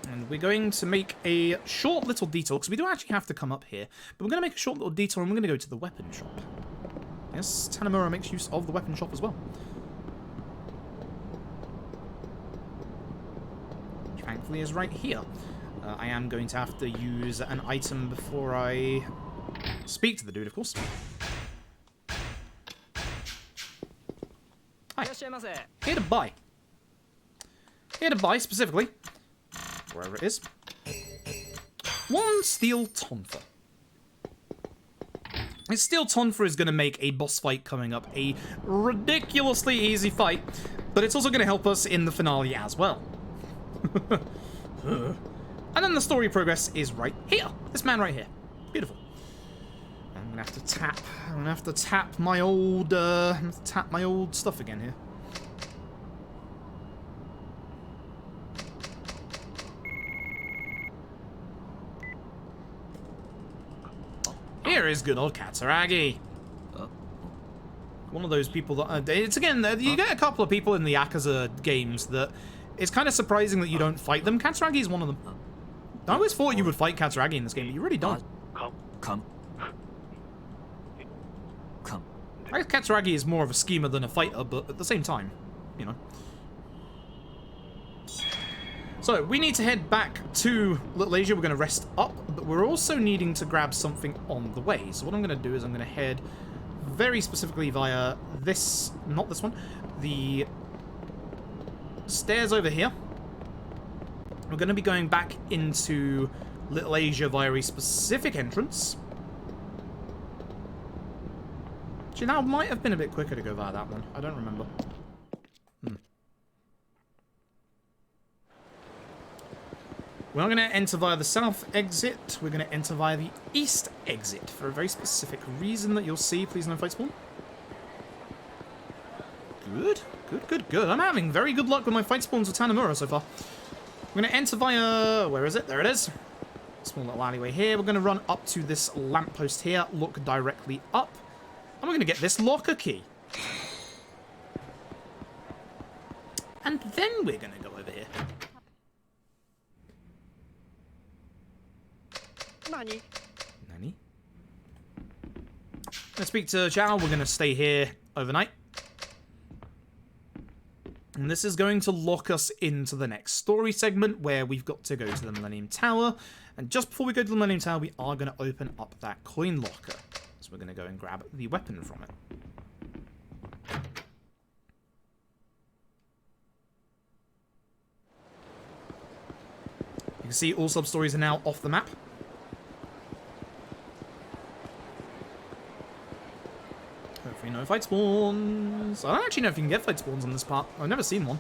Speaker 1: And we're going to make a short little detour, because we do actually have to come up here. But we're gonna make a short little detour and we're gonna go to the weapon shop. Yes, Tanimura makes use of the weapon shop as well. Thankfully is right here. I am going to have to use an item before I speak to the dude, of course. Hi. Here to buy. Here to buy, specifically, wherever it is, 1 steel tonfa. And steel tonfa is going to make a boss fight coming up a ridiculously easy fight, but it's also going to help us in the finale as well. And then the story progress is right here. This man right here. Beautiful. I'm gonna have to tap. I'm gonna have to tap my old. Tap my old stuff again here. Here is good old Katsuragi. One of those people that it's again. You get a couple of people in the Yakuza games that it's kind of surprising that you don't fight them. Katsuragi is one of them. I always thought you would fight Katsuragi in this game, but you really don't.
Speaker 3: Come.
Speaker 1: I guess Katsuragi is more of a schemer than a fighter, but at the same time, you know. So, we need to head back to Little Asia. We're going to rest up, but we're also needing to grab something on the way. So what I'm going to do is I'm going to head very specifically via this, not this one, the stairs over here. We're going to be going back into Little Asia via a specific entrance. Actually, that might have been a bit quicker to go via that one. I don't remember. We're not going to enter via the south exit. We're going to enter via the east exit for a very specific reason that you'll see. Please no fight spawn. Good. Good. I'm having very good luck with my fight spawns with Tanimura so far. We're going to enter via... Where is it? There it is. Small little alleyway here. We're going to run up to this lamppost here. Look directly up. And we're going to get this locker key. And then we're going to go over here. Nani? Let's speak to Chow. We're going to stay here overnight. And this is going to lock us into the next story segment where we've got to go to the Millennium Tower. And just before we go to the Millennium Tower, we are going to open up that coin locker. So we're going to go and grab the weapon from it. You can see all sub-stories are now off the map. Hopefully no fight spawns. I don't actually know if you can get fight spawns on this part. I've never seen one.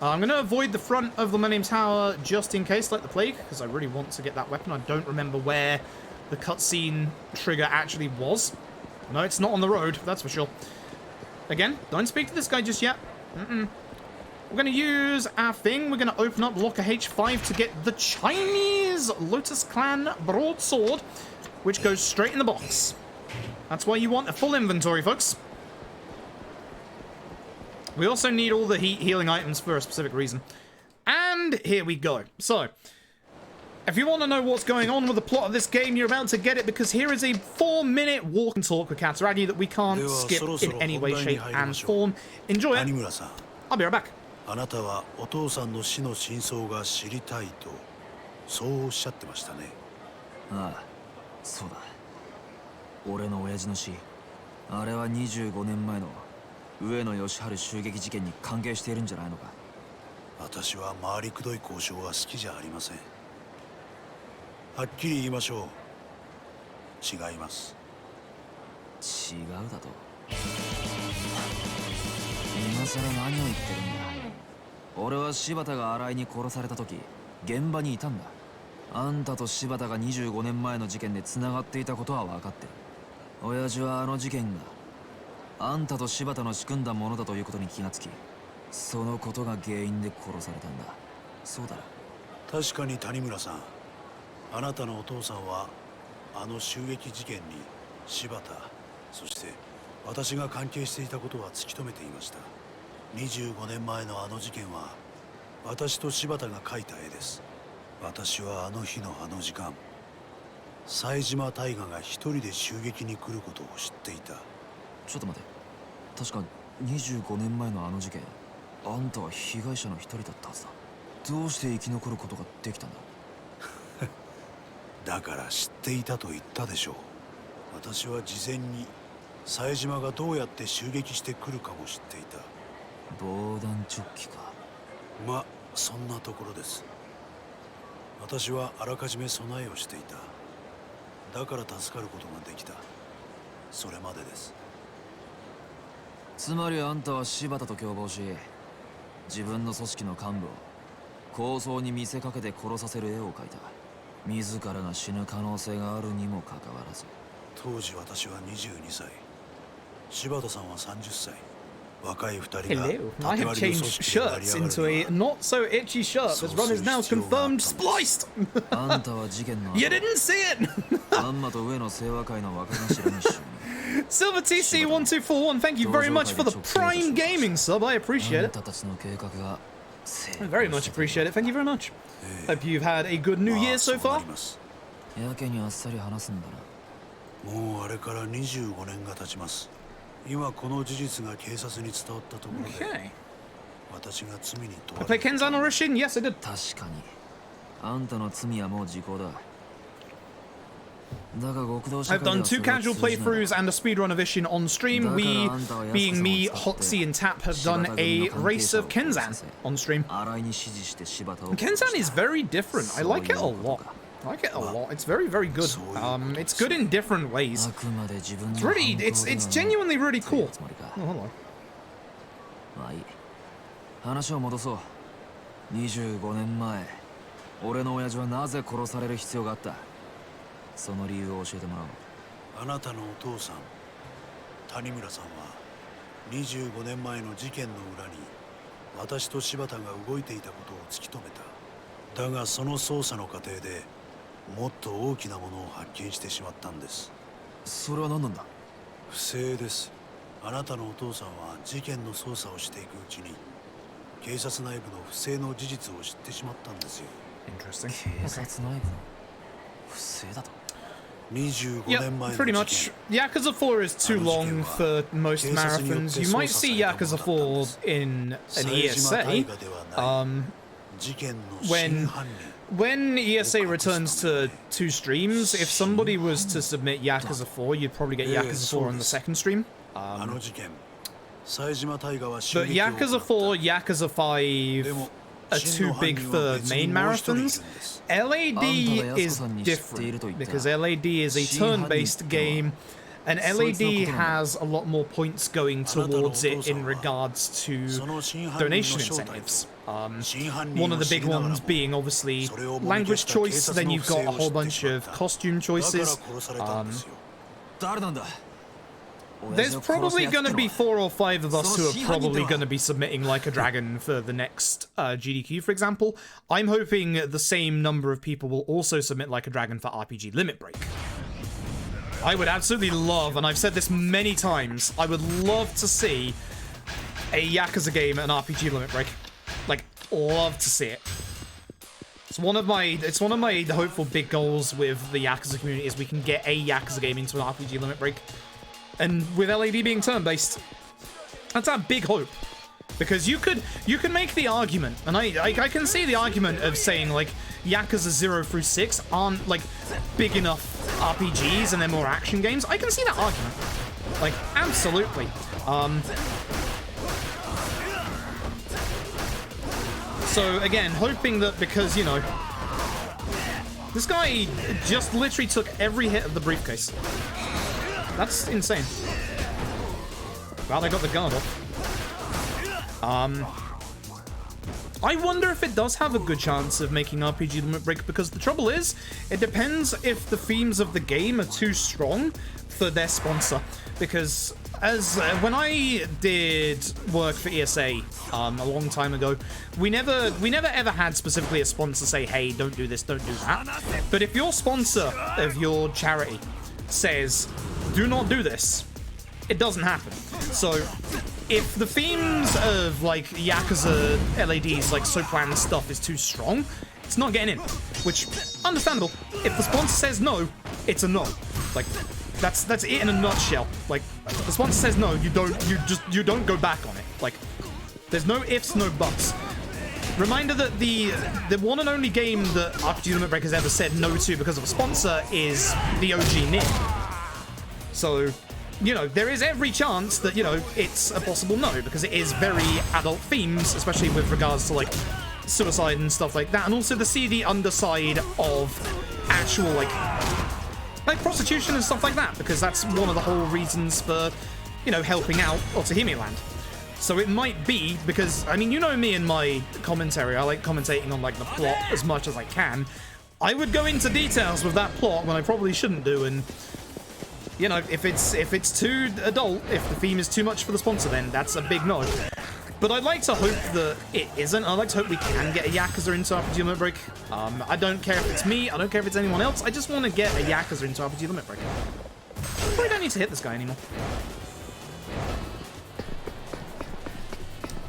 Speaker 1: I'm going to avoid the front of the Millennium Tower just in case, like the plague, because I really want to get that weapon. I don't remember where the cutscene trigger actually was. No, it's not on the road, that's for sure. Again, don't speak to this guy just yet. We're going to use our thing. We're going to open up Locker H5 to get the Chinese Lotus Clan Broadsword, which goes straight in the box. That's why you want a full inventory, folks. We also need all the healing items for a specific reason. And here we go. So, if you want to know what's going on with the plot of this game, you're about to get it, because here is a 4-minute walk and talk with Katsuragi that we can't skip in any way, shape, and form. Enjoy it. I'll be right back.
Speaker 4: あなたはお父さんの死の真相が知りたいとそうおっしゃってましたね。
Speaker 3: ああ、そうだ。俺の親父の死、あれは25年前の上野義治襲撃事件に関係しているんじゃないのか。
Speaker 4: 私は回りくどい交渉は好きじゃありません。はっきり言いましょう。違います。
Speaker 3: 違うだと。今さら何を言ってるんだ。俺は柴田が新井に殺された時現場にいたんだ。あんたと柴田が25年前の事件で繋がっていたことは分かってる。親父はあの事件があんたと柴田の仕組んだものだということに気がつき、そのことが原因で殺されたんだ。そうだな。
Speaker 4: 確かに谷村さん、あなたのお父さんはあの襲撃事件に柴田、そして私が関係していたことは突き止めていました。25年前のあの事件は私と柴田が描いた絵です。私はあの日のあの時間、冴島大河が一人で襲撃に来ることを知っていた。
Speaker 3: ちょっと待て、確か25年前のあの事件、あんたは被害者の一人だったはずだ。どうして生き残ることができたんだ？
Speaker 4: だから知っていたと言ったでしょう。私は事前に冴島がどうやって襲撃してくるかも知っていた。
Speaker 3: 防弾チョッキか。
Speaker 4: まあそんなところです。私はあらかじめ備えをしていた。だから助かることができた。それまでです。
Speaker 3: つまりあんたは柴田と共謀し、自分の組織の幹部を抗争に見せかけて殺させる絵を描いた。自らが死ぬ可能性があるにもかかわらず。
Speaker 4: 当時私は22歳、柴田さんは30歳。若い二人が
Speaker 1: Hello, I have changed shirts into a not so itchy shirt. This run is now confirmed spliced.
Speaker 3: あんたは事件の
Speaker 1: You didn't see it.
Speaker 3: あんまと上の清和会の若頭に就任。
Speaker 1: Silver TC1241, thank you very much for the Prime Gaming sub. I appreciate it.
Speaker 3: たちの計画が
Speaker 1: I very much appreciate it. Thank you very much. Hope you've had a good New Year so far.
Speaker 3: やけにあっさり話すんだな。
Speaker 4: もうあれから25年が経ちます。今この事実が警察に伝わったところで、
Speaker 1: Okay.
Speaker 4: 私が罪に問
Speaker 1: I
Speaker 4: われ
Speaker 1: play Kenzan Orishin? Yes, I did.
Speaker 3: 確かにあんたの罪はもう時効だ。だが極道社
Speaker 1: I've
Speaker 3: 会で
Speaker 1: done
Speaker 3: はそ
Speaker 1: two
Speaker 3: れは
Speaker 1: casual
Speaker 3: 通じない。
Speaker 1: playthroughs and a speedrun of Ishin on stream. We, being me, Hotsy, and Tap, have done a race of Kenzan on stream.
Speaker 3: 荒井に指示して柴田を
Speaker 1: Kenzan is very different. I like it a lot. I like it a lot. It's very, very good. It's good in different ways.
Speaker 3: あくまで自分の
Speaker 1: It's really, it's genuinely really cool.
Speaker 3: つもりか。
Speaker 1: Oh, hello.
Speaker 3: まあいい。話を戻そう。25年前、俺の親父はなぜ殺される必要があった？その理由を教えてもらおう。
Speaker 4: あなたのお父さん、谷村さんは25年前の事件の裏に私と柴田が動いていたことを突き止めた。だがその捜査の過程でもっと大きなものを発見してしまったんです。
Speaker 3: それは何なんだ？
Speaker 4: 不正です。あなたのお父さんは事件の捜査をしていくうちに警察内部の不正の事実を知ってしまったんですよ。
Speaker 1: Interesting.
Speaker 3: 警察内部の不正だと。
Speaker 4: 25
Speaker 1: Yeah,
Speaker 4: 年前の
Speaker 1: pretty
Speaker 4: 事
Speaker 1: much.
Speaker 4: 件。
Speaker 1: Yakuza 4 is too long for most marathons. You might see Yakuza 4 in an ESA.
Speaker 4: 事件の真犯人。
Speaker 1: When ESA returns to 2 streams, if somebody was to submit Yakuza 4, you'd probably get Yakuza 4 on the second stream.
Speaker 4: あの事件、冴島大河は襲
Speaker 1: But
Speaker 4: 撃を行った。
Speaker 1: Yakuza 4, Yakuza 5 are 2 big third main marathons. LAD is different because LAD is a turn-based game, and LAD has a lot more points going towards it in regards to donation incentives. One of the big ones being obviously language choice, then you've got a whole bunch of costume choices.
Speaker 3: 誰なんだ？
Speaker 1: There's probably going to be 4 or 5 of us who are probably going to be submitting Like a Dragon for the next GDQ, for example. I'm hoping the same number of people will also submit Like a Dragon for RPG Limit Break. I would absolutely love, and I've said this many times, I would love to see a Yakuza game and RPG Limit Break. Like, love to see it. It's one of my hopeful big goals with the Yakuza community is we can get a Yakuza game into an RPG Limit Break. And with LAD being turn-based, that's a big hope. Because you could make the argument, and I can see the argument of saying, like, Yakuza 0 through 6 aren't, like, big enough RPGs and they're more action games. I can see that argument. Like, absolutely. So, again, hoping that because, you know, this guy just literally took every hit of the briefcase. That's insane. Well, they got the guard off. I wonder if it does have a good chance of making RPG Limit Break, because the trouble is, it depends if the themes of the game are too strong for their sponsor. Because as when I did work for ESA a long time ago, we never ever had specifically a sponsor say, hey, don't do this, don't do that. But if your sponsor of your charity says, do not do this, it doesn't happen. So if the themes of like Yakuza LAD's like Soplan stuff is too strong, it's not getting in, which understandable. If the sponsor says no, it's a no. Like that's it in a nutshell. Like the sponsor says no, you don't go back on it. Like there's no ifs, no buts. Reminder that the one and only game that RPG Limit Break has ever said no to because of a sponsor is the OG Nier. So, you know, there is every chance that, you know, it's a possible no, because it is very adult themes, especially with regards to, like, suicide and stuff like that, and also the seedy underside of actual, like prostitution and stuff like that, because that's one of the whole reasons for, you know, helping out Otohime Land. So it might be, because, I mean, you know me and my commentary, I like commentating on, like, the plot as much as I can. I would go into details with that plot when I probably shouldn't do, and you know, if it's too adult, if the theme is too much for the sponsor, then that's a big no. But I'd like to hope that it isn't. I'd like to hope we can get a Yakuza into RPG Limit Break. I don't care if it's me, I don't care if it's anyone else, I just want to get a Yakuza into RPG Limit Break. Probably don't need to hit this guy anymore.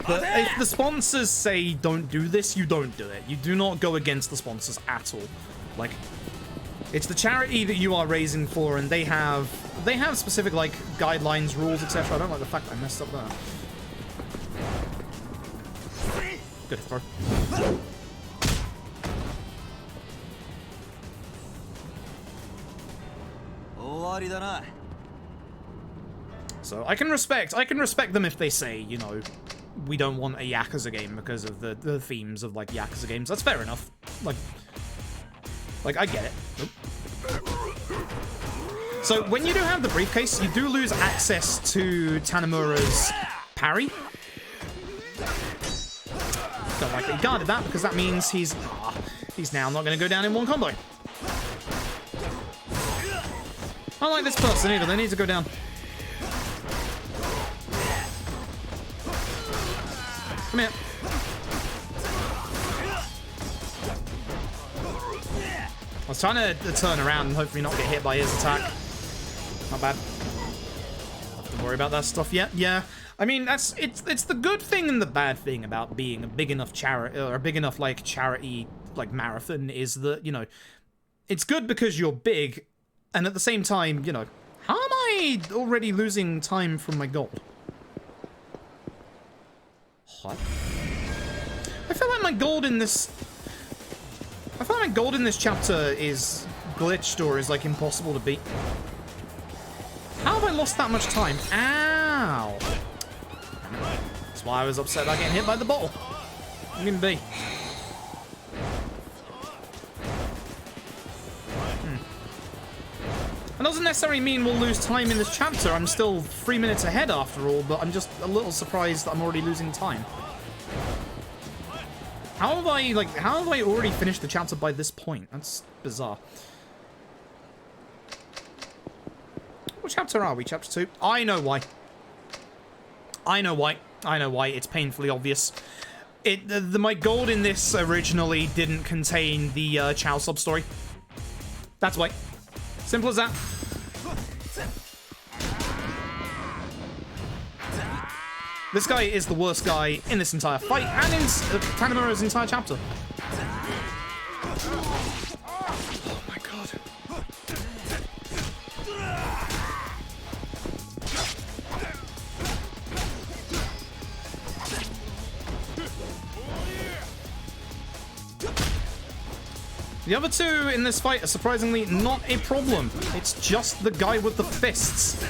Speaker 1: But if the sponsors say don't do this, you don't do it. You do not go against the sponsors at all. Like, it's the charity that you are raising for, and they have specific, like, guidelines, rules, etc. I don't like the fact that I messed up there. Good throw. So I can respect them if they say, you know, we don't want a Yakuza game because of the themes of, like, Yakuza games. That's fair enough. Like, I get it. Nope. So, when you do have the briefcase, you do lose access to Tanimura's parry. Don't like that he guarded that, because that means he's now not going to go down in one combo. I don't like this person either, they need to go down. Come here. I was trying to turn around and hopefully not get hit by his attack. Not bad. Don't have to worry about that stuff yet. Yeah, I mean it's the good thing and the bad thing about being a big enough charity, or a big enough like charity like marathon, is that, you know, it's good because you're big, and at the same time, you know, how am I already losing time from my gold? What? I feel like my gold in this chapter is glitched or is, like, impossible to beat. How have I lost that much time? Ow! That's why I was upset about getting hit by the bottle. I'm gonna be. It doesn't necessarily mean we'll lose time in this chapter. I'm still 3 minutes ahead after all, but I'm just a little surprised that I'm already losing time. How have I already finished the chapter by this point? That's bizarre. What chapter are we? Chapter 2? I know why. I know why. It's painfully obvious. My gold in this originally didn't contain the Chow sub-story. That's why. Simple as that. This guy is the worst guy in this entire fight, and in Tanimura's entire chapter. Oh my god. The other two in this fight are surprisingly not a problem. It's just the guy with the fists.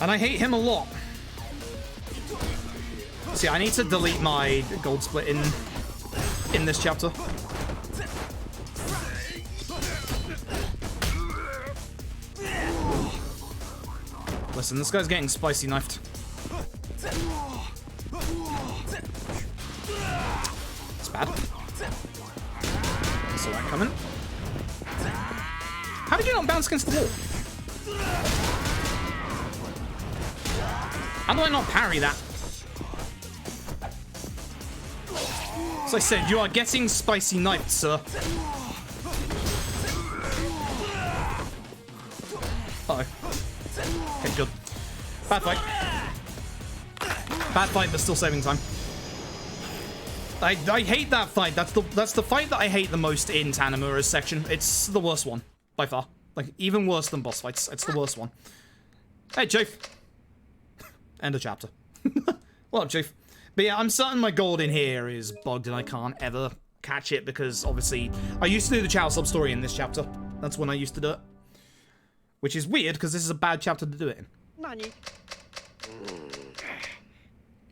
Speaker 1: And I hate him a lot. See, I need to delete my gold split in this chapter. Listen, this guy's getting spicy knifed. It's bad. Saw that coming. How did you not bounce against the wall? How do I not parry that? As I said, you are getting spicy knifed, sir. Uh-oh. Okay, good. Bad fight. Bad fight, but still saving time. I hate that fight. That's the fight that I hate the most in Tanimura's section. It's the worst one, by far. Like, even worse than boss fights. It's the worst one. Hey, Chief. End of chapter. Well, Chief. But yeah, I'm certain my gold in here is bugged and I can't ever catch it because, obviously, I used to do the Chow sub-story in this chapter. That's when I used to do it. Which is weird, because this is a bad chapter to do it in.
Speaker 5: Nani?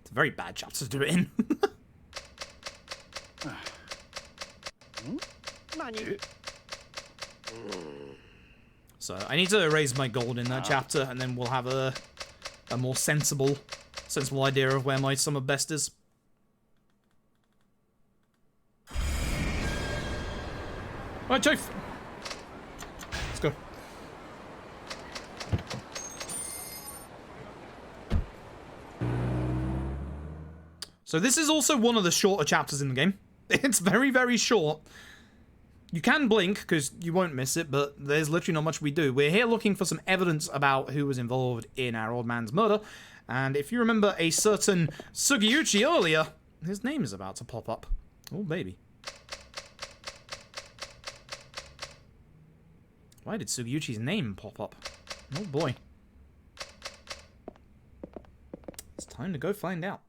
Speaker 1: It's a very bad chapter to do it in.
Speaker 5: Nani?
Speaker 1: So, I need to erase my gold in that chapter, and then we'll have a more sensible idea of where my summer best is. Alright, Chief. Let's go. So this is also one of the shorter chapters in the game. It's very, very short. You can blink, because you won't miss it, but there's literally not much we do. We're here looking for some evidence about who was involved in our old man's murder. And if you remember a certain Sugiyuchi earlier, his name is about to pop up. Oh, baby. Why did Sugiyuchi's name pop up? Oh, boy. It's time to go find out.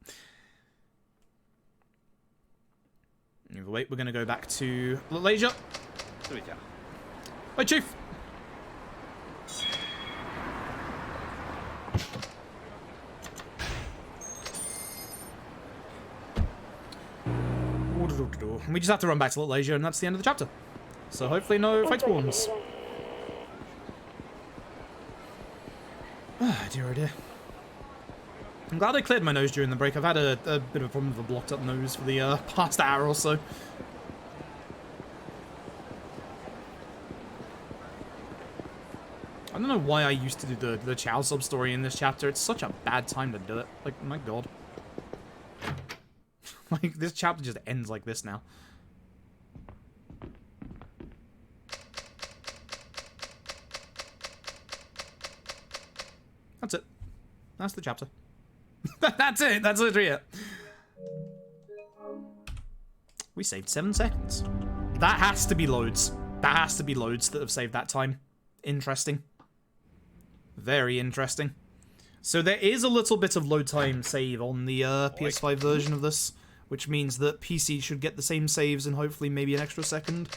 Speaker 1: Wait, we're going to go back to Malaysia. Hi, Chief. We just have to run back to Malaysia, and that's the end of the chapter. So hopefully no fight spawns. Ah, dear oh dear. I'm glad I cleared my nose during the break. I've had a bit of a problem with a blocked up nose for the past hour or so. I don't know why I used to do the Chow sub-story in this chapter. It's such a bad time to do it. Like, my god. Like, this chapter just ends like this now. That's it. That's the chapter. That's it. That's literally it. We saved 7 seconds. That has to be loads. That has to be loads that have saved that time. Interesting. Very interesting. So there is a little bit of load time save on the PS5 version of this, which means that PC should get the same saves and hopefully maybe an extra second.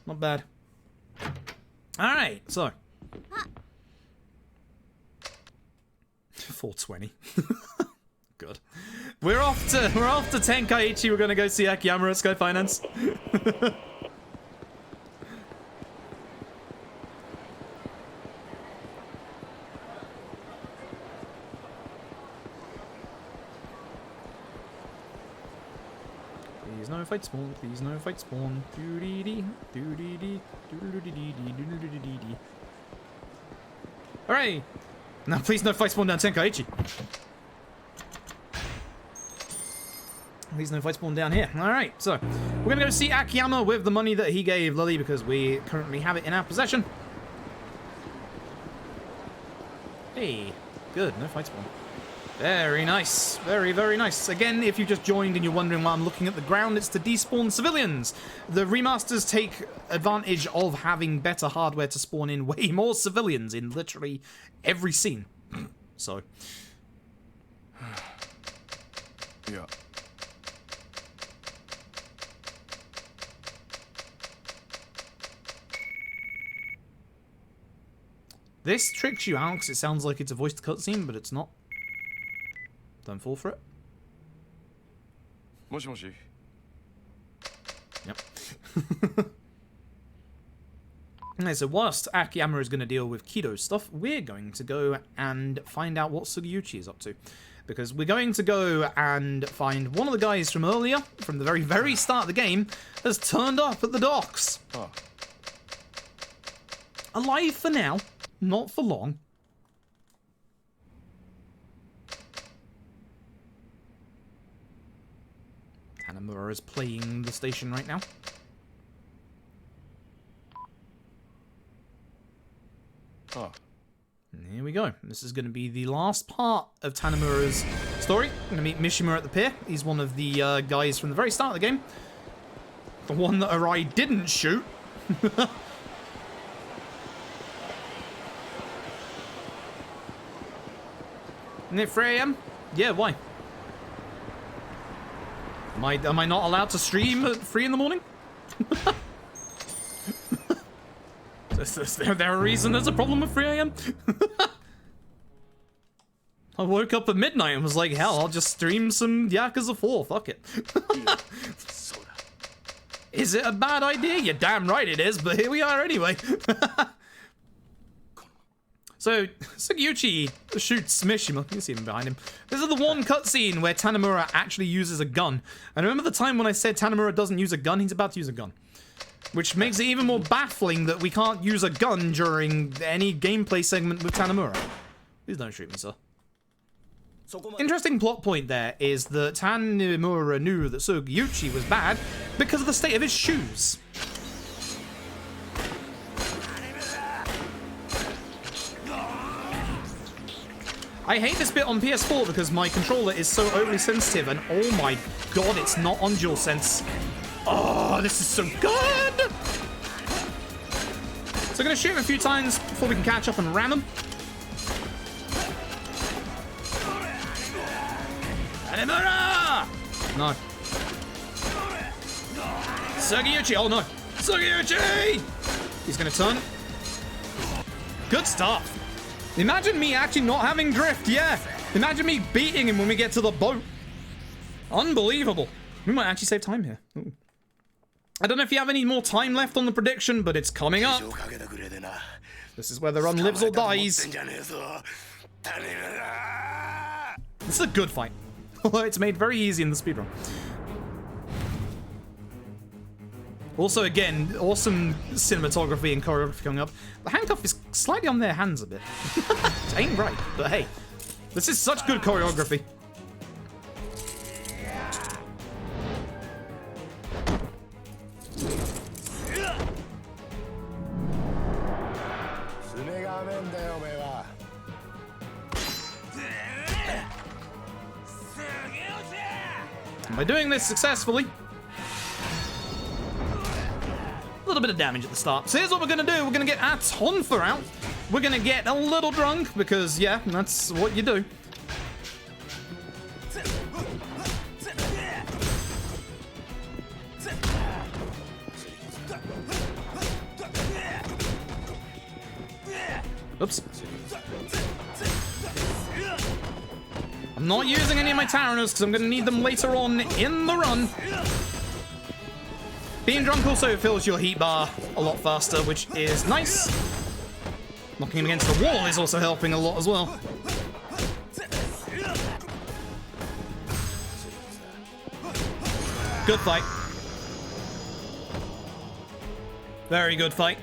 Speaker 1: Not bad. Alright, so. 420. Good. We're off to Tenkaichi. We're gonna go see Akiyama at Sky Finance. Please no fight spawn. Please no fight spawn. Doo-dee-dee. Doo-dee-dee. Doo-dee-dee-dee. Doo-dee-dee-dee. Hooray! Now please no fight spawn down Tenkaichi. Please no fight spawn down here. Alright, so we're gonna go see Akiyama with the money that he gave Lily because we currently have it in our possession. Hey, good, no fight spawn. Very nice. Very, very nice. Again, if you just joined and you're wondering why I'm looking at the ground, it's to despawn civilians. The remasters take advantage of having better hardware to spawn in way more civilians in literally every scene. So.
Speaker 2: Yeah.
Speaker 1: This tricks you out because it sounds like it's a voiced cutscene, but it's not. Don't fall for it.
Speaker 2: Moshi moshi.
Speaker 1: Yep. Okay, so whilst Akiyama is going to deal with Kido's stuff, we're going to go and find out what Sugiyuchi is up to. Because we're going to go and find one of the guys from earlier, from the very, very start of the game, has turned up at the docks.
Speaker 2: Oh.
Speaker 1: Alive for now, not for long. Tanimura is playing the station right now.
Speaker 2: Oh.
Speaker 1: And here we go. This is going to be the last part of Tanimura's story. We're going to meet Mishima at the pier. He's one of the guys from the very start of the game. The one that Arai didn't shoot. Isn't it 3 AM? Yeah, why? Am I not allowed to stream at 3 in the morning? Is there a reason there's a problem with 3 AM? I woke up at midnight and was like, hell, I'll just stream some Yakuza 4, fuck it. Is it a bad idea? You're damn right it is, but here we are anyway. So, Sugiyuchi shoots Mishima. You can see him behind him. This is the one cutscene where Tanimura actually uses a gun. And remember the time when I said Tanimura doesn't use a gun? He's about to use a gun. Which makes it even more baffling that we can't use a gun during any gameplay segment with Tanimura. Please don't shoot me, sir. Interesting plot point there is that Tanimura knew that Sugiyuchi was bad because of the state of his shoes. I hate this bit on PS4 because my controller is so overly sensitive and oh my god, it's not on DualSense. Oh, this is so good! So I'm going to shoot him a few times before we can catch up and ram him. Tanimura! No. Sugiyuchi! Oh no! Sugiyuchi! He's going to turn. Good stuff. Imagine me actually not having drift, yeah. Imagine me beating him when we get to the boat. Unbelievable. We might actually save time here. Ooh. I don't know if you have any more time left on the prediction, but it's coming up. This is where the run lives or dies. This is a good fight. Although it's made very easy in the speedrun. Also, again, awesome cinematography and choreography coming up. The handcuff is slightly on their hands a bit. It ain't right, but hey. This is such good choreography. And by doing this successfully, a little bit of damage at the start. So here's what we're going to do. We're going to get our Tonfa out. We're going to get a little drunk because, yeah, that's what you do. Oops. I'm not using any of my Taranos because I'm going to need them later on in the run. Being drunk also fills your heat bar a lot faster, which is nice. Knocking him against the wall is also helping a lot as well. Good fight. Very good fight.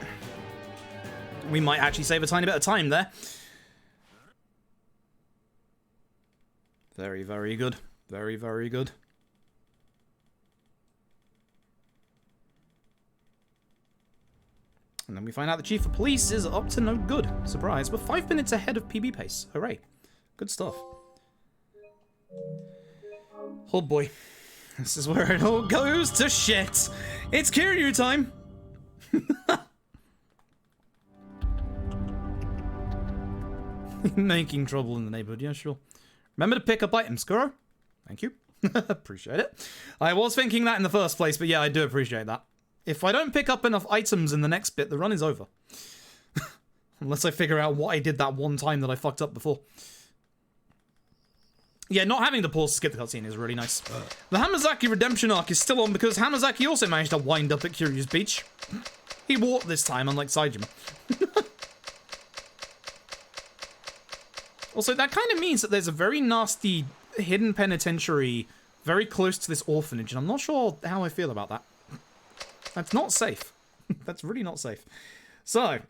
Speaker 1: We might actually save a tiny bit of time there. Very, very good. Very, very good. And then we find out the Chief of Police is up to no good. Surprise. We're 5 minutes ahead of PB pace. Hooray. Good stuff. Oh boy. This is where it all goes to shit. It's Kiryu time. Making trouble in the neighborhood. Yeah, sure. Remember to pick up items, Kuro. Thank you. Appreciate it. I was thinking that in the first place, but yeah, I do appreciate that. If I don't pick up enough items in the next bit, the run is over. Unless I figure out what I did that one time that I fucked up before. Yeah, not having to pause to skip the cutscene is really nice. The Hamazaki redemption arc is still on because Hamazaki also managed to wind up at Kiryu's beach. He walked this time, unlike Saejima. Also, that kind of means that there's a very nasty hidden penitentiary very close to this orphanage, and I'm not sure how I feel about that. That's not safe. That's really not safe. So,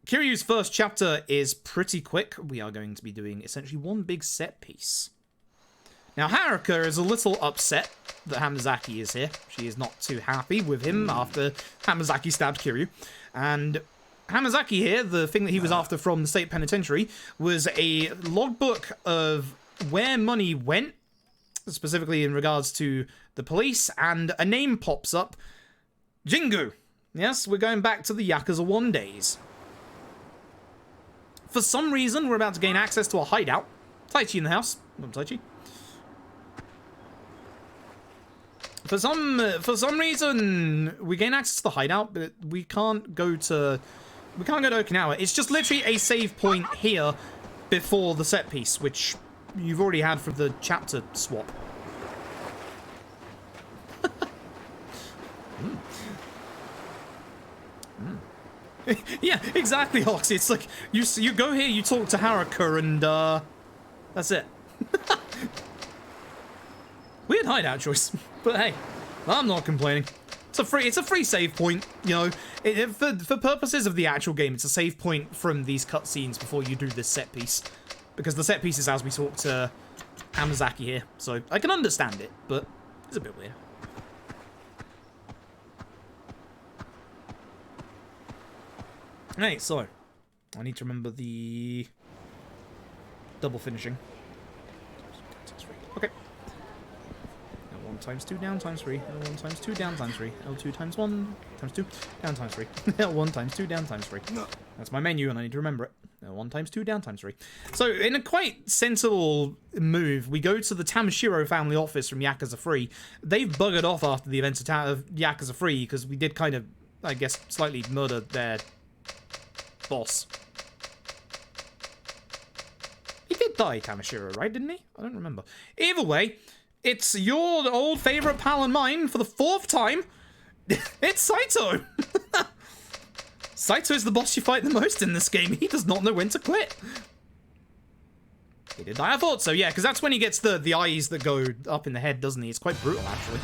Speaker 1: Kiryu's first chapter is pretty quick. We are going to be doing essentially one big set piece. Now, Haruka is a little upset that Hamazaki is here. She is not too happy with him after Hamazaki stabbed Kiryu. And Hamazaki here, the thing that he was after from the state penitentiary, was a logbook of where money went, specifically in regards to the police, and a name pops up. Jingu. Yes, we're going back to the Yakuza 1 days. For some reason, we're about to gain access to a hideout. Taichi in the house. I'm Taichi. For some reason, we gain access to the hideout, but we can't go to Okinawa. It's just literally a save point here before the set piece, which you've already had from the chapter swap. Yeah, exactly, Hoxie. It's like you go here, you talk to Haruka, and that's it. Weird hideout choice, but hey, I'm not complaining. It's a free save point, you know. For purposes of the actual game, it's a save point from these cutscenes before you do this set piece, because the set piece is as we talk to Hamazaki here. So I can understand it, but it's a bit weird. Right, so I need to remember the double finishing. Okay. L1 times 2 down times 3. L1 times 2 down times 3. L2 times 1 times 2 down times 3. L1 times 2 down times 3. That's my menu, and I need to remember it. L1 times 2 down times 3. So, in a quite sensible move, we go to the Tamashiro family office from Yakuza 3. They've buggered off after the events of Yakuza 3 because we did kind of, I guess, slightly murder their boss. He did die, Tamashiro, right? Didn't he? I don't remember. Either way, it's your old favorite pal and mine for the 4th time. It's Saito. Saito is the boss you fight the most in this game. He does not know when to quit. He did die. I thought so, yeah, because that's when he gets the eyes that go up in the head, doesn't he? It's quite brutal, actually.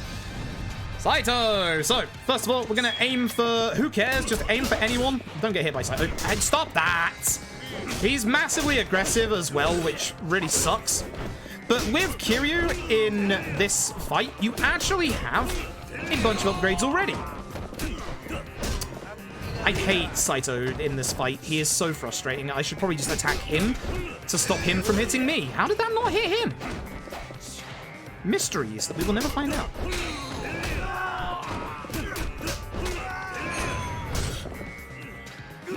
Speaker 1: Saito! So, first of all, we're going to aim for... Who cares? Just aim for anyone. Don't get hit by Saito. And stop that! He's massively aggressive as well, which really sucks. But with Kiryu in this fight, you actually have a bunch of upgrades already. I hate Saito in this fight. He is so frustrating. I should probably just attack him to stop him from hitting me. How did that not hit him? Mysteries that we will never find out.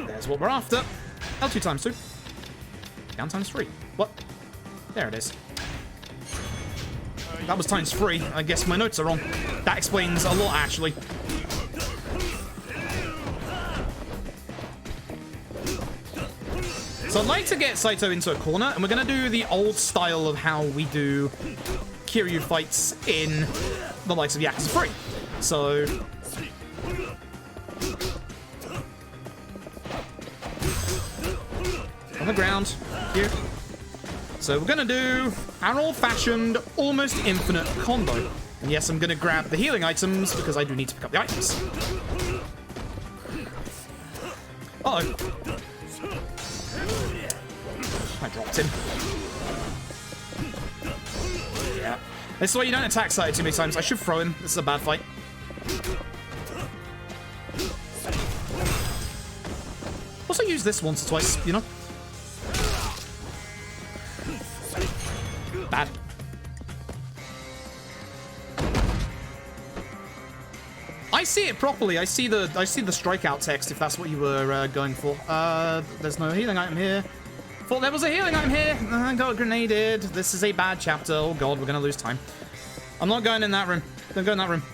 Speaker 1: There's what we're after. L2 times 2. Down times 3. What? There it is. That was times 3. I guess my notes are wrong. That explains a lot, actually. So I'd like to get Saito into a corner, and we're going to do the old style of how we do Kiryu fights in the likes of Yakuza 3. So... on the ground, here. So we're gonna do our old-fashioned, almost infinite combo. And yes, I'm gonna grab the healing items because I do need to pick up the items. Uh-oh. I dropped him. Yeah. This is why you don't attack Saito too many times. I should throw him. This is a bad fight. Also use this once or twice, you know? Bad. I see it properly. I see the strikeout text if that's what you were going for. There's no healing item here. Thought there was a healing item here. I got grenaded. This is a bad chapter. Oh god, we're gonna lose time. I'm not going in that room. Don't go in that room.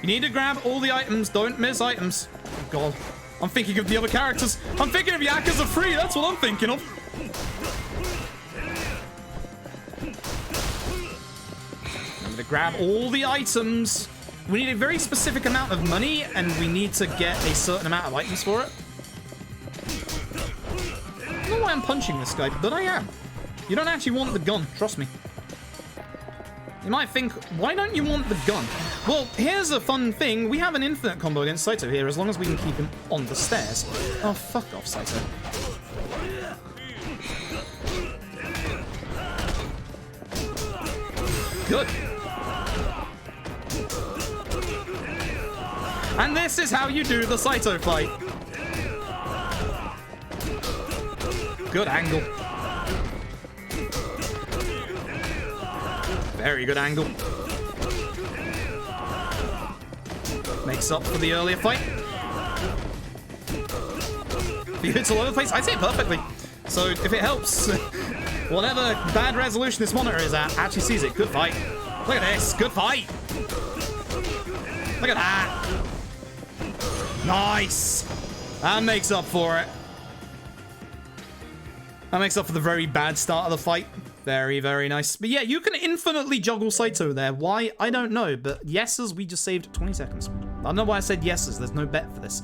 Speaker 1: You need to grab all the items. Don't miss items. Oh god. I'm thinking of the other characters. I'm thinking of Yakuza 3. That's what I'm thinking of. I'm gonna grab all the items. We need a very specific amount of money, and we need to get a certain amount of items for it. I don't know why I'm punching this guy, but I am. You don't actually want the gun, trust me. You might think, why don't you want the gun? Well, here's a fun thing. We have an infinite combo against Saito here, as long as we can keep him on the stairs. Oh, fuck off, Saito. Good. And this is how you do the Saito fight. Good angle. Very good angle. Makes up for the earlier fight. Few hits all over the place. I say it perfectly. So if it helps, whatever bad resolution this monitor is at actually sees it. Good fight. Look at this. Good fight. Look at that. Nice. That makes up for it. That makes up for the very bad start of the fight. Very, very nice. But yeah, you can infinitely juggle Saito there. Why? I don't know. But yeses, we just saved 20 seconds. I don't know why I said yeses. There's no bet for this.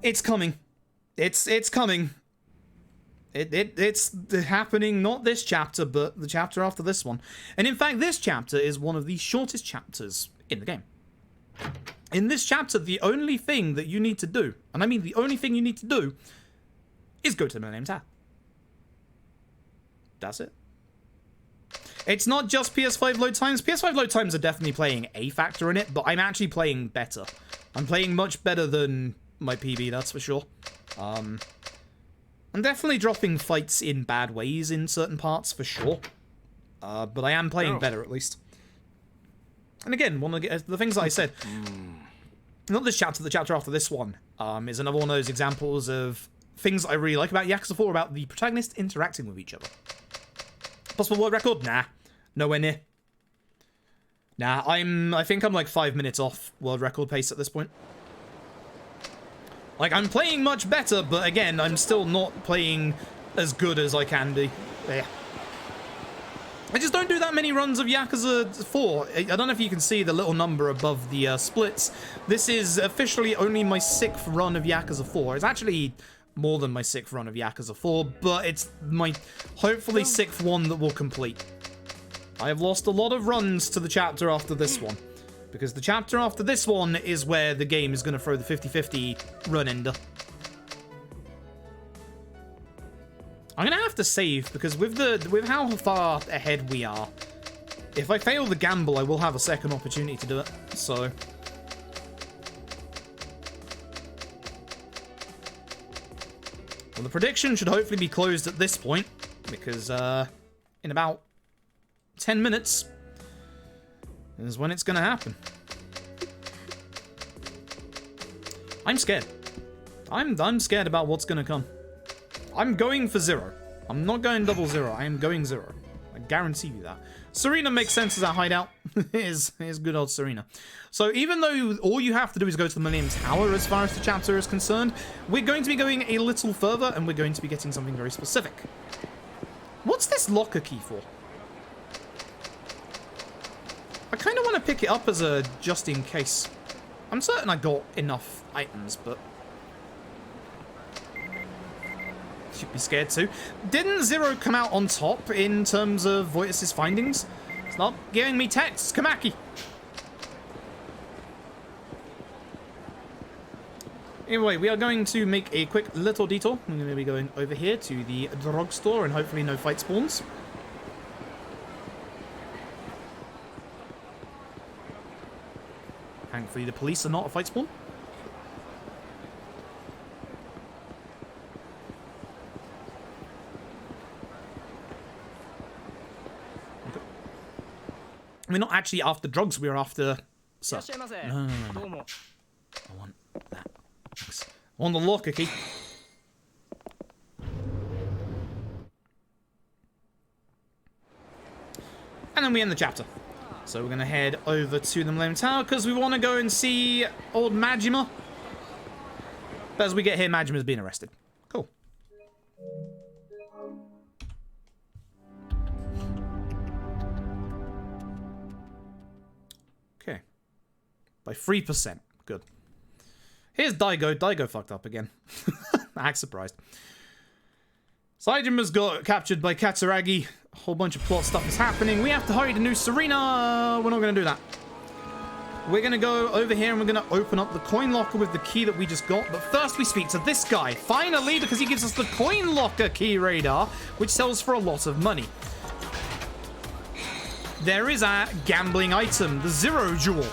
Speaker 1: It's coming. It's coming. It's happening, not this chapter, but the chapter after this one. And in fact, this chapter is one of the shortest chapters in the game. In this chapter, the only thing that you need to do, and I mean the only thing you need to do, is go to the Millennium Tower. That's it. It's not just PS5 load times. PS5 load times are definitely playing a factor in it, but I'm actually playing better. I'm playing much better than my PB, that's for sure. I'm definitely dropping fights in bad ways in certain parts, for sure. But I am playing better, at least. And again, one of the things that I said, not this chapter, the chapter after this one, is another one of those examples of things that I really like about Yakuza 4, about the protagonists interacting with each other. Possible world record? Nah. Nowhere near. Nah, I think I'm like 5 minutes off world record pace at this point. Like, I'm playing much better, but again, I'm still not playing as good as I can be. Yeah. I just don't do that many runs of Yakuza 4. I don't know if you can see the little number above the splits. This is officially only my 6th run of Yakuza 4. It's actually more than my 6th run of Yakuza 4, but it's my hopefully 6th one that will complete. I have lost a lot of runs to the chapter after this one, because the chapter after this one is where the game is going to throw the 50-50 run ender. I'm going to have to save, because with how far ahead we are, if I fail the gamble, I will have a second opportunity to do it, so... Well, the prediction should hopefully be closed at this point, because in about 10 minutes is when it's going to happen. I'm scared. I'm scared about what's going to come. I'm going for 0. I'm not going 00. I am going 0. I guarantee you that. Serena makes sense as a hideout. Here's good old Serena. So even though all you have to do is go to the Millennium Tower as far as the chapter is concerned, we're going to be going a little further, and we're going to be getting something very specific. What's this locker key for? I kind of want to pick it up as a just in case. I'm certain I got enough items, but... Should be scared too. Didn't 0 come out on top in terms of Voitus's findings? It's not giving me text, Kamaki. Anyway, we are going to make a quick little detour. I'm going to be going over here to the drugstore and hopefully no fight spawns. Thankfully the police are not a fight spawn. We're not actually after drugs, we're after... So. No. I want that. I want the locker key. And then we end the chapter. So we're going to head over to the Millennium Tower because we want to go and see old Majima. But as we get here, Majima's being arrested. Cool. by 3%. Good. Here's Daigo. Daigo fucked up again. Act surprised. Saejima's got captured by Katsuragi. A whole bunch of plot stuff is happening. We have to hurry to New Serena. We're not going to do that. We're going to go over here and we're going to open up the coin locker with the key that we just got. But first we speak to this guy. Finally, because he gives us the coin locker key radar, which sells for a lot of money. There is a gambling item, the Zero Jewel,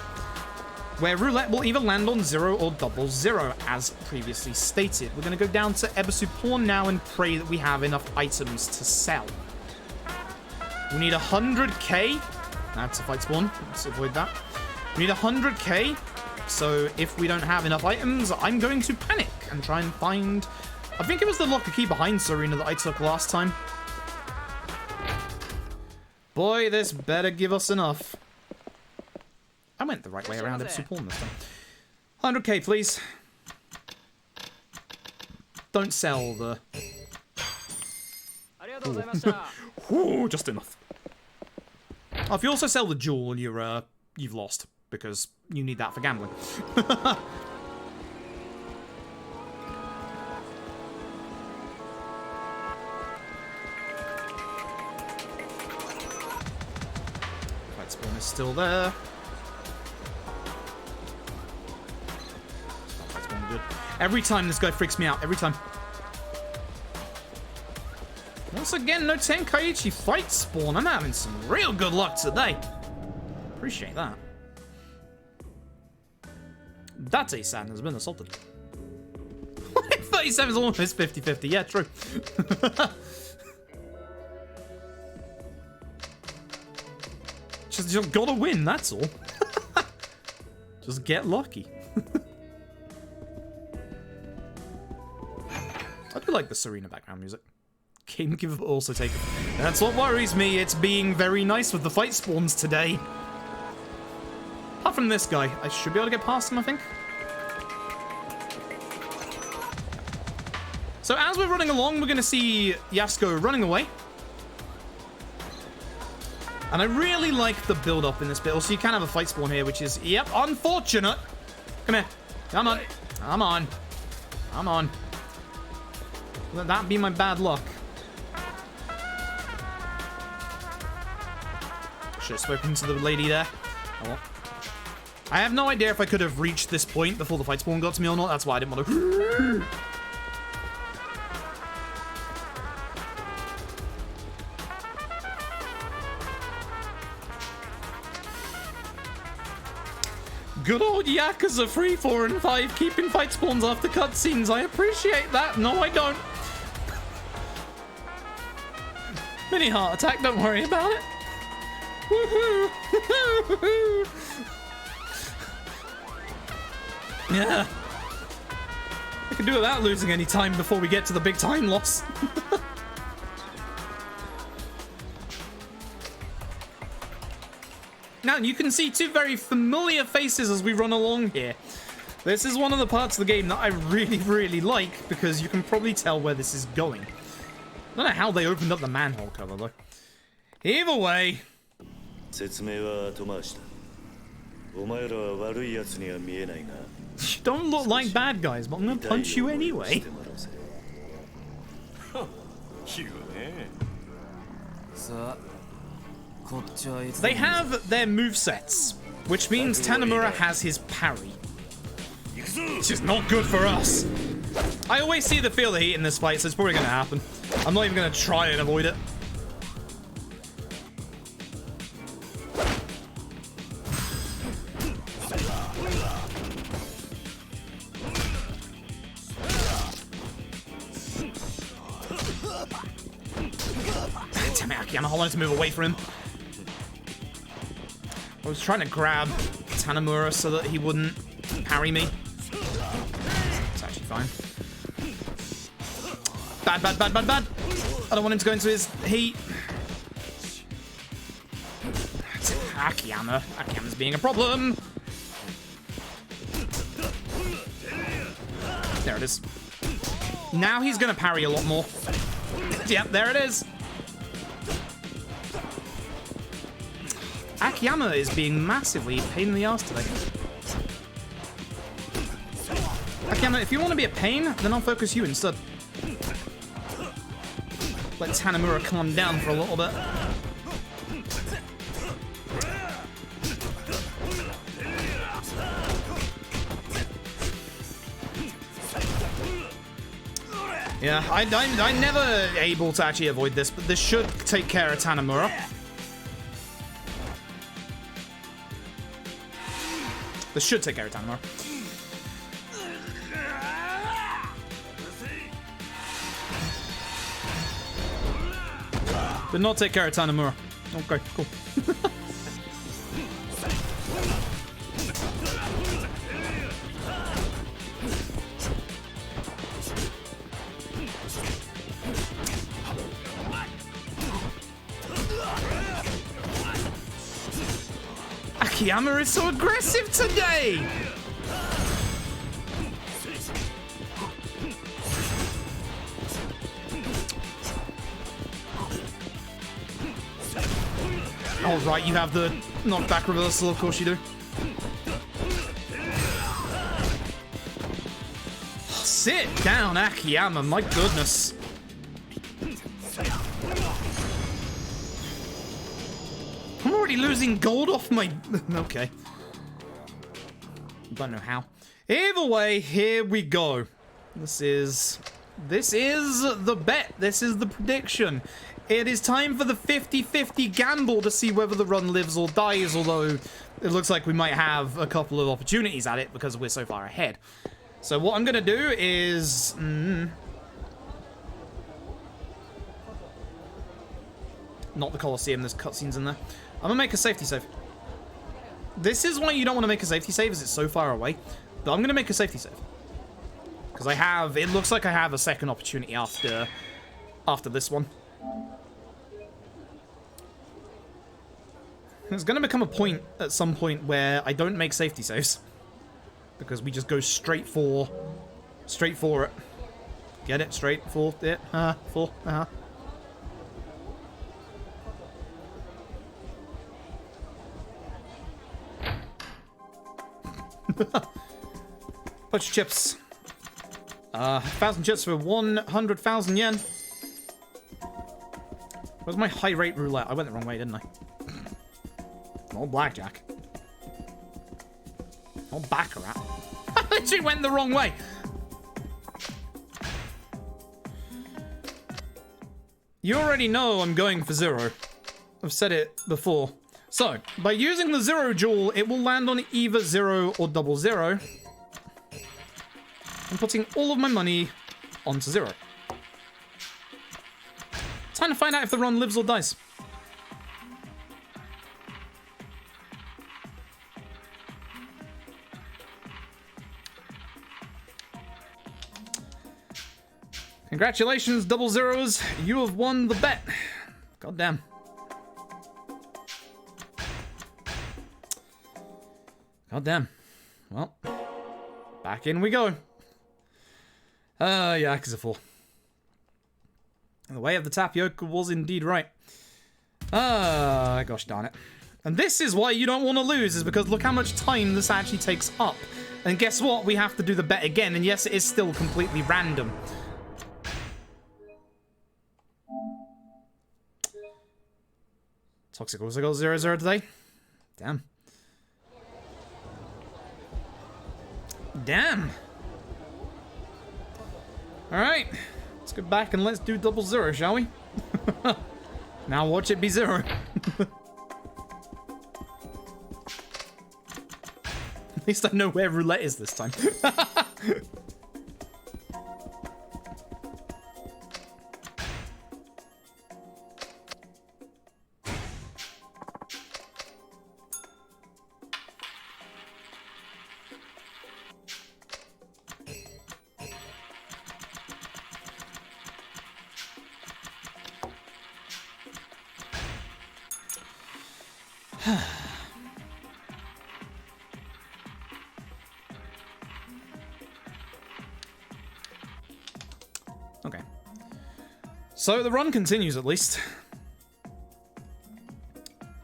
Speaker 1: where roulette will either land on 0 or 00, as previously stated. We're going to go down to Ebisu Pawn now and pray that we have enough items to sell. We need 100k. That's a fight spawn. Let's avoid that. We need 100k. So if we don't have enough items, I'm going to panic and try and find... I think it was the locker key behind Serena that I took last time. Boy, this better give us enough. I went the right way around Ebisu Pawn this time. 100k, please. Don't sell the... Ooh, just enough. Oh, if you also sell the jewel, you've lost, because you need that for gambling. Fight spawn is still there. Fight spawn good. Every time this guy freaks me out, every time. Once again, no Tenkaichi fight spawn. I'm having some real good luck today. Appreciate that. Date-san has been assaulted. 37 is almost 50-50. Yeah, true. Just gotta win, that's all. Just get lucky. I do like the Serena background music. Game give also take it. That's what worries me. It's being very nice with the fight spawns today. Apart from this guy, I should be able to get past him, I think. So as we're running along, we're going to see Yasuko running away. And I really like the build-up in this bit. Also, you can have a fight spawn here, which is, yep, unfortunate. Come here. Come on. Come on. Come on. Let that be my bad luck. Should have spoken to the lady there. Oh well. I have no idea if I could have reached this point before the fight spawn got to me or not. That's why I didn't want to. Good old Yakuza 3, 4, and 5 keeping fight spawns after cutscenes. I appreciate that. No, I don't. Mini heart attack, don't worry about it. Woohoo! Yeah. I can do without losing any time before we get to the big time loss. Now, you can see two very familiar faces as we run along here. This is one of the parts of the game that I really, really like, because you can probably tell where this is going. I don't know how they opened up the manhole cover, though. Either way... You don't look like bad guys, but I'm gonna punch you anyway. They have their movesets, which means Tanimura has his parry. Which is not good for us. I always see the feel the heat in this fight, so it's probably gonna happen. I'm not even gonna try and avoid it. Damn it, Akiyama, I wanted to move away from him. I was trying to grab Tanimura so that he wouldn't parry me. It's actually fine. Bad, bad, bad, bad, bad. I don't want him to go into his heat. Akiyama. Akiyama's being a problem. There it is. Now he's going to parry a lot more. Yep, there it is. Akiyama is being massively a pain in the ass today. Akiyama, if you want to be a pain, then I'll focus you instead. Let Tanimura calm down for a little bit. Yeah, I'm never able to actually avoid this, but this should take care of Tanimura. This should take care of Tanimura. Did not take care of Tanimura. Okay, cool. Akiyama is so aggressive today! Oh, right, you have the knockback reversal, of course you do. Sit down, Akiyama, my goodness. I'm already losing gold off my... Okay. Don't know how. Either way, here we go. This is the bet. This is the prediction. It is time for the 50-50 gamble to see whether the run lives or dies, although it looks like we might have a couple of opportunities at it because we're so far ahead. So what I'm going to do is... Not the Colosseum, there's cutscenes in there. I'm going to make a safety save. This is why you don't want to make a safety save, as it's so far away. But I'm going to make a safety save. Because I have... It looks like I have a second opportunity after this one. There's going to become a point at some point where I don't make safety saves. Because we just go straight for it. Get it? Straight for it. Bunch of chips. 1,000 chips for 100,000 yen. Where's my high rate roulette? I went the wrong way, didn't I? Old blackjack. Old baccarat. I literally went the wrong way. You already know I'm going for 0. I've said it before. So, by using the 0 jewel, it will land on either 0 or 00. I'm putting all of my money onto 0. Time to find out if the run lives or dies. Congratulations, 00s. You have won the bet. God damn. God damn. Well, back in we go. Yakuza 4. The way of the tapioca was indeed right. Gosh darn it. And this is why you don't want to lose, is because look how much time this actually takes up. And guess what? We have to do the bet again, and yes, it is still completely random. Toxic also got 0-0 today. Damn. Damn. Alright. Let's go back and let's do 00, shall we? Now watch it be 0. At least I know where roulette is this time. Okay. So the run continues, at least.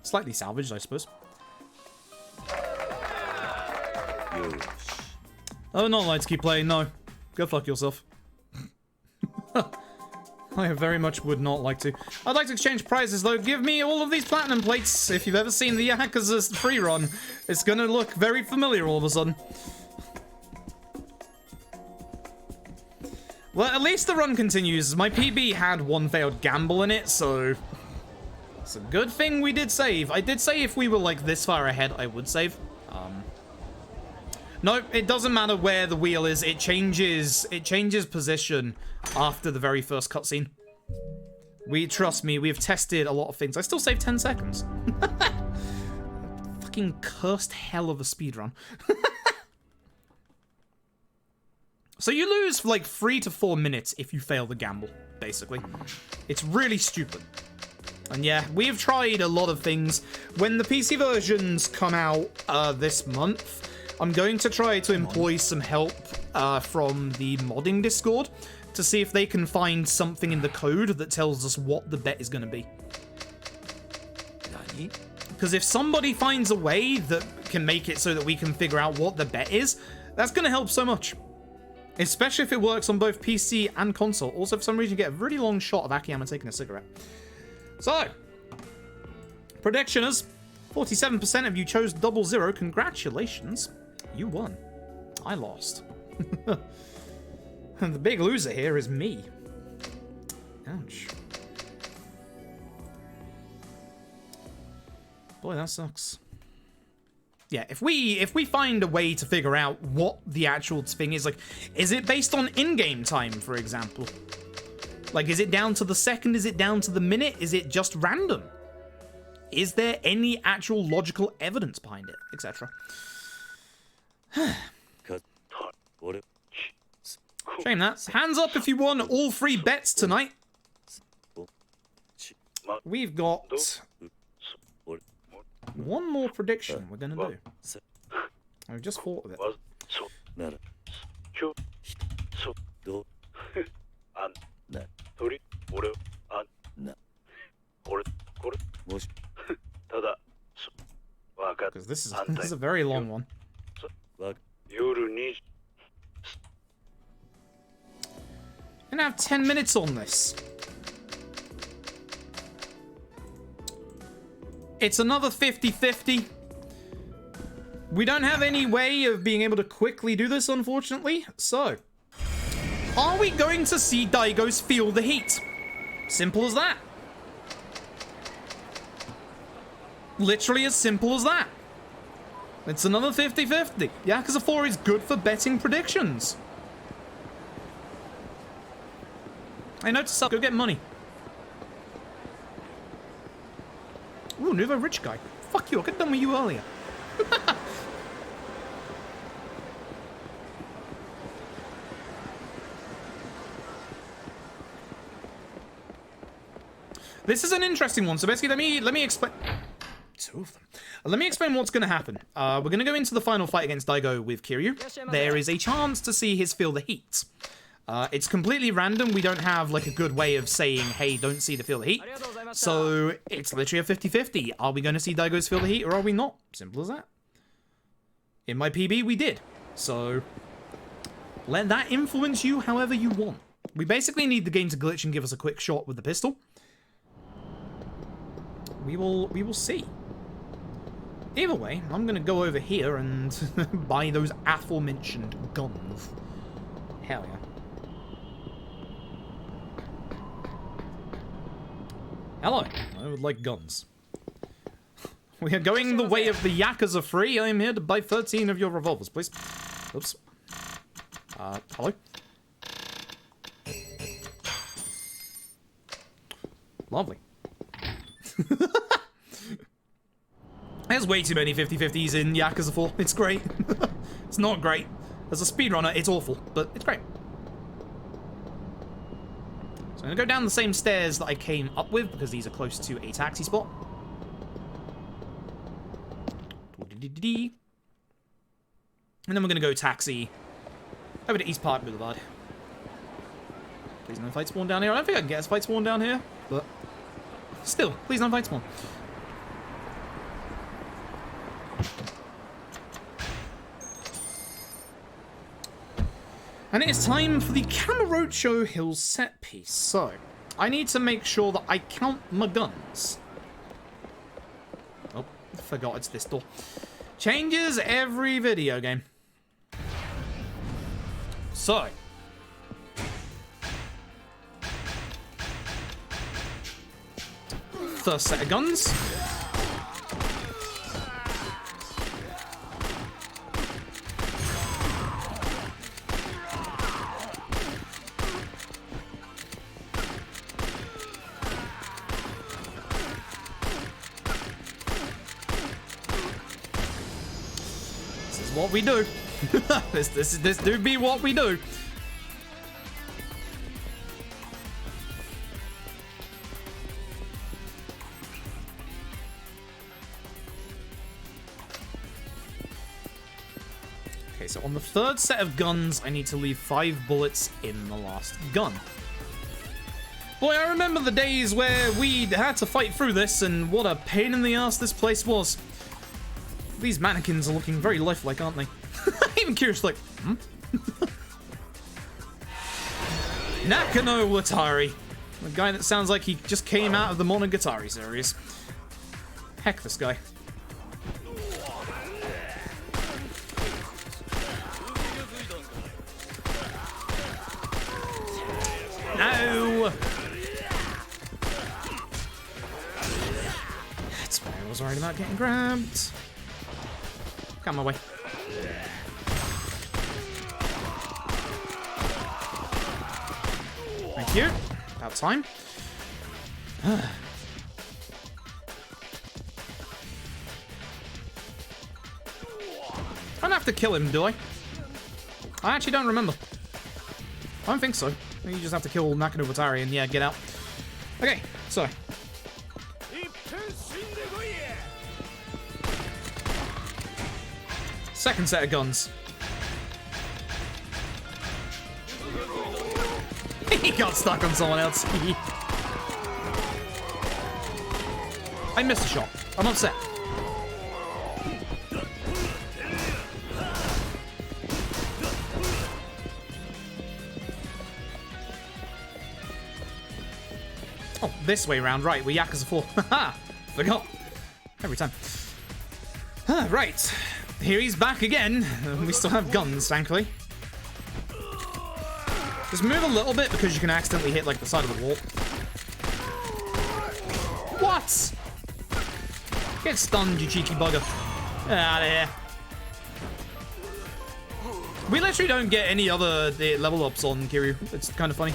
Speaker 1: Slightly salvaged, I suppose. I would not like to keep playing, no. Go fuck yourself. I very much would not like to. I'd like to exchange prizes, though. Give me all of these platinum plates. If you've ever seen the Yakuza free run, it's gonna look very familiar all of a sudden. Well, at least the run continues. My PB had one failed gamble in it, so it's a good thing we did save. I did say if we were, like, this far ahead, I would save. No, it doesn't matter where the wheel is. It changes position after the very first cutscene. Trust me, we've tested a lot of things. I still saved 10 seconds. Fucking cursed hell of a speedrun. So you lose like 3 to 4 minutes if you fail the gamble, basically. It's really stupid. And yeah, we've tried a lot of things. When the PC versions come out this month, I'm going to try to employ some help from the modding Discord to see if they can find something in the code that tells us what the bet is going to be. Because if somebody finds a way that can make it so that we can figure out what the bet is, that's going to help so much. Especially if it works on both PC and console. Also, for some reason, you get a really long shot of Akiyama taking a cigarette. So, predictioners, 47% of you chose 00. Congratulations. You won. I lost. And the big loser here is me. Ouch. Boy, that sucks. Yeah, if we find a way to figure out what the actual thing is, like, is it based on in-game time, for example? Like, is it down to the second? Is it down to the minute? Is it just random? Is there any actual logical evidence behind it, etc.? Shame that. Hands up if you won all 3 bets tonight. We've got one more prediction we're gonna do. I've just thought of it. Because this is a very long one. I'm gonna have 10 minutes on this. It's another 50-50. We don't have any way of being able to quickly do this, unfortunately. So, are we going to see Daigo's feel the heat? Simple as that. Literally as simple as that. It's another 50-50. Yakuza 4 is good for betting predictions. I know to suck. Go get money. Ooh, Nouveau rich guy. Fuck you, I could have done with you earlier. This is an interesting one. So basically, let me explain. 2 of them. Let me explain what's going to happen. We're going to go into the final fight against Daigo with Kiryu. There is a chance to see his feel the heat. It's completely random. We don't have like a good way of saying, hey, don't see the feel the heat. So it's literally a 50-50. Are we going to see Daigo's feel the heat or are we not? Simple as that. In my PB, we did. So let that influence you however you want. We basically need the game to glitch and give us a quick shot with the pistol. We will see. Either way, I'm going to go over here and buy those aforementioned guns. Hell yeah. Hello, I would like guns. We are going the way of the Yakuza free. I am here to buy 13 of your revolvers, please. Oops. Hello? Lovely. There's way too many 50-50s in Yakuza 4. It's great. It's not great. As a speedrunner, it's awful, but it's great. So I'm gonna go down the same stairs that I came up with because these are close to a taxi spot. And then we're gonna go taxi over to East Park Boulevard. Please no fight spawn down here. I don't think I can get a fight spawn down here, but still, please no fight spawn. And it is time for the Kamurocho Hills set piece. So, I need to make sure that I count my guns. Oh, I forgot it's this door. Changes every video game. So. First set of guns. What we do. this do be what we do. Okay, so on the third set of guns, I need to leave 5 bullets in the last gun. Boy, I remember the days where we had to fight through this, and what a pain in the ass this place was. These mannequins are looking very lifelike, aren't they? I'm even curious, like, Nakano Watari. The guy that sounds like he just came out of the Monogatari series. Heck, this guy. No! That's why I was worried about getting grabbed. Come my way. Thank you. About time. I don't have to kill him, do I? I actually don't remember. I don't think so. I think you just have to kill Nakano Watari and yeah, get out. Okay, so. Second set of guns. He got stuck on someone else. I missed a shot. I'm upset. Oh, this way round, right, we're Yakuza 4. Haha! Forgot. Every time. Right. Here he's back again. We still have guns, thankfully. Just move a little bit because you can accidentally hit like the side of the wall. What? Get stunned, you cheeky bugger. Get out of here. We literally don't get any other level ups on Kiryu. It's kind of funny.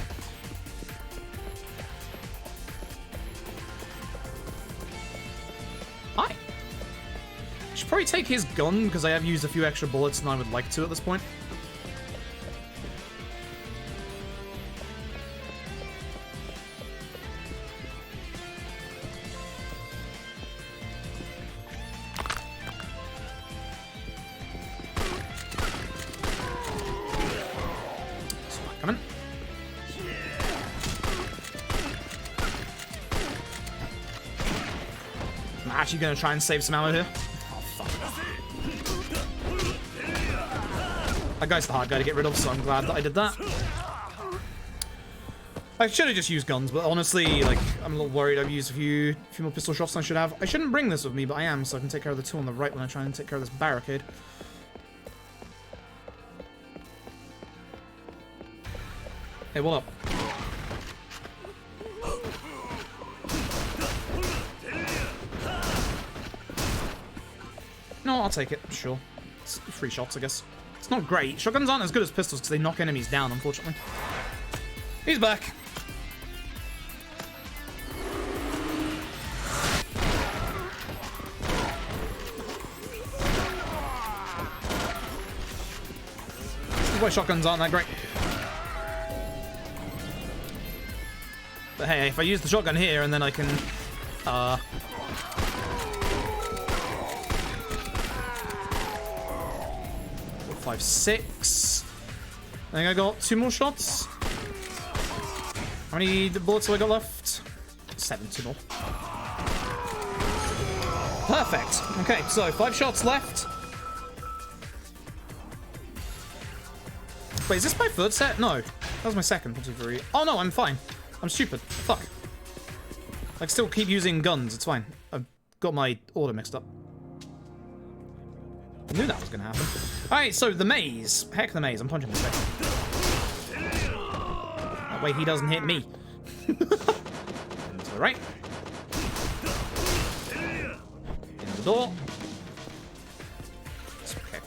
Speaker 1: Hi. I should probably take his gun because I have used a few extra bullets than I would like to at this point. Actually gonna try and save some ammo here. Oh, fuck. That guy's the hard guy to get rid of, so I'm glad that I did that. I should have just used guns, but honestly, like, I'm a little worried I've used a few more pistol shots than I should have. I shouldn't bring this with me, but I am, so I can take care of the two on the right when I try and take care of this barricade. Hey, what up? No, I'll take it, sure. It's 3 shots, I guess. It's not great. Shotguns aren't as good as pistols because they knock enemies down, unfortunately. He's back. This is why shotguns aren't that great. But hey, if I use the shotgun here and then I can, 5, 6. I think I got 2 more shots. How many bullets have I got left? 7, 2 more. Perfect. Okay, so 5 shots left. Wait, is this my third set? No. That was my second. 1, 2, 3. Oh, no, I'm fine. I'm stupid. Fuck. I can still keep using guns. It's fine. I've got my order mixed up. I knew that was going to happen. Alright, so the maze. Heck the maze. I'm punching this guy. That way he doesn't hit me. And to the right. In the door. Okay.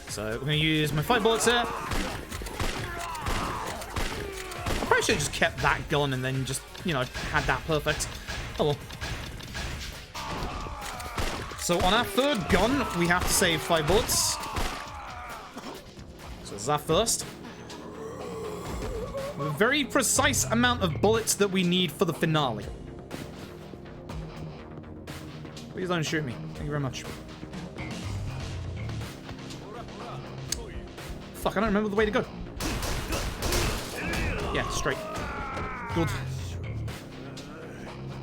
Speaker 1: So we're going to use my 5 bullets here. I probably should have just kept that gun and then just, you know, had that perfect. Oh well. So on our third gun, we have to save 5 bullets. So this is our first. A very precise amount of bullets that we need for the finale. Please don't shoot me. Thank you very much. Fuck, I don't remember the way to go. Yeah, straight. Good.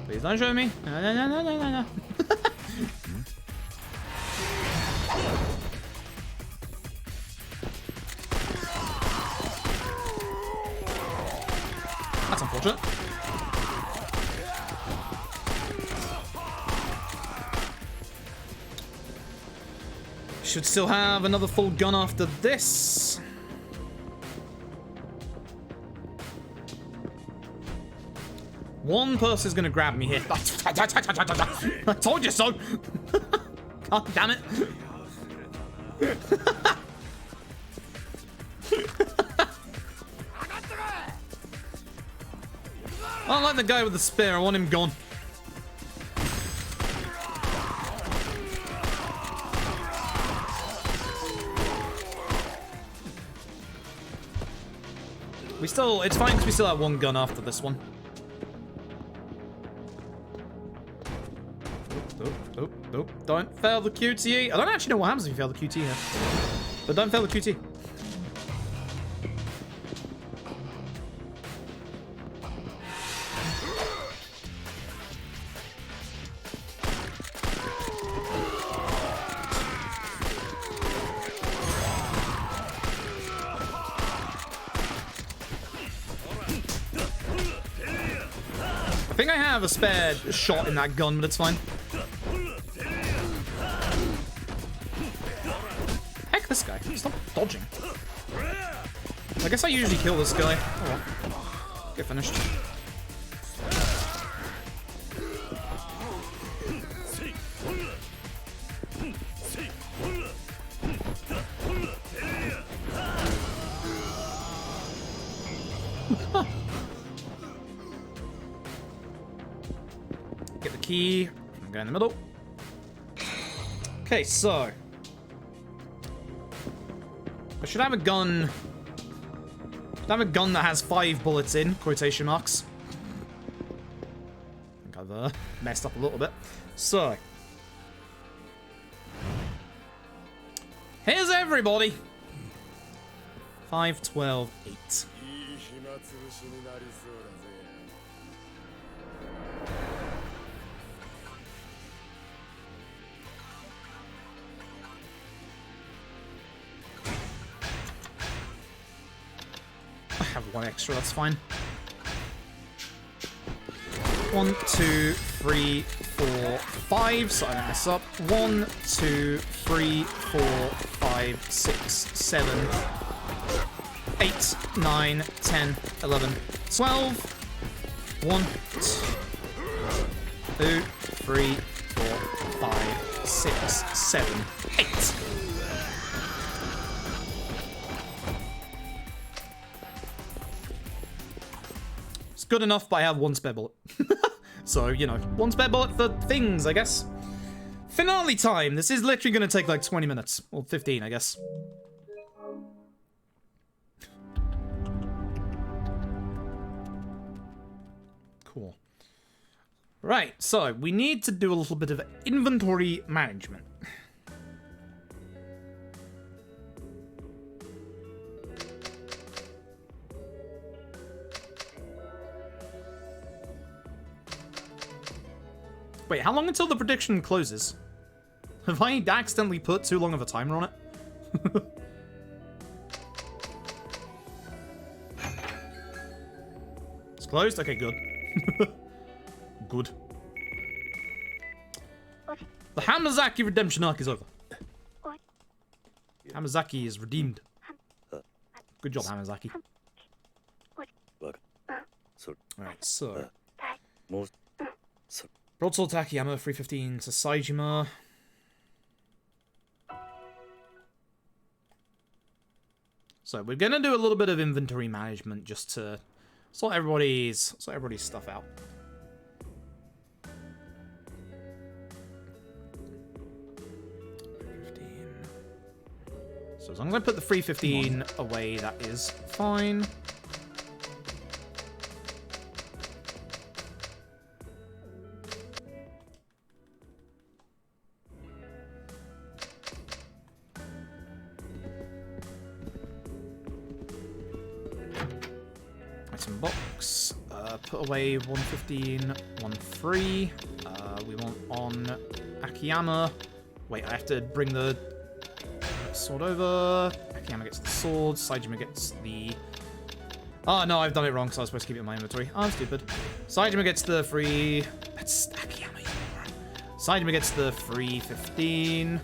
Speaker 1: Please don't shoot me. No, no, no, no, no, no, no. That's unfortunate. Should still have another full gun after this. One person's gonna grab me here. I told you so! God damn it. I don't like the guy with the spear. I want him gone. It's fine because we still have 1 gun after this one. Oh, don't fail the QTE. I don't actually know what happens if you fail the QT here. But don't fail the QT. I think I have a spare shot in that gun, but it's fine. Heck, this guy. Stop dodging. I guess I usually kill this guy. Oh well. Get finished. Get the key. I'm going in the middle. Okay, so I should have a gun. I have a gun that has 5 bullets in quotation marks. I think I've messed up a little bit. So here's everybody. 5, 12, 8. I have 1 extra, that's fine. 1, 2, 3, 4, 5, so I don't mess up. 1, 2, 3, 4, 5, 6, 7, 8, 9, 10, 11, 12. 1, 2, 3, 4, 5, 6, 7, 8. It's good enough, but I have 1 spare bullet. So, you know, 1 spare bullet for things, I guess. Finale time! This is literally going to take like 20 minutes. Or 15, I guess. Cool. Right, so we need to do a little bit of inventory management. Wait, how long until the prediction closes? Have I accidentally put too long of a timer on it? closed? Okay, good. Good. The Hamazaki redemption arc is over. Hamazaki is redeemed. Good job, Hamazaki. Alright, so. Broadsword Takayama, 315 to Saejima. So we're gonna do a little bit of inventory management just to sort everybody's stuff out. So as long as I put the 315 away, that is fine. Item box. Put away 115, 13. We want on Akiyama. Wait, I have to bring the sword over. Akiyama gets the sword. Saejima gets the... Oh, no, I've done it wrong because I was supposed to keep it in my inventory. Oh, I'm stupid. Saejima gets the free... That's Akiyama. Saejima gets the free 15.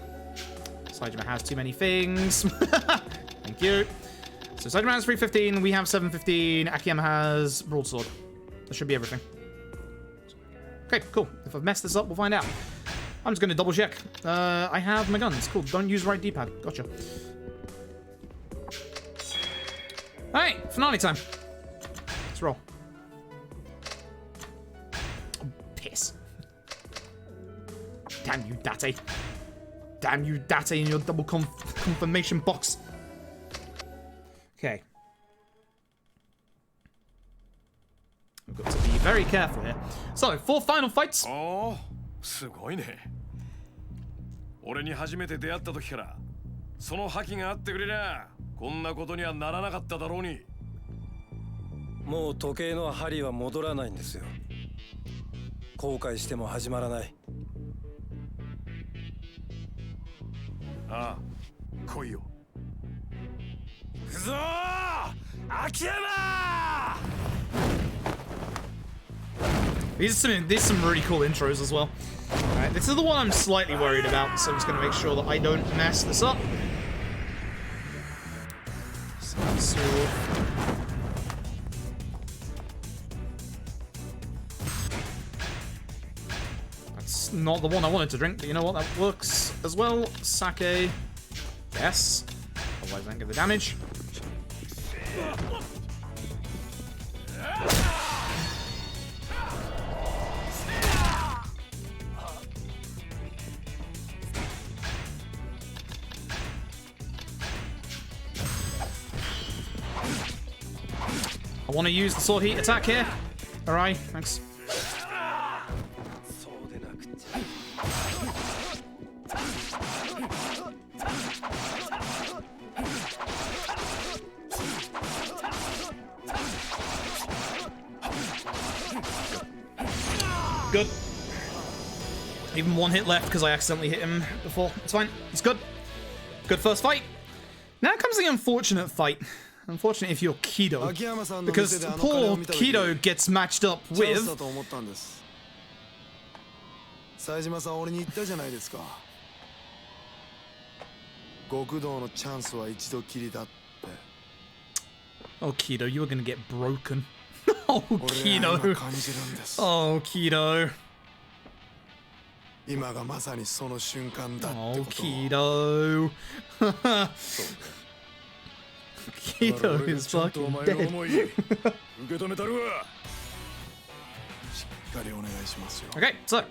Speaker 1: Saejima has too many things. Thank you. So Saejima has 315. We have 715. Akiyama has broadsword. That should be everything. Okay, cool. If I've messed this up, we'll find out. I'm just going to double check. I have my guns. Cool. Don't use right D-pad. Gotcha. Alright, finale time. Let's roll. Oh, piss. Damn you, Date. Damn you, Date, in your double confirmation box. Okay. I've got to be very careful here. So, 4 final fights.
Speaker 2: Oh, すごいね。俺に初めて出会った時からその覇気があってくれりゃこんなことにはならなかっただろうに。
Speaker 5: もう時計の針は戻らないんですよ。後悔しても始まらない。
Speaker 2: ああ、来いよ。行くぞー、秋山
Speaker 1: These are some really cool intros as well. Alright, this is the one I'm slightly worried about, so I'm just going to make sure that I don't mess this up. Sword. That's not the one I wanted to drink, but you know what? That works as well. Sake. Yes. Otherwise I don't get the damage. I want to use the sword heat attack here. Alright, thanks. Good. Even one hit left because I accidentally hit him before. It's fine. It's good. Good first fight. Now comes the unfortunate fight. Unfortunate if you're Kido, because poor Kido gets matched up with... Oh, Kido, you were gonna get broken. Oh, Kido. Oh, Kido. Oh, Kido. Kido is fucking dead. Okay, so.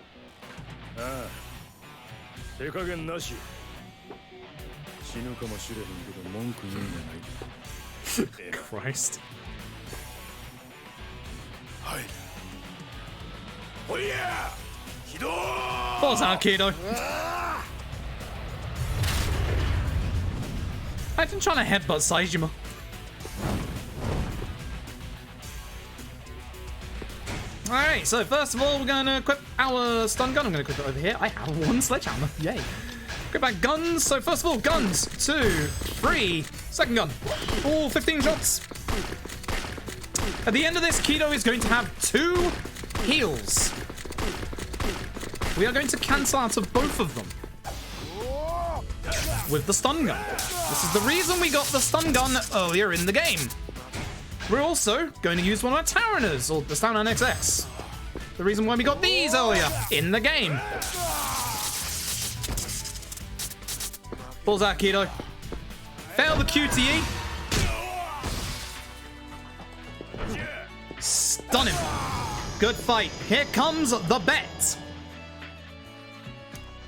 Speaker 1: Christ. Falls out, Kido. I've been trying to headbutt Saejima. Alright, so first of all, we're going to equip our stun gun. I'm going to equip it over here. I have one sledgehammer. Yay. Equip back guns. So first of all, guns. 2, 3. Second gun. All 15 shots. At the end of this, Kido is going to have 2 heals. We are going to cancel out of both of them with the stun gun. This is the reason we got the stun gun earlier in the game. We're also going to use one of our Taraners, or the Stamina XX. The reason why we got these earlier in the game. Pulls out Kido. Fail the QTE. Stun him. Good fight. Here comes the bet.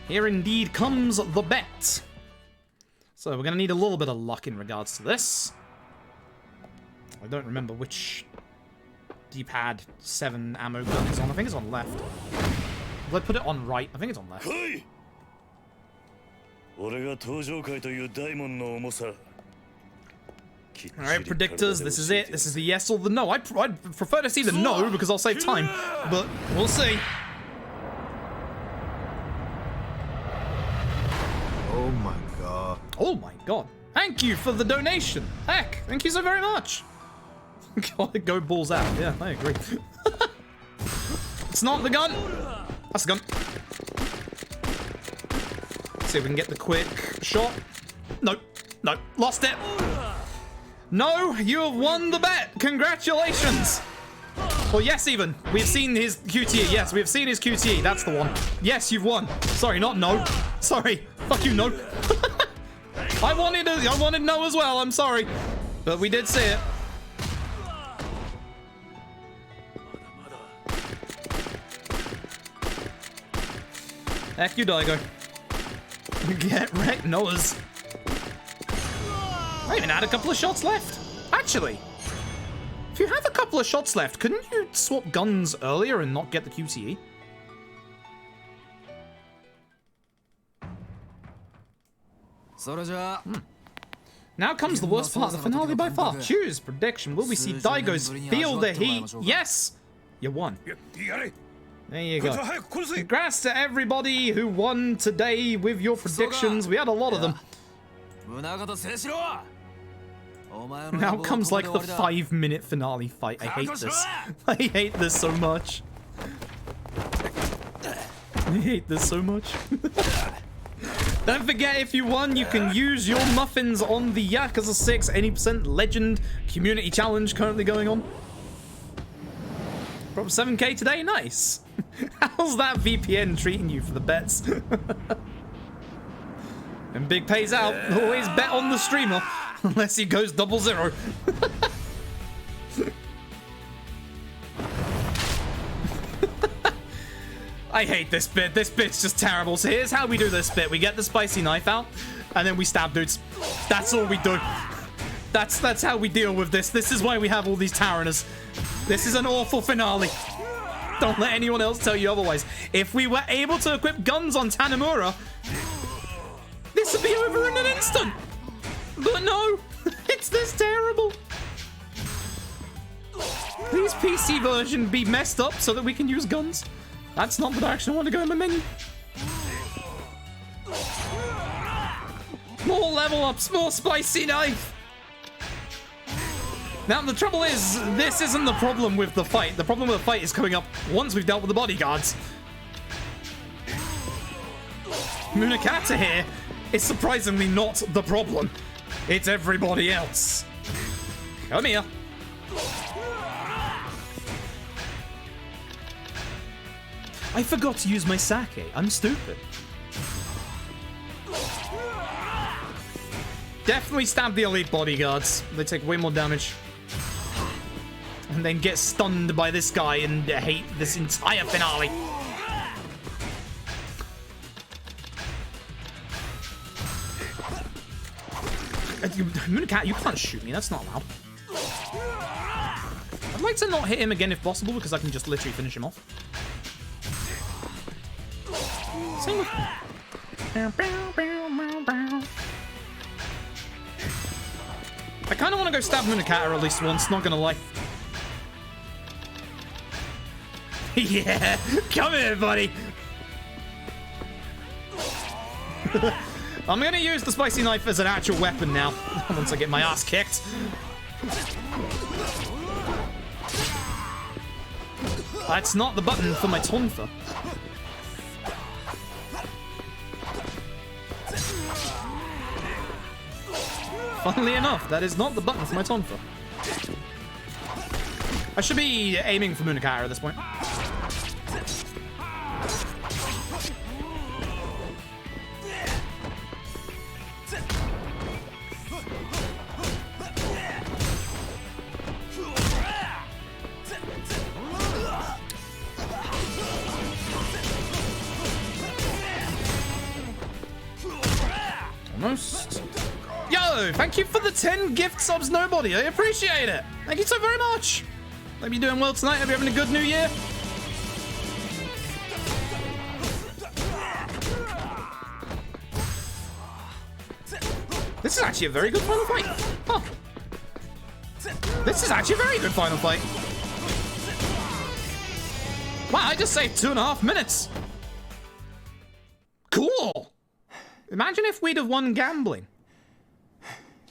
Speaker 1: Here indeed comes the bet. So we're going to need a little bit of luck in regards to this. I don't remember which D-pad 7 ammo gun is on. I think it's on left. Will I put it on right? I think it's on left. Alright, predictors, this is it. This is the yes or the no. I'd prefer to see the no because I'll save time, but we'll see.
Speaker 6: Oh my god.
Speaker 1: Oh my god. Thank you for the donation. Heck, thank you so very much. Gotta go balls out. Yeah, I agree. It's not the gun. That's the gun. See if we can get the quick shot. No, no, lost it. No, you have won the bet. Congratulations. Well, yes, even. We've seen his QTE. Yes, we've seen his QTE. That's the one. Yes, you've won. Sorry, not no. Sorry. Fuck you, no. I wanted no as well. I'm sorry. But we did see it. Heck you, Daigo. Get wrecked, Noah's. I even had a couple of shots left. Actually, if you have a couple of shots left, couldn't you swap guns earlier and not get the QTE? Now comes the worst part of the finale by far. Choose prediction. Will we see Daigo's feel the heat? Yes! You won. There you go. Congrats to everybody who won today with your predictions. We had a lot of them. Now comes like the 5-minute finale fight. I hate this. I hate this so much. I hate this so much. Don't forget, if you won, you can use your muffins on the Yakuza 6 80% Legend Community Challenge currently going on. From 7k today? Nice. How's that VPN treating you for the bets? And big pays out. Always bet on the streamer. Unless he goes 0-0. I hate this bit. This bit's just terrible. So here's how we do this bit. We get the spicy knife out, and then we stab dudes. That's all we do. That's how we deal with this. This is why we have all these Taraners. This is an awful finale. Don't let anyone else tell you otherwise. If we were able to equip guns on Tanimura, this would be over in an instant. But no, it's this terrible. Please PC version be messed up so that we can use guns. That's not the direction I want to go in my menu. More level ups, more spicy knife. Now, the trouble is, this isn't the problem with the fight. The problem with the fight is coming up once we've dealt with the bodyguards. Munakata here is surprisingly not the problem. It's everybody else. Come here. I forgot to use my sake. I'm stupid. Definitely stab the elite bodyguards. They take way more damage. And then get stunned by this guy and hate this entire finale. Mooncat, you can't shoot me. That's not allowed. I'd like to not hit him again if possible because I can just literally finish him off. Same with... I kind of want to go stab Munakata at least once, not gonna lie. Yeah, come here, buddy. I'm gonna use the spicy knife as an actual weapon now, once I get my ass kicked. That's not the button for my tonfa. Funnily enough, that is not the button for my tonfa. I should be aiming for Munakara at this point. Almost. Yo, thank you for the 10 gift subs, Nobody. I appreciate it. Thank you so very much. Hope you're doing well tonight. Hope you're having a good new year. This is actually a very good final fight. Huh. This is actually a very good final fight. Wow, I just saved 2.5 minutes. Cool. Imagine if we'd have won gambling.